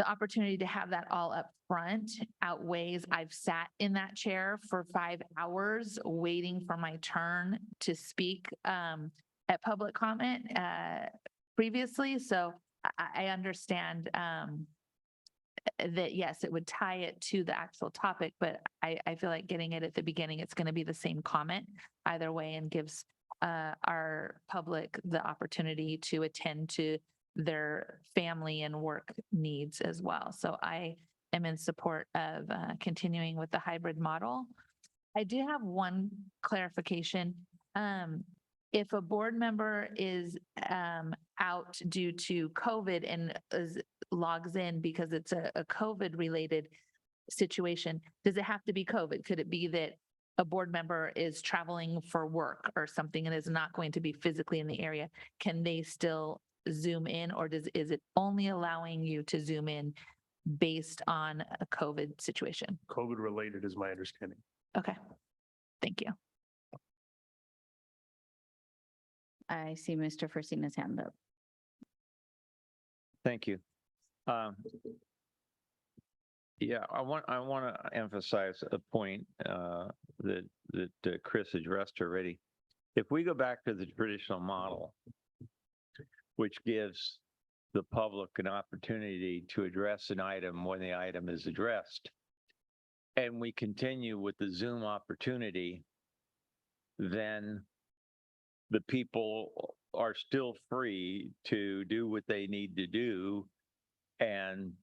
opportunity to have that all up front outweighs I've sat in that chair for 5 hours waiting for my turn to speak at public comment previously. So I understand that, yes, it would tie it to the actual topic, but I feel like getting it at the beginning, it's going to be the same comment either way and gives our public the opportunity to attend to their family and work needs as well. So I am in support of continuing with the hybrid model. I do have one clarification. If a board member is out due to COVID and logs in because it's a COVID related situation, does it have to be COVID? Could it be that a board member is traveling for work or something and is not going to be physically in the area? Can they still Zoom in, or is it only allowing you to Zoom in based on a COVID situation? COVID related is my understanding. Okay, thank you. I see Mr. Forcina's hand up. Thank you. Yeah, I want to emphasize a point that Chris addressed already. If we go back to the traditional model, which gives the public an opportunity to address an item when the item is addressed, and we continue with the Zoom opportunity, then the people are still free to do what they need to do, and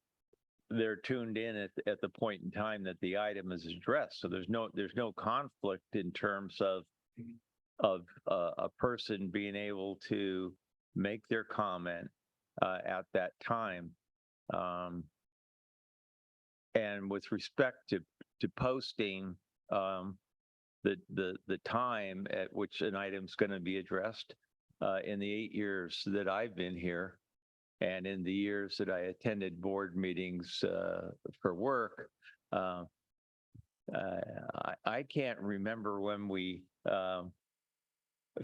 they're tuned in at the point in time that the item is addressed. So there's no conflict in terms of a person being able to make their comment at that time. And with respect to posting the time at which an item's going to be addressed, in the 8 years that I've been here, and in the years that I attended board meetings for work, I can't remember when we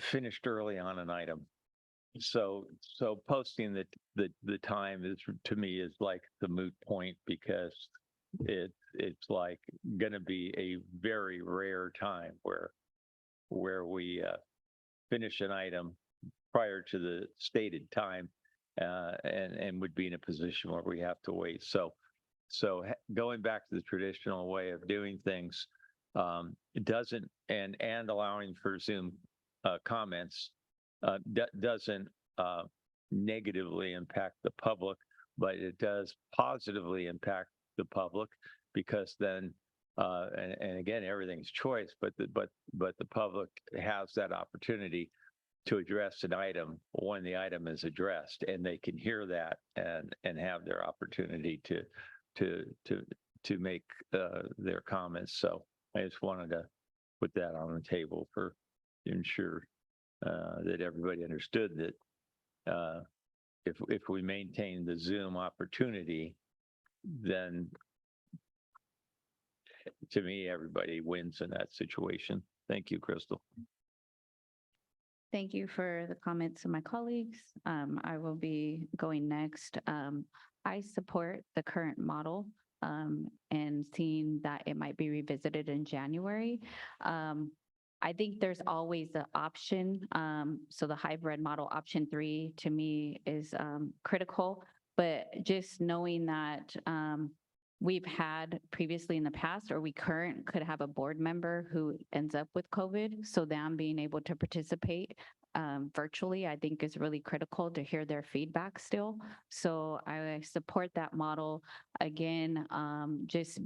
finished early on an item. So posting the time is, to me, is like the moot point, because it's like going to be a very rare time where we finish an item prior to the stated time, and would be in a position where we have to wait. So going back to the traditional way of doing things, it doesn't, and allowing for Zoom comments doesn't negatively impact the public, but it does positively impact the public, because then and again, everything's choice, but the public has that opportunity to address an item when the item is addressed, and they can hear that and have their opportunity to make their comments. So I just wanted to put that on the table to ensure that everybody understood that if we maintain the Zoom opportunity, then to me, everybody wins in that situation. Thank you, Crystal. Thank you for the comments of my colleagues. I will be going next. I support the current model and seeing that it might be revisited in January. I think there's always the option. So the hybrid model, option 3, to me is critical, but just knowing that we've had previously in the past, or we could have a board member who ends up with COVID. So them being able to participate virtually, I think is really critical to hear their feedback still. So I support that model. Again, just,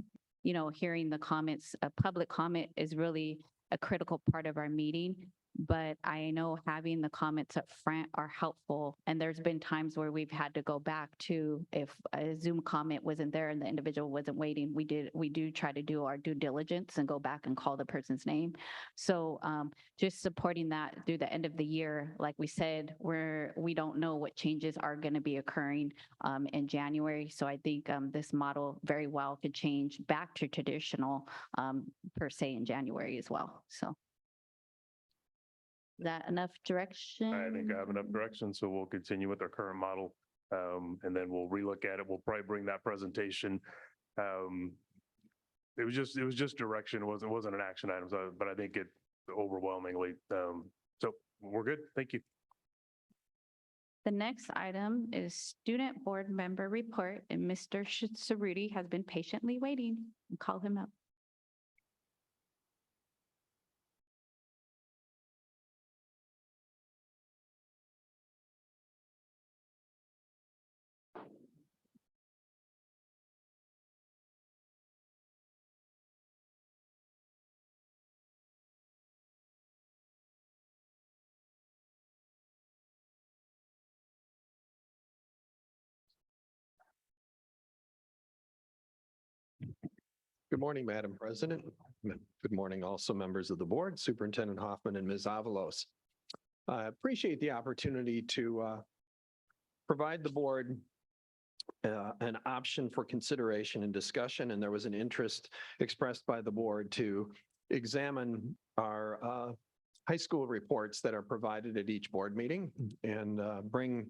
hearing the comments, public comment is really a critical part of our meeting. But I know having the comments up front are helpful. And there's been times where we've had to go back to, if a Zoom comment wasn't there and the individual wasn't waiting, we do try to do our due diligence and go back and call the person's name. So just supporting that through the end of the year, like we said, we don't know what changes are going to be occurring in January. So I think this model very well could change back to traditional per se in January as well. So. Is that enough direction? I think I have enough direction, so we'll continue with our current model. And then we'll relook at it. We'll probably bring that presentation. It was just direction. It wasn't an action item, but I think it overwhelmingly. So we're good. Thank you. The next item is student board member report, and Mr. Cerruti has been patiently waiting. Call him up. Good morning, Madam President. Good morning also members of the board, Superintendent Hoffman and Ms. Avalos. I appreciate the opportunity to provide the board an option for consideration and discussion, and there was an interest expressed by the board to examine our high school reports that are provided at each board meeting and bring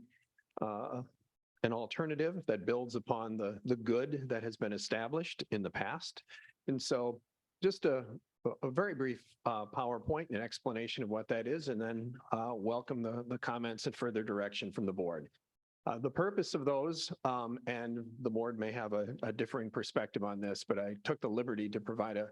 an alternative that builds upon the good that has been established in the past. And so just a very brief PowerPoint and explanation of what that is, and then welcome the comments and further direction from the board. The purpose of those, and the board may have a differing perspective on this, but I took the liberty to provide a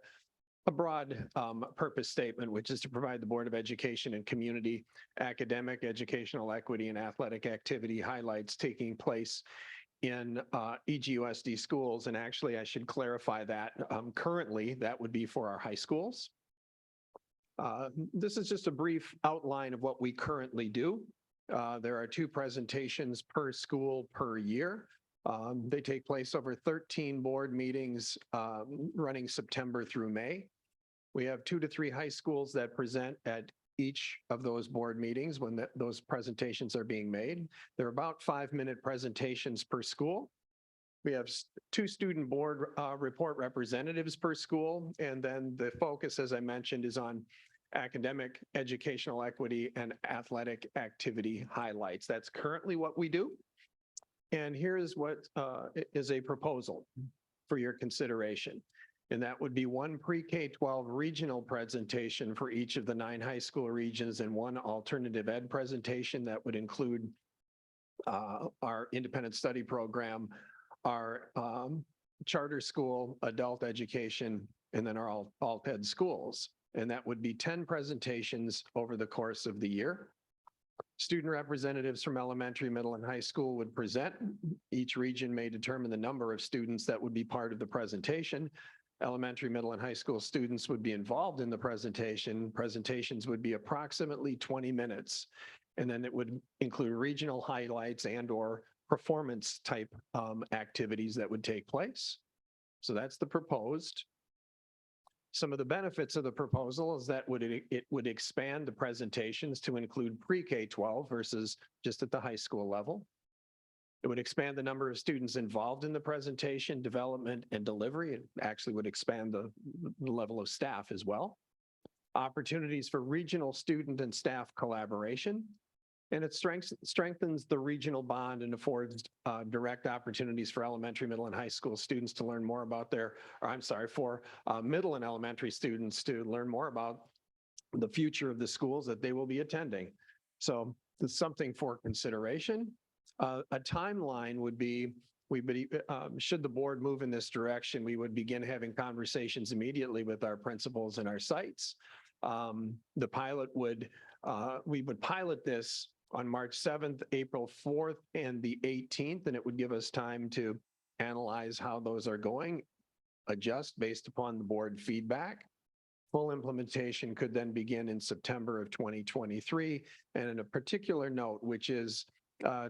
broad purpose statement, which is to provide the Board of Education and community academic, educational equity, and athletic activity highlights taking place in EGUSD schools. And actually, I should clarify that currently that would be for our high schools. This is just a brief outline of what we currently do. There are 2 presentations per school per year. They take place over 13 board meetings running September through May. We have 2 to 3 high schools that present at each of those board meetings when those presentations are being made. They're about 5-minute presentations per school. We have 2 student board report representatives per school. And then the focus, as I mentioned, is on academic, educational equity, and athletic activity highlights. That's currently what we do. And here's what is a proposal for your consideration. And that would be 1 pre-K-12 regional presentation for each of the 9 high school regions and 1 alternative ed presentation that would include our independent study program, our charter school, adult education, and then our alt ed schools. And that would be 10 presentations over the course of the year. Student representatives from elementary, middle, and high school would present. Each region may determine the number of students that would be part of the presentation. Elementary, middle, and high school students would be involved in the presentation. Presentations would be approximately 20 minutes. And then it would include regional highlights and/or performance type activities that would take place. So that's the proposed. Some of the benefits of the proposal is that it would expand the presentations to include pre-K-12 versus just at the high school level. It would expand the number of students involved in the presentation, development, and delivery. It actually would expand the level of staff as well. Opportunities for regional student and staff collaboration. And it strengthens the regional bond and affords direct opportunities for elementary, middle, and high school students to learn more about for middle and elementary students to learn more about the future of the schools that they will be attending. So it's something for consideration. A timeline would be, should the board move in this direction, we would begin having conversations immediately with our principals and our sites. The pilot we would pilot this on March 7th, April 4th, and the 18th, and it would give us time to analyze how those are going, adjust based upon the board feedback. Full implementation could then begin in September of 2023. And in a particular note, which is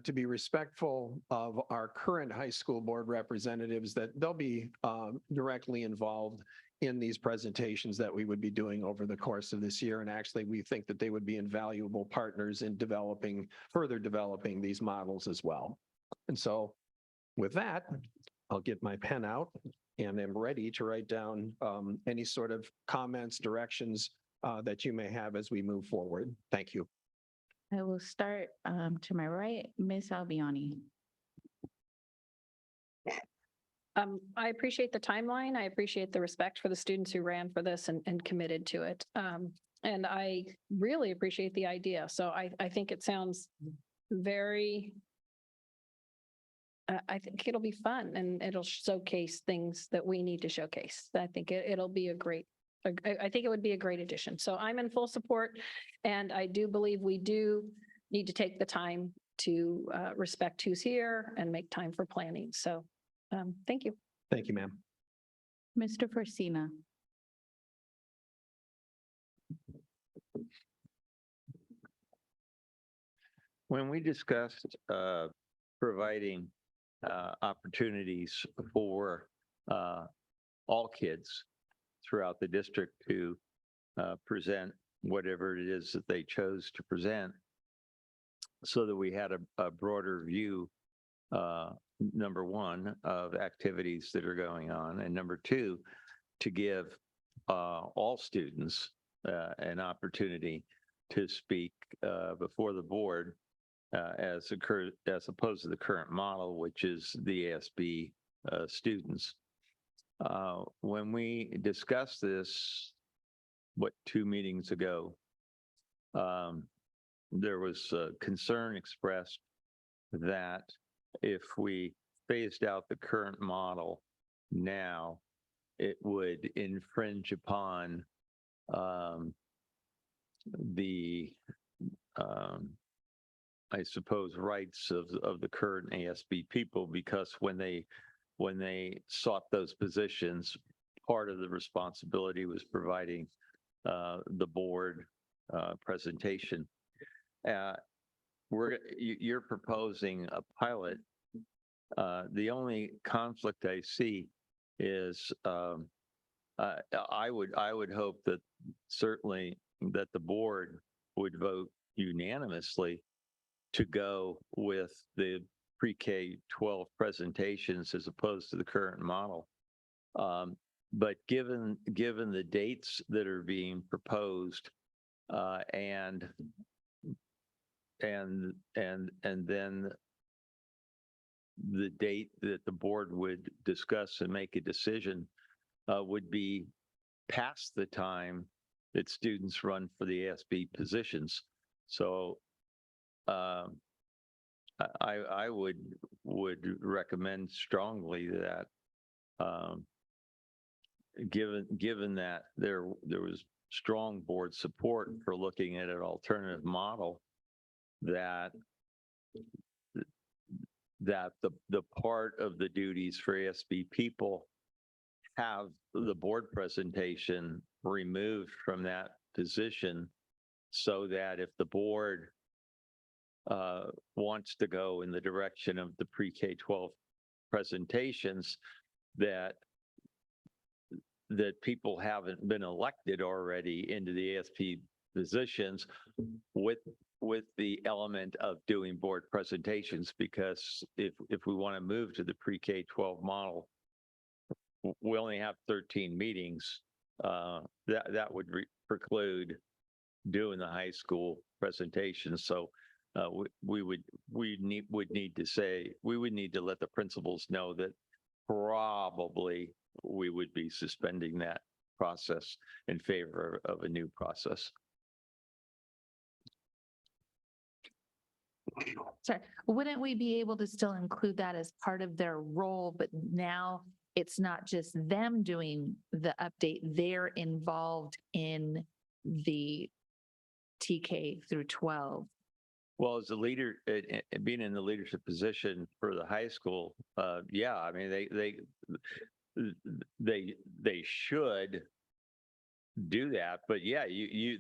to be respectful of our current high school board representatives, that they'll be directly involved in these presentations that we would be doing over the course of this year. And actually, we think that they would be invaluable partners in further developing these models as well. And so with that, I'll get my pen out and am ready to write down any sort of comments, directions that you may have as we move forward. Thank you. I will start to my right, Ms. Albiani. I appreciate the timeline. I appreciate the respect for the students who ran for this and committed to it. And I really appreciate the idea. So I think it sounds very, I think it'll be fun and it'll showcase things that we need to showcase. I think it'll be I think it would be a great addition. So I'm in full support, and I do believe we do need to take the time to respect who's here and make time for planning. So thank you. Thank you, ma'am. Mr. Forcina. When we discussed providing opportunities for all kids throughout the district to present whatever it is that they chose to present, so that we had a broader view, number one, of activities that are going on, and number two, to give all students an opportunity to speak before the board as opposed to the current model, which is the ASB students. When we discussed this, 2 meetings ago, there was concern expressed that if we phased out the current model now, it would infringe upon the I suppose, rights of the current ASB people, because when they sought those positions, part of the responsibility was providing the board presentation. You're proposing a pilot. The only conflict I see is I would hope that certainly that the board would vote unanimously to go with the pre-K 12 presentations as opposed to the current model. But given the dates that are being proposed and then the date that the board would discuss and make a decision would be past the time that students run for the ASB positions. So I would recommend strongly that given that there was strong board support for looking at an alternative model, that the part of the duties for ASB people have the board presentation removed from that position, so that if the board wants to go in the direction of the pre-K 12 presentations, that people haven't been elected already into the ASB positions with the element of doing board presentations. Because if we want to move to the pre-K 12 model, we only have 13 meetings. That would preclude doing the high school presentations. So we would need to let the principals know that probably we would be suspending that process in favor of a new process. Sorry, wouldn't we be able to still include that as part of their role, but now it's not just them doing the update, they're involved in the TK through 12? Well, as a leader, being in the leadership position for the high school, yeah, I mean, they should do that. But yeah,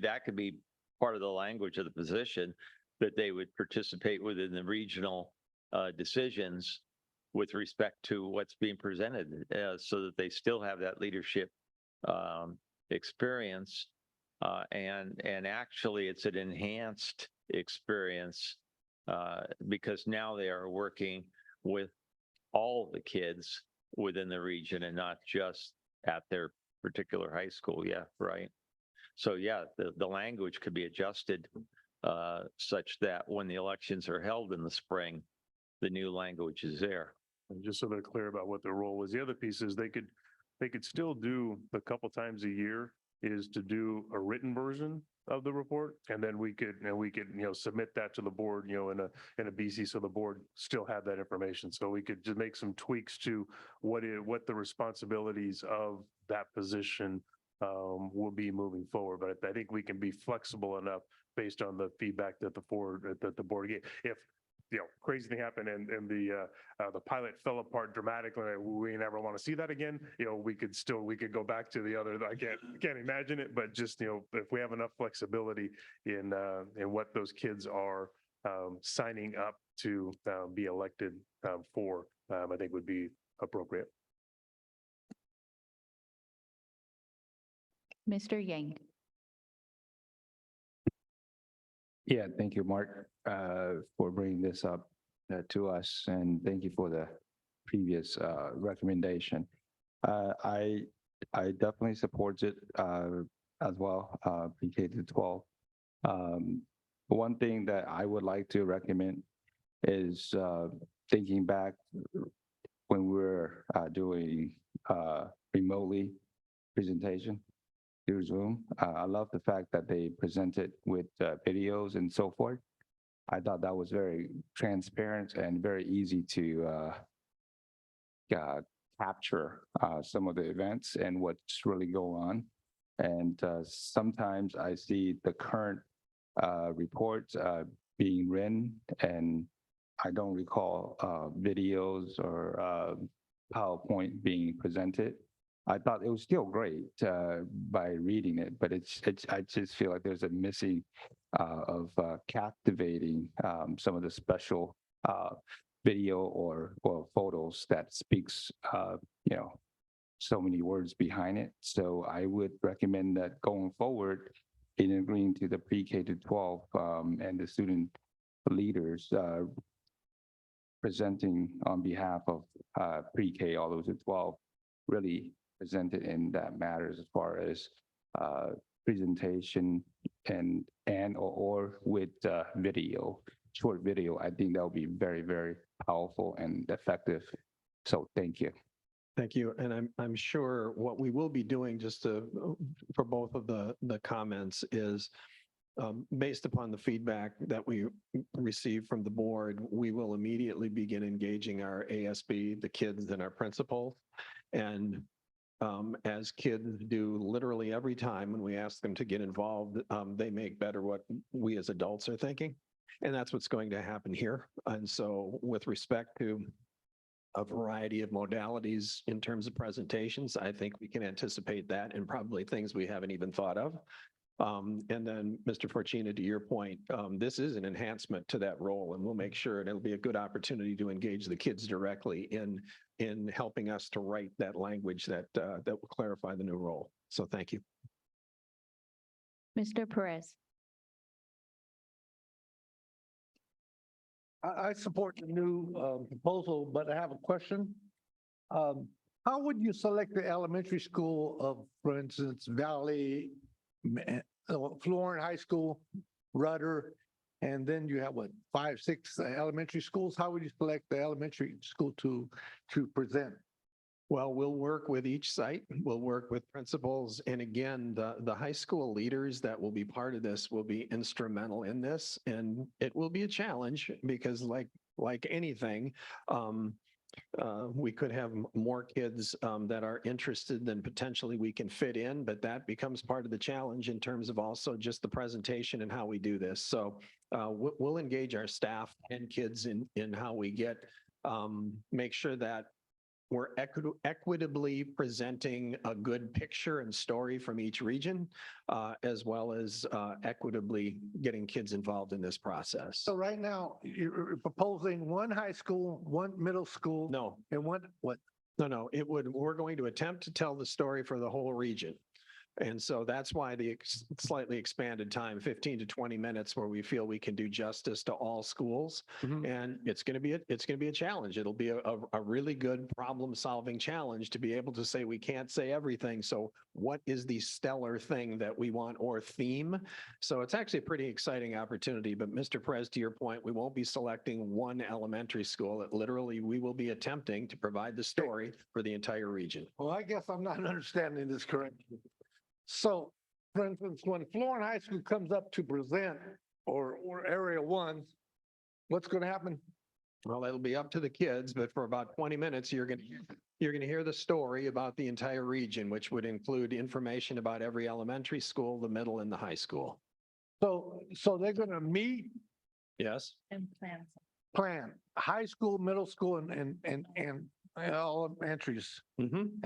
that could be part of the language of the position, that they would participate within the regional decisions with respect to what's being presented, so that they still have that leadership experience. And actually, it's an enhanced experience because now they are working with all the kids within the region and not just at their particular high school. Yeah, right. So yeah, the language could be adjusted such that when the elections are held in the spring, the new language is there. And just so they're clear about what their role was. The other piece is they could still do a couple times a year is to do a written version of the report. And then we could, submit that to the board, in a BC, so the board still have that information. So we could just make some tweaks to what the responsibilities of that position will be moving forward. But I think we can be flexible enough based on the feedback that the board gave. If crazy thing happened and the pilot fell apart dramatically, we never want to see that again. We could go back to the other. I can't imagine it, but just if we have enough flexibility in what those kids are signing up to be elected for, I think would be appropriate. Mr. Yang. Yeah, thank you, Mark, for bringing this up to us, and thank you for the previous recommendation. I definitely support it as well, pre-K to 12. One thing that I would like to recommend is thinking back when we were doing remotely presentation through Zoom. I love the fact that they presented with videos and so forth. I thought that was very transparent and very easy to capture some of the events and what's really going on. And sometimes I see the current reports being written, and I don't recall videos or PowerPoint being presented. I thought it was still great by reading it, but I just feel like there's a missing of captivating some of the special video or photos that speaks, so many words behind it. So I would recommend that going forward, in agreeing to the pre-K to 12 and the student leaders presenting on behalf of pre-K all the way to 12, really presented in that matters as far as presentation or with video, short video. I think that would be very, very powerful and effective. So thank you. Thank you. And I'm sure what we will be doing for both of the comments is based upon the feedback that we receive from the board, we will immediately begin engaging our ASB, the kids and our principals. And as kids do literally every time when we ask them to get involved, they make better what we as adults are thinking. And that's what's going to happen here. And so with respect to a variety of modalities in terms of presentations, I think we can anticipate that and probably things we haven't even thought of. And then, Mr. Fortuna, to your point, this is an enhancement to that role, and we'll make sure it'll be a good opportunity to engage the kids directly in helping us to write that language that will clarify the new role. So thank you. Mr. Perez. I support the new proposal, but I have a question. How would you select the elementary school of, for instance, Valley, Florence High School, Rudder, and then you have 5, 6 elementary schools? How would you select the elementary school to present? Well, we'll work with each site. We'll work with principals. And again, the high school leaders that will be part of this will be instrumental in this. And it will be a challenge because like anything, we could have more kids that are interested than potentially we can fit in, but that becomes part of the challenge in terms of also just the presentation and how we do this. So we'll engage our staff and kids in how we make sure that we're equitably presenting a good picture and story from each region, as well as equitably getting kids involved in this process. So right now, you're proposing one high school, one middle school. No, And one, what? no, we're going to attempt to tell the story for the whole region. And so that's why the slightly expanded time, 15 to 20 minutes, where we feel we can do justice to all schools. And it's going to be a challenge. It'll be a really good problem solving challenge to be able to say we can't say everything. So what is the stellar thing that we want, or theme? So it's actually a pretty exciting opportunity. But Mr. Perez, to your point, we won't be selecting one elementary school. It literally, we will be attempting to provide the story for the entire region. Well, I guess I'm not understanding this correctly. So, for instance, when Florence High School comes up to present, or Area 1, what's going to happen? Well, it'll be up to the kids, but for about 20 minutes, you're going to hear the story about the entire region, which would include information about every elementary school, the middle, and the high school. So they're going to meet, Yes? And plans. plan, high school, middle school, and elementaries, Mm-hmm.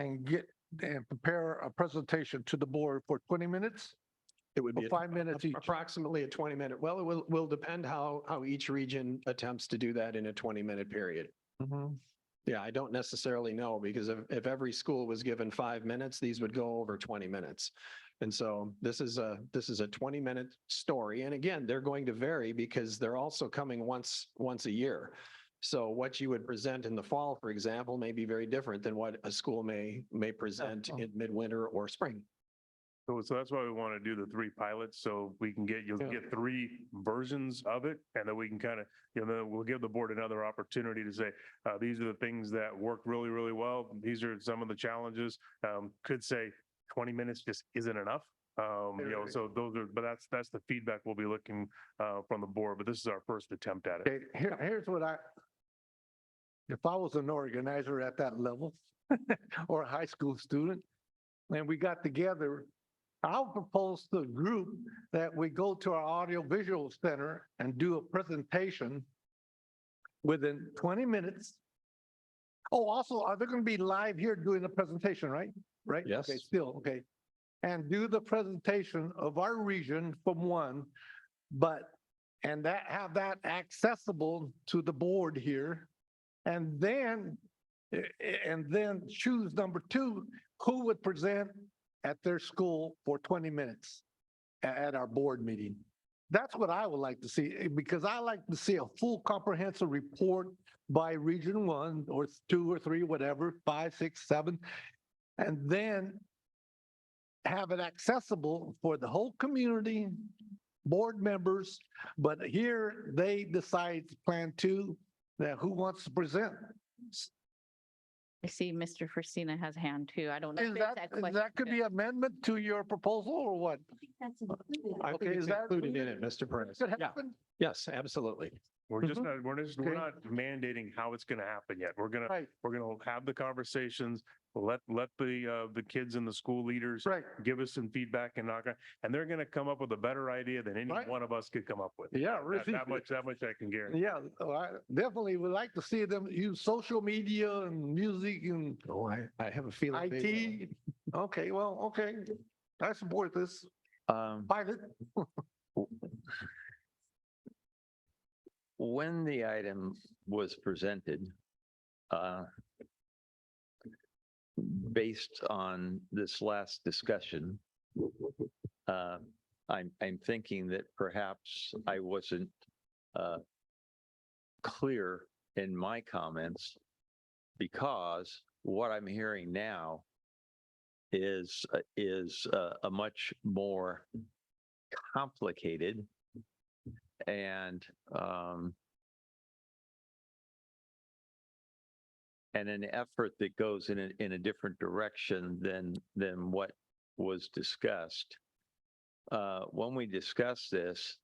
and prepare a presentation to the board for 20 minutes? It would be Or 5 minutes each? approximately a 20-minute. Well, it will depend how each region attempts to do that in a 20-minute period. Yeah, I don't necessarily know, because if every school was given 5 minutes, these would go over 20 minutes. And so this is a 20-minute story. And again, they're going to vary because they're also coming once a year. So what you would present in the fall, for example, may be very different than what a school may present in midwinter or spring. So that's why we want to do the 3 pilots, so we can you'll get 3 versions of it, and then we can kind of, we'll give the board another opportunity to say, these are the things that work really, really well. These are some of the challenges. Could say 20 minutes just isn't enough. So but that's the feedback we'll be looking from the board, but this is our first attempt at it. Okay, here's what if I was an organizer at that level, or a high school student, and we got together, I'll propose to the group that we go to our audiovisual center and do a presentation within 20 minutes. Oh, also, are they going to be live here doing the presentation, right? Right? Yes. Okay, still, okay. And do the presentation of our region from one, and have that accessible to the board here. And then choose number 2, who would present at their school for 20 minutes at our board meeting. That's what I would like to see, because I like to see a full comprehensive report by region 1 or 2 or 3, whatever, 5, 6, 7, and then have it accessible for the whole community, board members. But here they decide plan 2, that who wants to present. I see Mr. Frisina has a hand too. I don't know. Is if it's that question. could be amendment to your proposal or what? I Okay, think is it's that included in it, Mr. Perez. Could Yeah, happen? yes, absolutely. We're just not, we're Okay. not mandating how it's going to happen yet. We're gonna Right, have the conversations, let the kids and the school leaders right. give us some feedback, and they're going to come up with a better idea than any Right. one of us could come up with. Yeah, That really. that much I can guarantee. Yeah, I definitely would like to see them use social media and music and Oh, I have a feeling. they will. IT. Okay, well, okay. I support this pilot. When the item was presented, based on this last discussion, I'm thinking that perhaps I wasn't clear in my comments, because what I'm hearing now is a much more complicated and an effort that goes in a different direction than what was discussed. When we discussed this,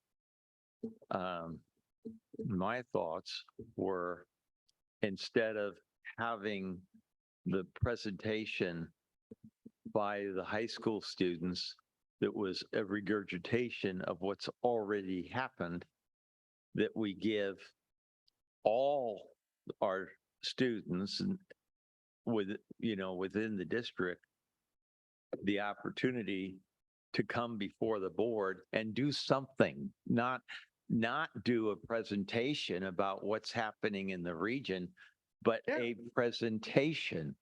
my thoughts were, instead of having the presentation by the high school students that was a regurgitation of what's already happened, that we give all our students within the district, the opportunity to come before the board and do something, not do a presentation about what's happening in the region, but Yeah. a presentation.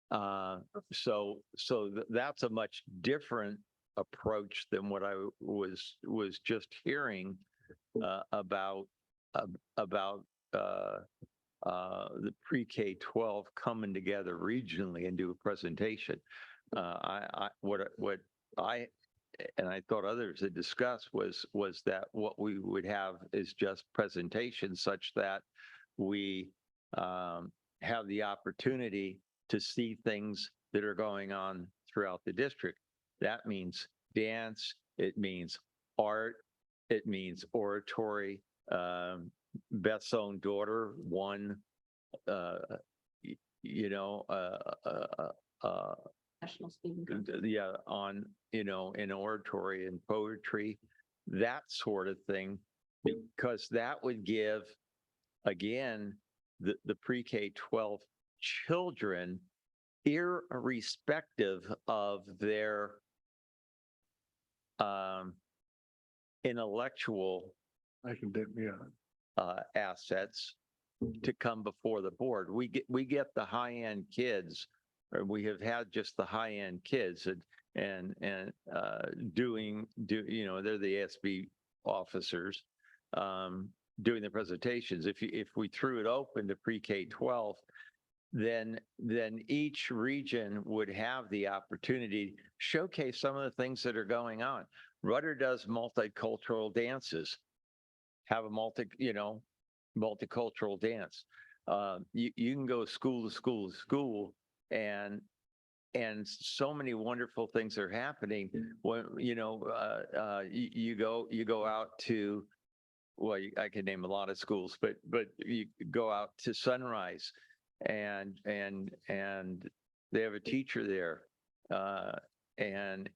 That's a much different approach than what I was just hearing about the pre-K 12 coming together regionally and do a presentation. What I and I thought others had discussed was that what we would have is just presentations such that we have the opportunity to see things that are going on throughout the district. That means dance, it means art, it means oratory. Beth's own daughter won, National Student. yeah, on, in oratory and poetry, that sort of thing, because that would give, again, the pre-K 12 children, irrespective of their intellectual assets, to come before the board. We get the high-end kids, or we have had just the high-end kids and they're the ASB officers doing the presentations. If we threw it open to pre-K 12, then each region would have the opportunity to showcase some of the things that are going on. Rudder does multicultural dances. Have a multicultural dance. You can go school to school to school, and so many wonderful things are happening when you go out to, well, I can name a lot of schools, but you go out to Sunrise, and they have a teacher there, and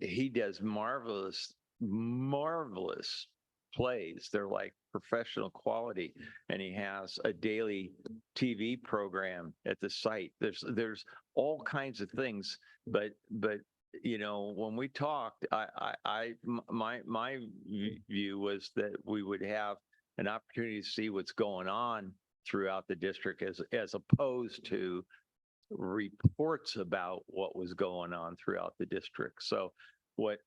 he does marvelous plays. They're like professional quality, and he has a daily TV program at the site. There's all kinds of things, but when we talked, my view was that we would have an opportunity to see what's going on throughout the district as opposed to reports about what was going on throughout the district. So what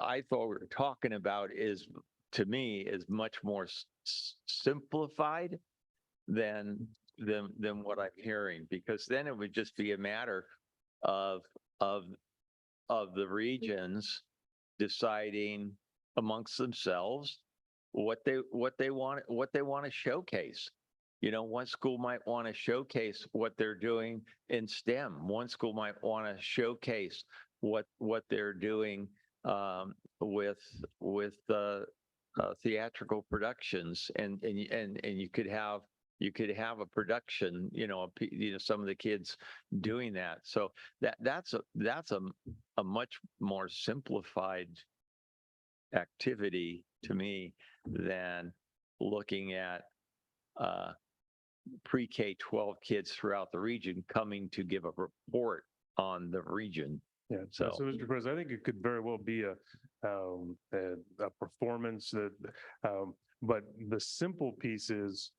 I thought we were talking about is, to me, is much more simplified than what I'm hearing, because then it would just be a matter of the regions deciding amongst themselves what they want to showcase. One school might want to showcase what they're doing in STEM. One school might want to showcase what they're doing with theatrical productions, and you could have a production, some of the kids doing that. So that's a much more simplified activity to me than looking at pre-K 12 kids throughout the region coming to give a report on the region. Yeah. So, Mr. President, I think it could very well be a performance that, but the simple piece is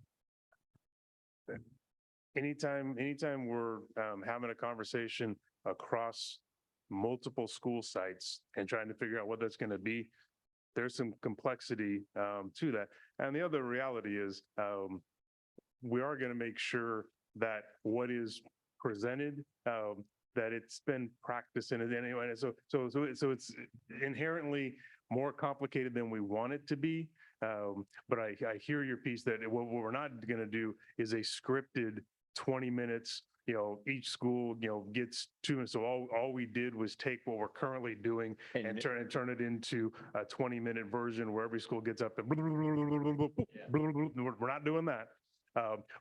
anytime we're having a conversation across multiple school sites and trying to figure out what that's going to be, there's some complexity to that. And the other reality is we are going to make sure that what is presented, that it's been practiced in it anyway. So it's inherently more complicated than we want it to be. But I hear your piece that what we're not going to do is a scripted 20 minutes, each school, gets 2 minutes. So all we did was take what we're currently doing and turn it into a 20-minute version where every school gets up and we're not doing that.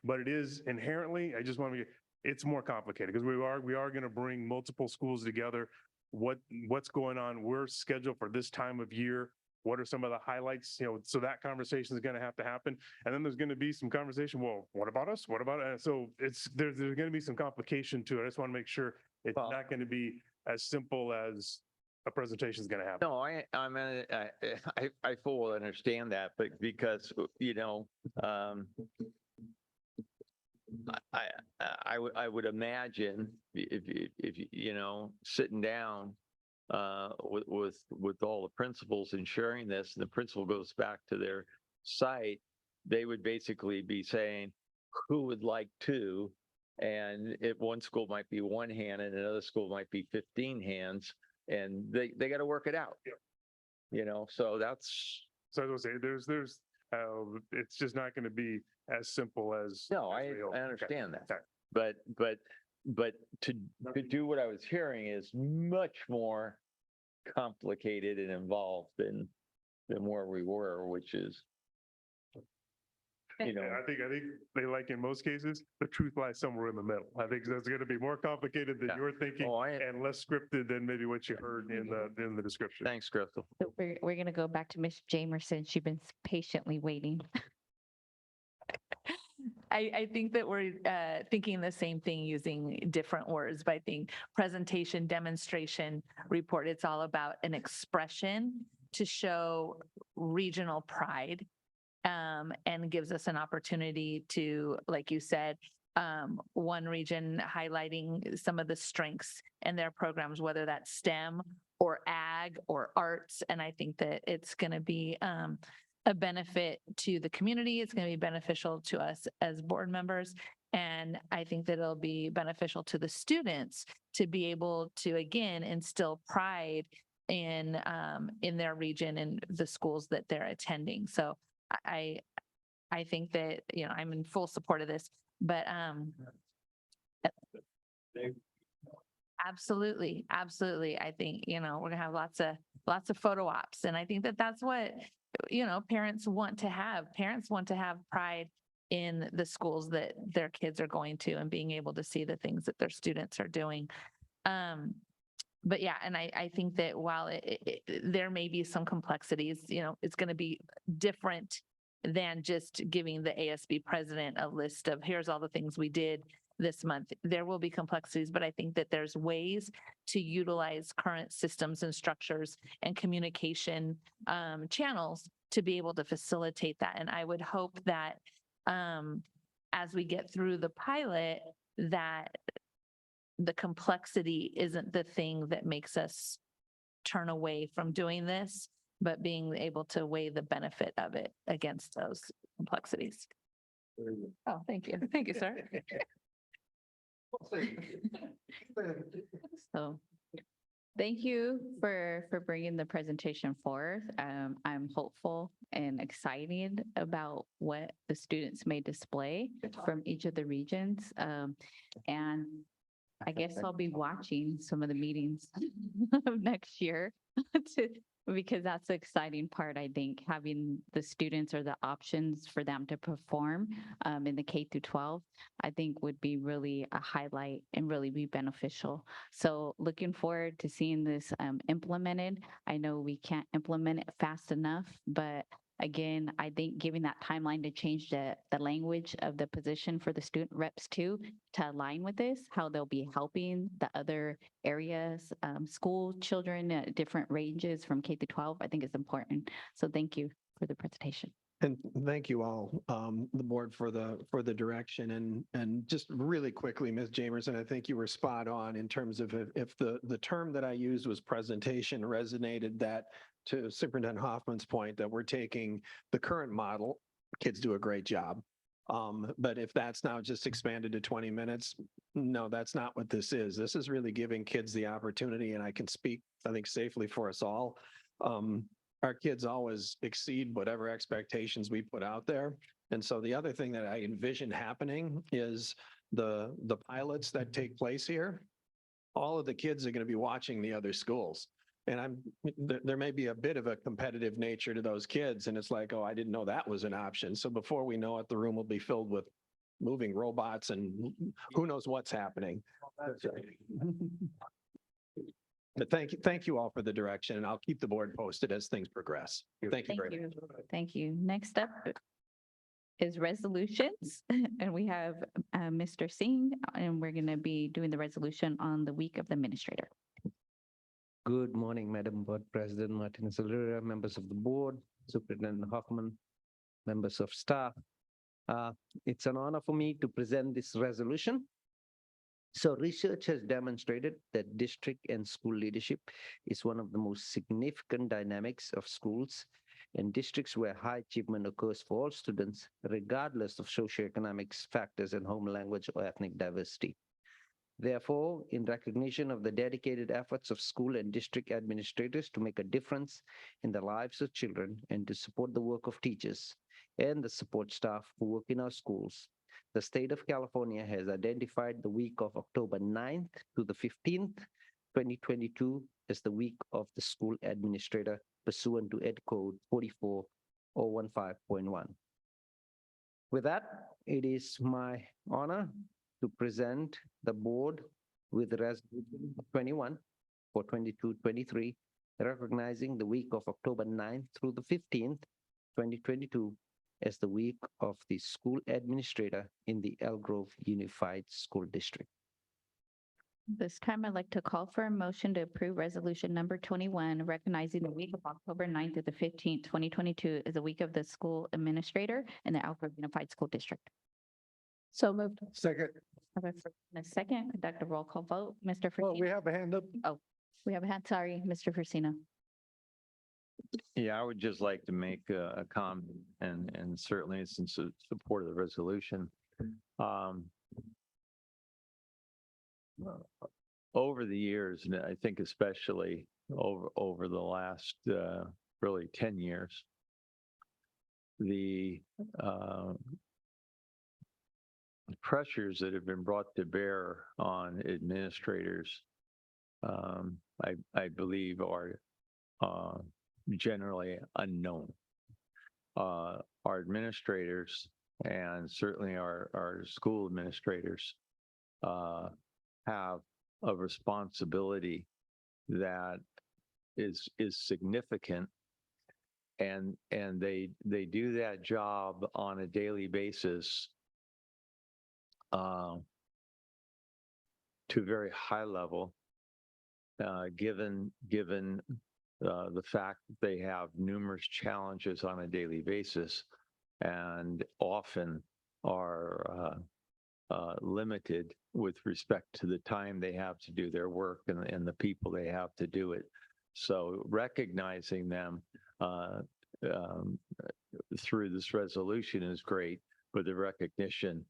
But it is inherently, I just want to be, it's more complicated because we are going to bring multiple schools together. What's going on? We're scheduled for this time of year. what are some of the highlights, so that conversation is going to have to happen. And then there's going to be some conversation, well, what about us? What about, so there's going to be some complication to it. I just want to make sure it's Well- not going to be as simple as a presentation is going to happen. No, I mean, I fully understand that, but because, I would imagine if sitting down with all the principals and sharing this, and the principal goes back to their site, they would basically be saying, who would like to? And if one school might be one hand and another school might be 15 hands, and they got to work it out. So that's. So I was going to say, it's just not going to be as simple as. No, as I we hope. understand that. Okay. But to do what I was hearing is much more complicated and involved than where we were, which is, Yeah, I think they like in most cases, the truth lies somewhere in the middle. I think that's going to be more complicated than Yeah. you're thinking Oh, and less scripted than maybe what you heard in the description. thanks, Crystal. So we're going to go back to Ms. Jamerson. She's been patiently waiting. I think that we're thinking the same thing using different words, but I think presentation, demonstration, report, it's all about an expression to show regional pride, and gives us an opportunity to, like you said, one region highlighting some of the strengths in their programs, whether that's STEM or ag or arts. And I think that it's going to be a benefit to the community. It's going to be beneficial to us as board members. And I think that it'll be beneficial to the students to be able to, again, instill pride in their region and the schools that they're attending. So I think that, I'm in full support of this, but absolutely. I think, we're gonna have lots of photo ops. And I think that that's what, parents want to have. Parents want to have pride in the schools that their kids are going to and being able to see the things that their students are doing. But yeah, and I think that while there may be some complexities, it's going to be different than just giving the ASB president a list of here's all the things we did this month. There will be complexities, but I think that there's ways to utilize current systems and structures and communication channels to be able to facilitate that. And I would hope that as we get through the pilot, that the complexity isn't the thing that makes us turn away from doing this, but being able to weigh the benefit of it against those complexities. Oh, thank you. Thank you, sir. So thank you for bringing the presentation forth. I'm hopeful and excited about what the students may display from each of the regions. And I guess I'll be watching some of the meetings of next year because that's the exciting part, I think, having the students or the options for them to perform in the K through 12, I think would be really a highlight and really be beneficial. So looking forward to seeing this implemented. I know we can't implement it fast enough, but again, I think giving that timeline to change the language of the position for the student reps too, to align with this, how they'll be helping the other areas, school children at different ranges from K through 12, I think is important. So thank you for the presentation. And thank you all, the board for the direction and just really quickly, Ms. Jamerson, I think you were spot on in terms of if the term that I used was presentation resonated, that to Superintendent Hoffman's point that we're taking the current model, kids do a great job. But if that's now just expanded to 20 minutes, no, that's not what this is. This is really giving kids the opportunity, and I can speak, I think, safely for us all. Our kids always exceed whatever expectations we put out there. And so the other thing that I envision happening is the pilots that take place here, all of the kids are going to be watching the other schools. And there may be a bit of a competitive nature to those kids. And it's like, oh, I didn't know that was an option. So before we know it, the room will be filled with moving robots and who knows what's happening. But thank you all for the direction, and I'll keep the board posted as things progress. Thank you very much. Thank you. Next up is resolutions. And we have Mr. Singh, and we're going to be doing the resolution on the week of the administrator. Good morning, Madam Board President Martinez Olivera, members of the board, Superintendent Hoffman, members of staff. It's an honor for me to present this resolution. So research has demonstrated that district and school leadership is one of the most significant dynamics of schools and districts where high achievement occurs for all students, regardless of socioeconomic factors and home language or ethnic diversity. Therefore, in recognition of the dedicated efforts of school and district administrators to make a difference in the lives of children and to support the work of teachers and the support staff who work in our schools, the state of California has identified the week of October 9th to the 15th, 2022 as the week of the school administrator pursuant to Ed Code 44015.1. With that, it is my honor to present the board with Resolution 21 for 22-23, recognizing the week of October 9th through the 15th, 2022, as the week of the school administrator in the Elk Grove Unified School District. This time, I'd like to call for a motion to approve resolution number 21, recognizing the week of October 9th to the 15th, 2022 as the week of the school administrator in the Elk Grove Unified School District. So moved. Second. Have a first and a second, conduct a roll call vote. Mr. Well, we Frisino. have a hand up. We have a hand, sorry, Mr. Frisino. Yeah, I would just like to make a comment and certainly it's in support of the resolution. Over the years, and I think especially over the last really 10 years, the pressures that have been brought to bear on administrators, I believe are generally unknown. Our administrators and certainly our school administrators have a responsibility that is significant, and they do that job on a daily basis to a very high level, given the fact that they have numerous challenges on a daily basis and often are limited with respect to the time they have to do their work and the people they have to do it. So recognizing them through this resolution is great, but the recognition,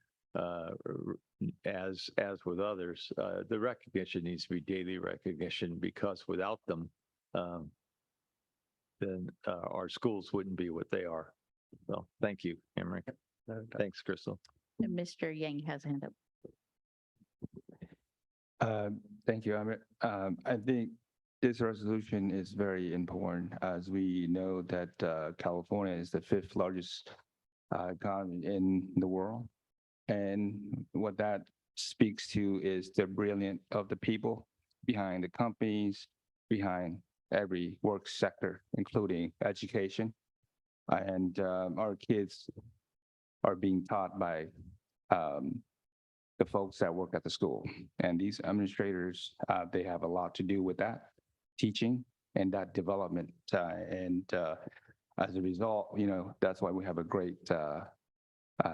as with others, the recognition needs to be daily recognition, because without them, then our schools wouldn't be what they are. So thank you, Emery. Thanks, Crystal. And Mr. Yang has a hand up. Thank you, Amit. I think this resolution is very important, as we know that California is the 5th largest economy in the world. And what that speaks to is the brilliance of the people behind the companies, behind every work sector, including education. And our kids are being taught by the folks that work at the school. And these administrators, they have a lot to do with that teaching and that development. As a result, that's why we have a great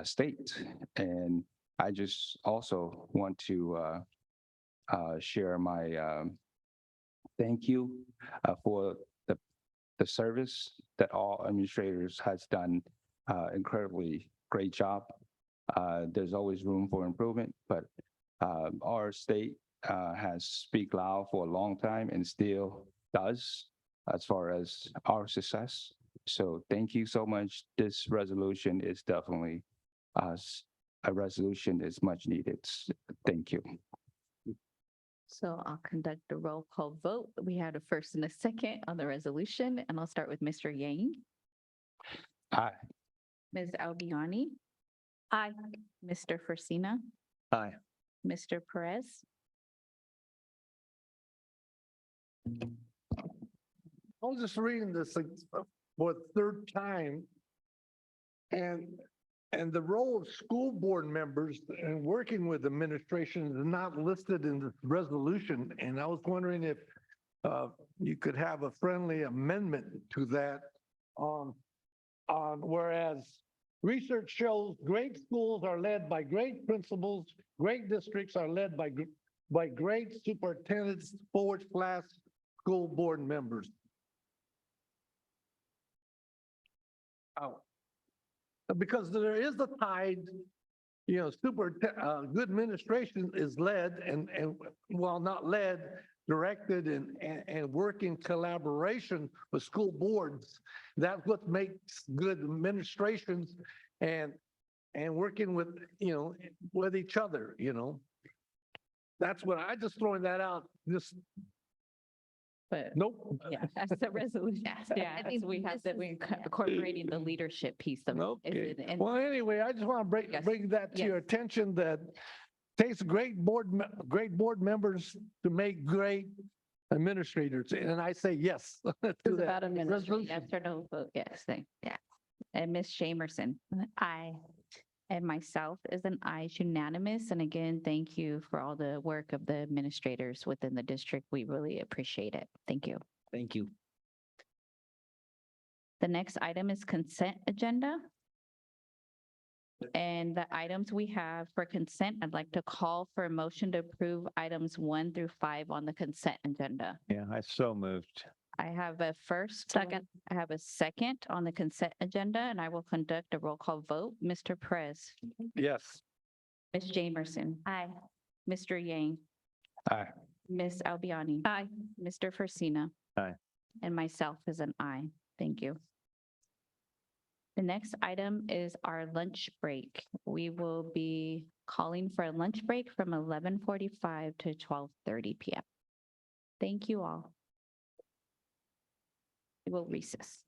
state. And I just also want to share my thank you for the service that all administrators has done. Incredibly great job. There's always room for improvement, but our state has speak loud for a long time and still does as far as our success. So thank you so much. This resolution is definitely a resolution is much needed. Thank you. So I'll conduct the roll call vote. We had a first and a second on the resolution, and I'll start with Mr. Yang. Aye. Ms. Albiani, Aye. Mr. Frisina, Aye. Mr. Perez, I was just reading this like, for the third time. And the role of school board members and working with administration is not listed in the resolution. And I was wondering if you could have a friendly amendment to that on whereas research shows great schools are led by great principals, great districts are led by great superintendents / school board members. Oh. Because there is a tide, good administration is led and well, not led, directed and work in collaboration with school boards. That's what makes good administrations and working with, with each other, That's what I just throwing that out, just, But nope. yeah, that's the resolution. Yeah, I think we have this that is- we incorporating the leadership piece of it. Is Okay. it- and- Well, anyway, I just want to Yes. bring that to your Yes. attention that takes great board members to make great administrators. And I say yes to It's that about administration. Yes resolution. or no vote, yes, yeah. And Ms. Jamerson? Aye. And myself is an aye, it's unanimous. And again, thank you for all the work of the administrators within the district. We really appreciate it. Thank you. Thank you. The next item is consent agenda. And the items we have for consent, I'd like to call for a motion to approve items 1 through 5 on the consent agenda. Yeah, I so moved. I have a first. Second. I have a second on the consent agenda, and I will conduct a roll call vote. Mr. Perez, Yes. Ms. Jamerson. Aye. Mr. Yang. Aye. Ms. Albiani. Aye. Mr. Forcina. Aye. And myself is an aye. Thank you. The next item is our lunch break. We will be calling for a lunch break from 11:45 to 12:30 p.m. Thank you all. We will recess.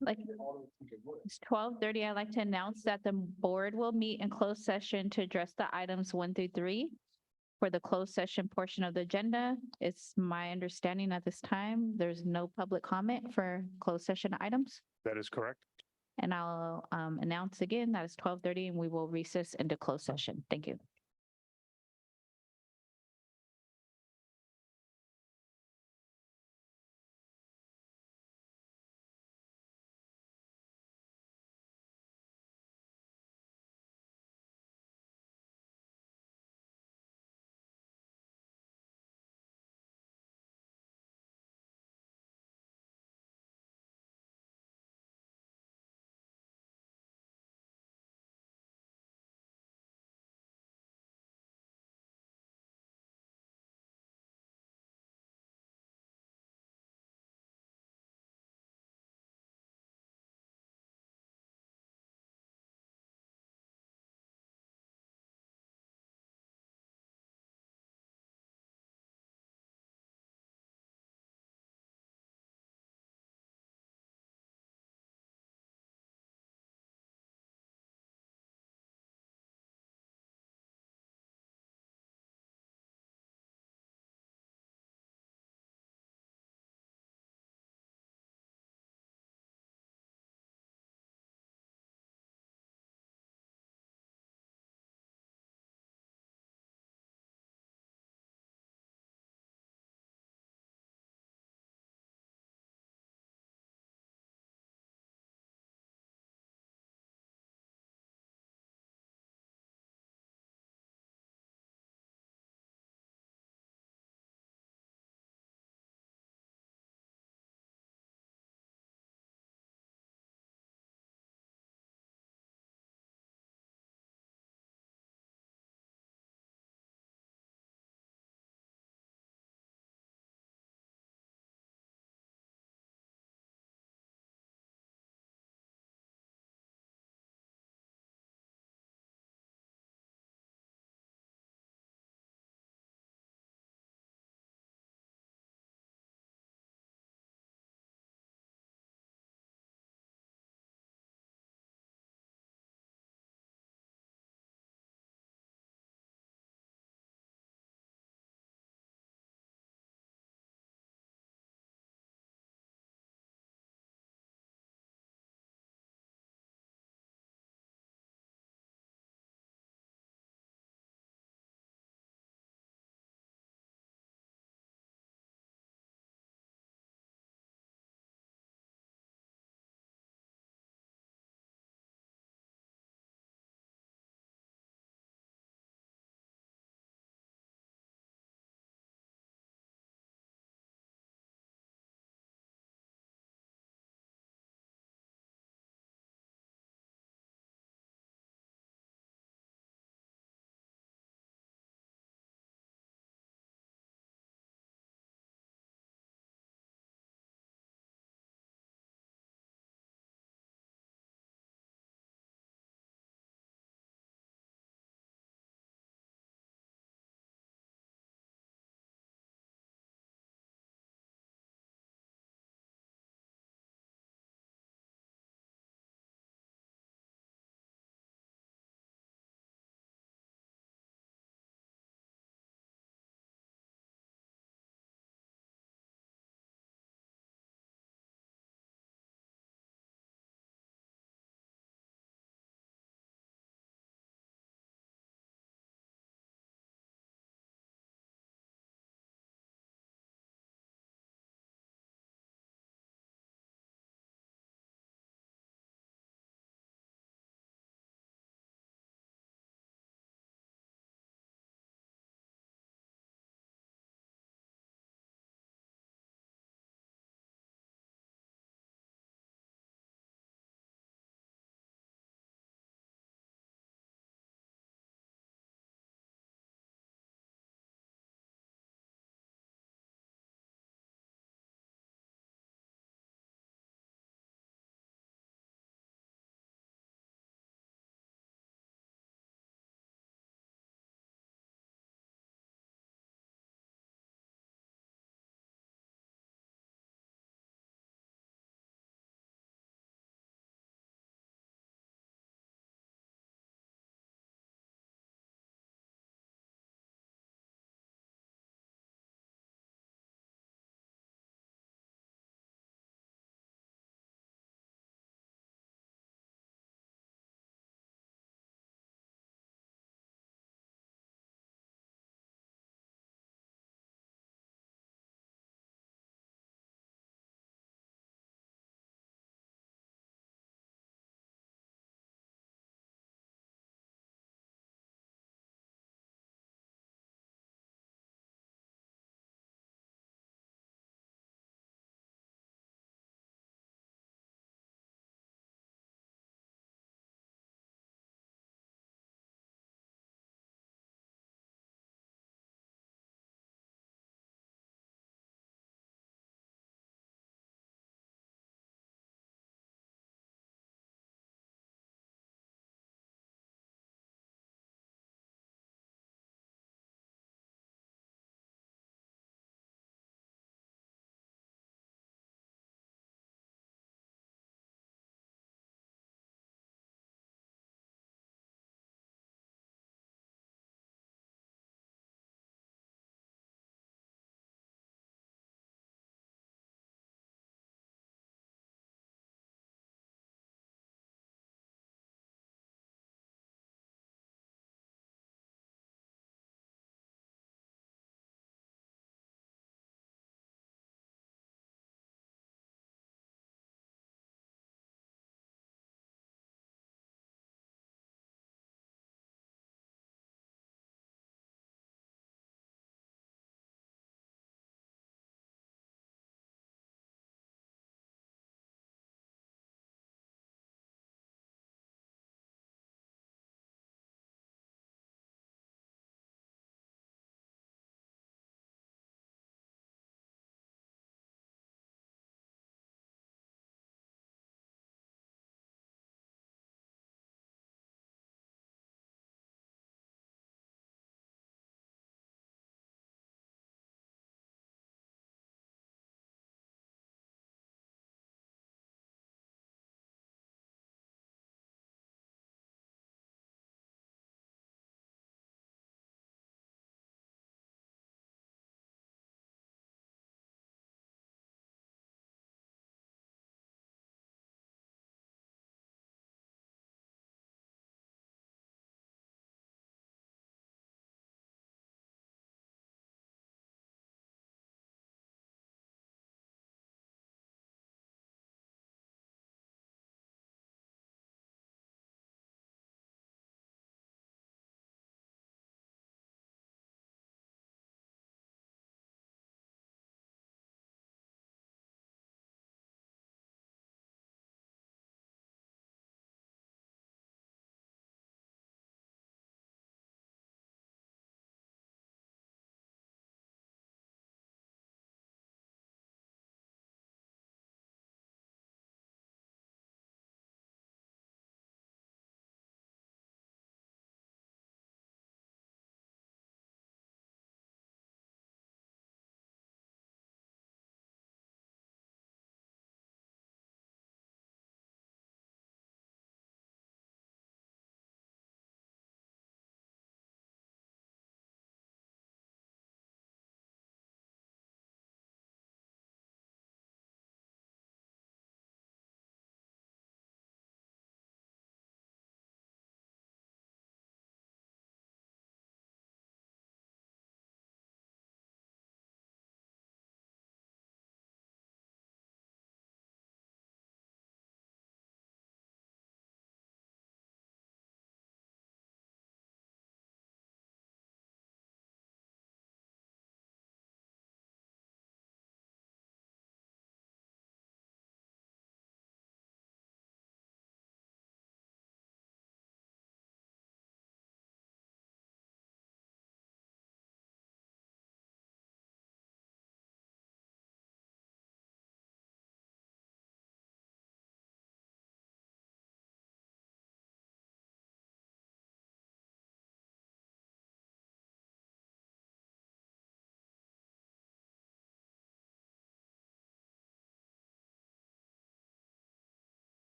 Like, it's 12:30. I'd like to announce that the board will meet in closed session to address the items 1 through 3. For the closed session portion of the agenda, it's my understanding at this time, there's no public comment for closed session items. That is correct. And I'll announce again that it's 12:30 and we will recess into closed session. Thank you.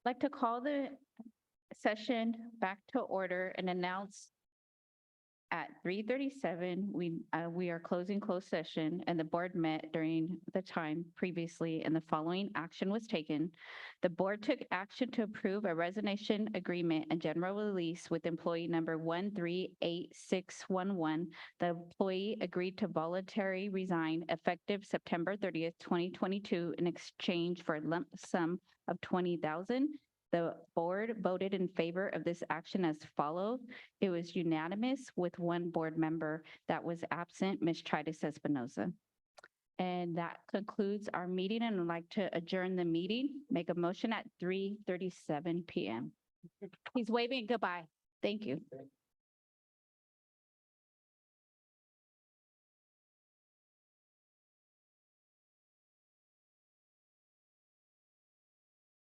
Like to call the session back to order and announce at 3:37, we are closing closed session and the board met during the time previously and the following action was taken. The board took action to approve a resignation agreement and general release with employee number 138611. The employee agreed to voluntarily resign effective September 30th, 2022 in exchange for a lump sum of 20,000. The board voted in favor of this action as follows. It was unanimous with one board member that was absent, Ms. Tritis Espinoza. And that concludes our meeting, and I'd like to adjourn the meeting. Make a motion at 3:37 PM. He's waving goodbye. Thank you.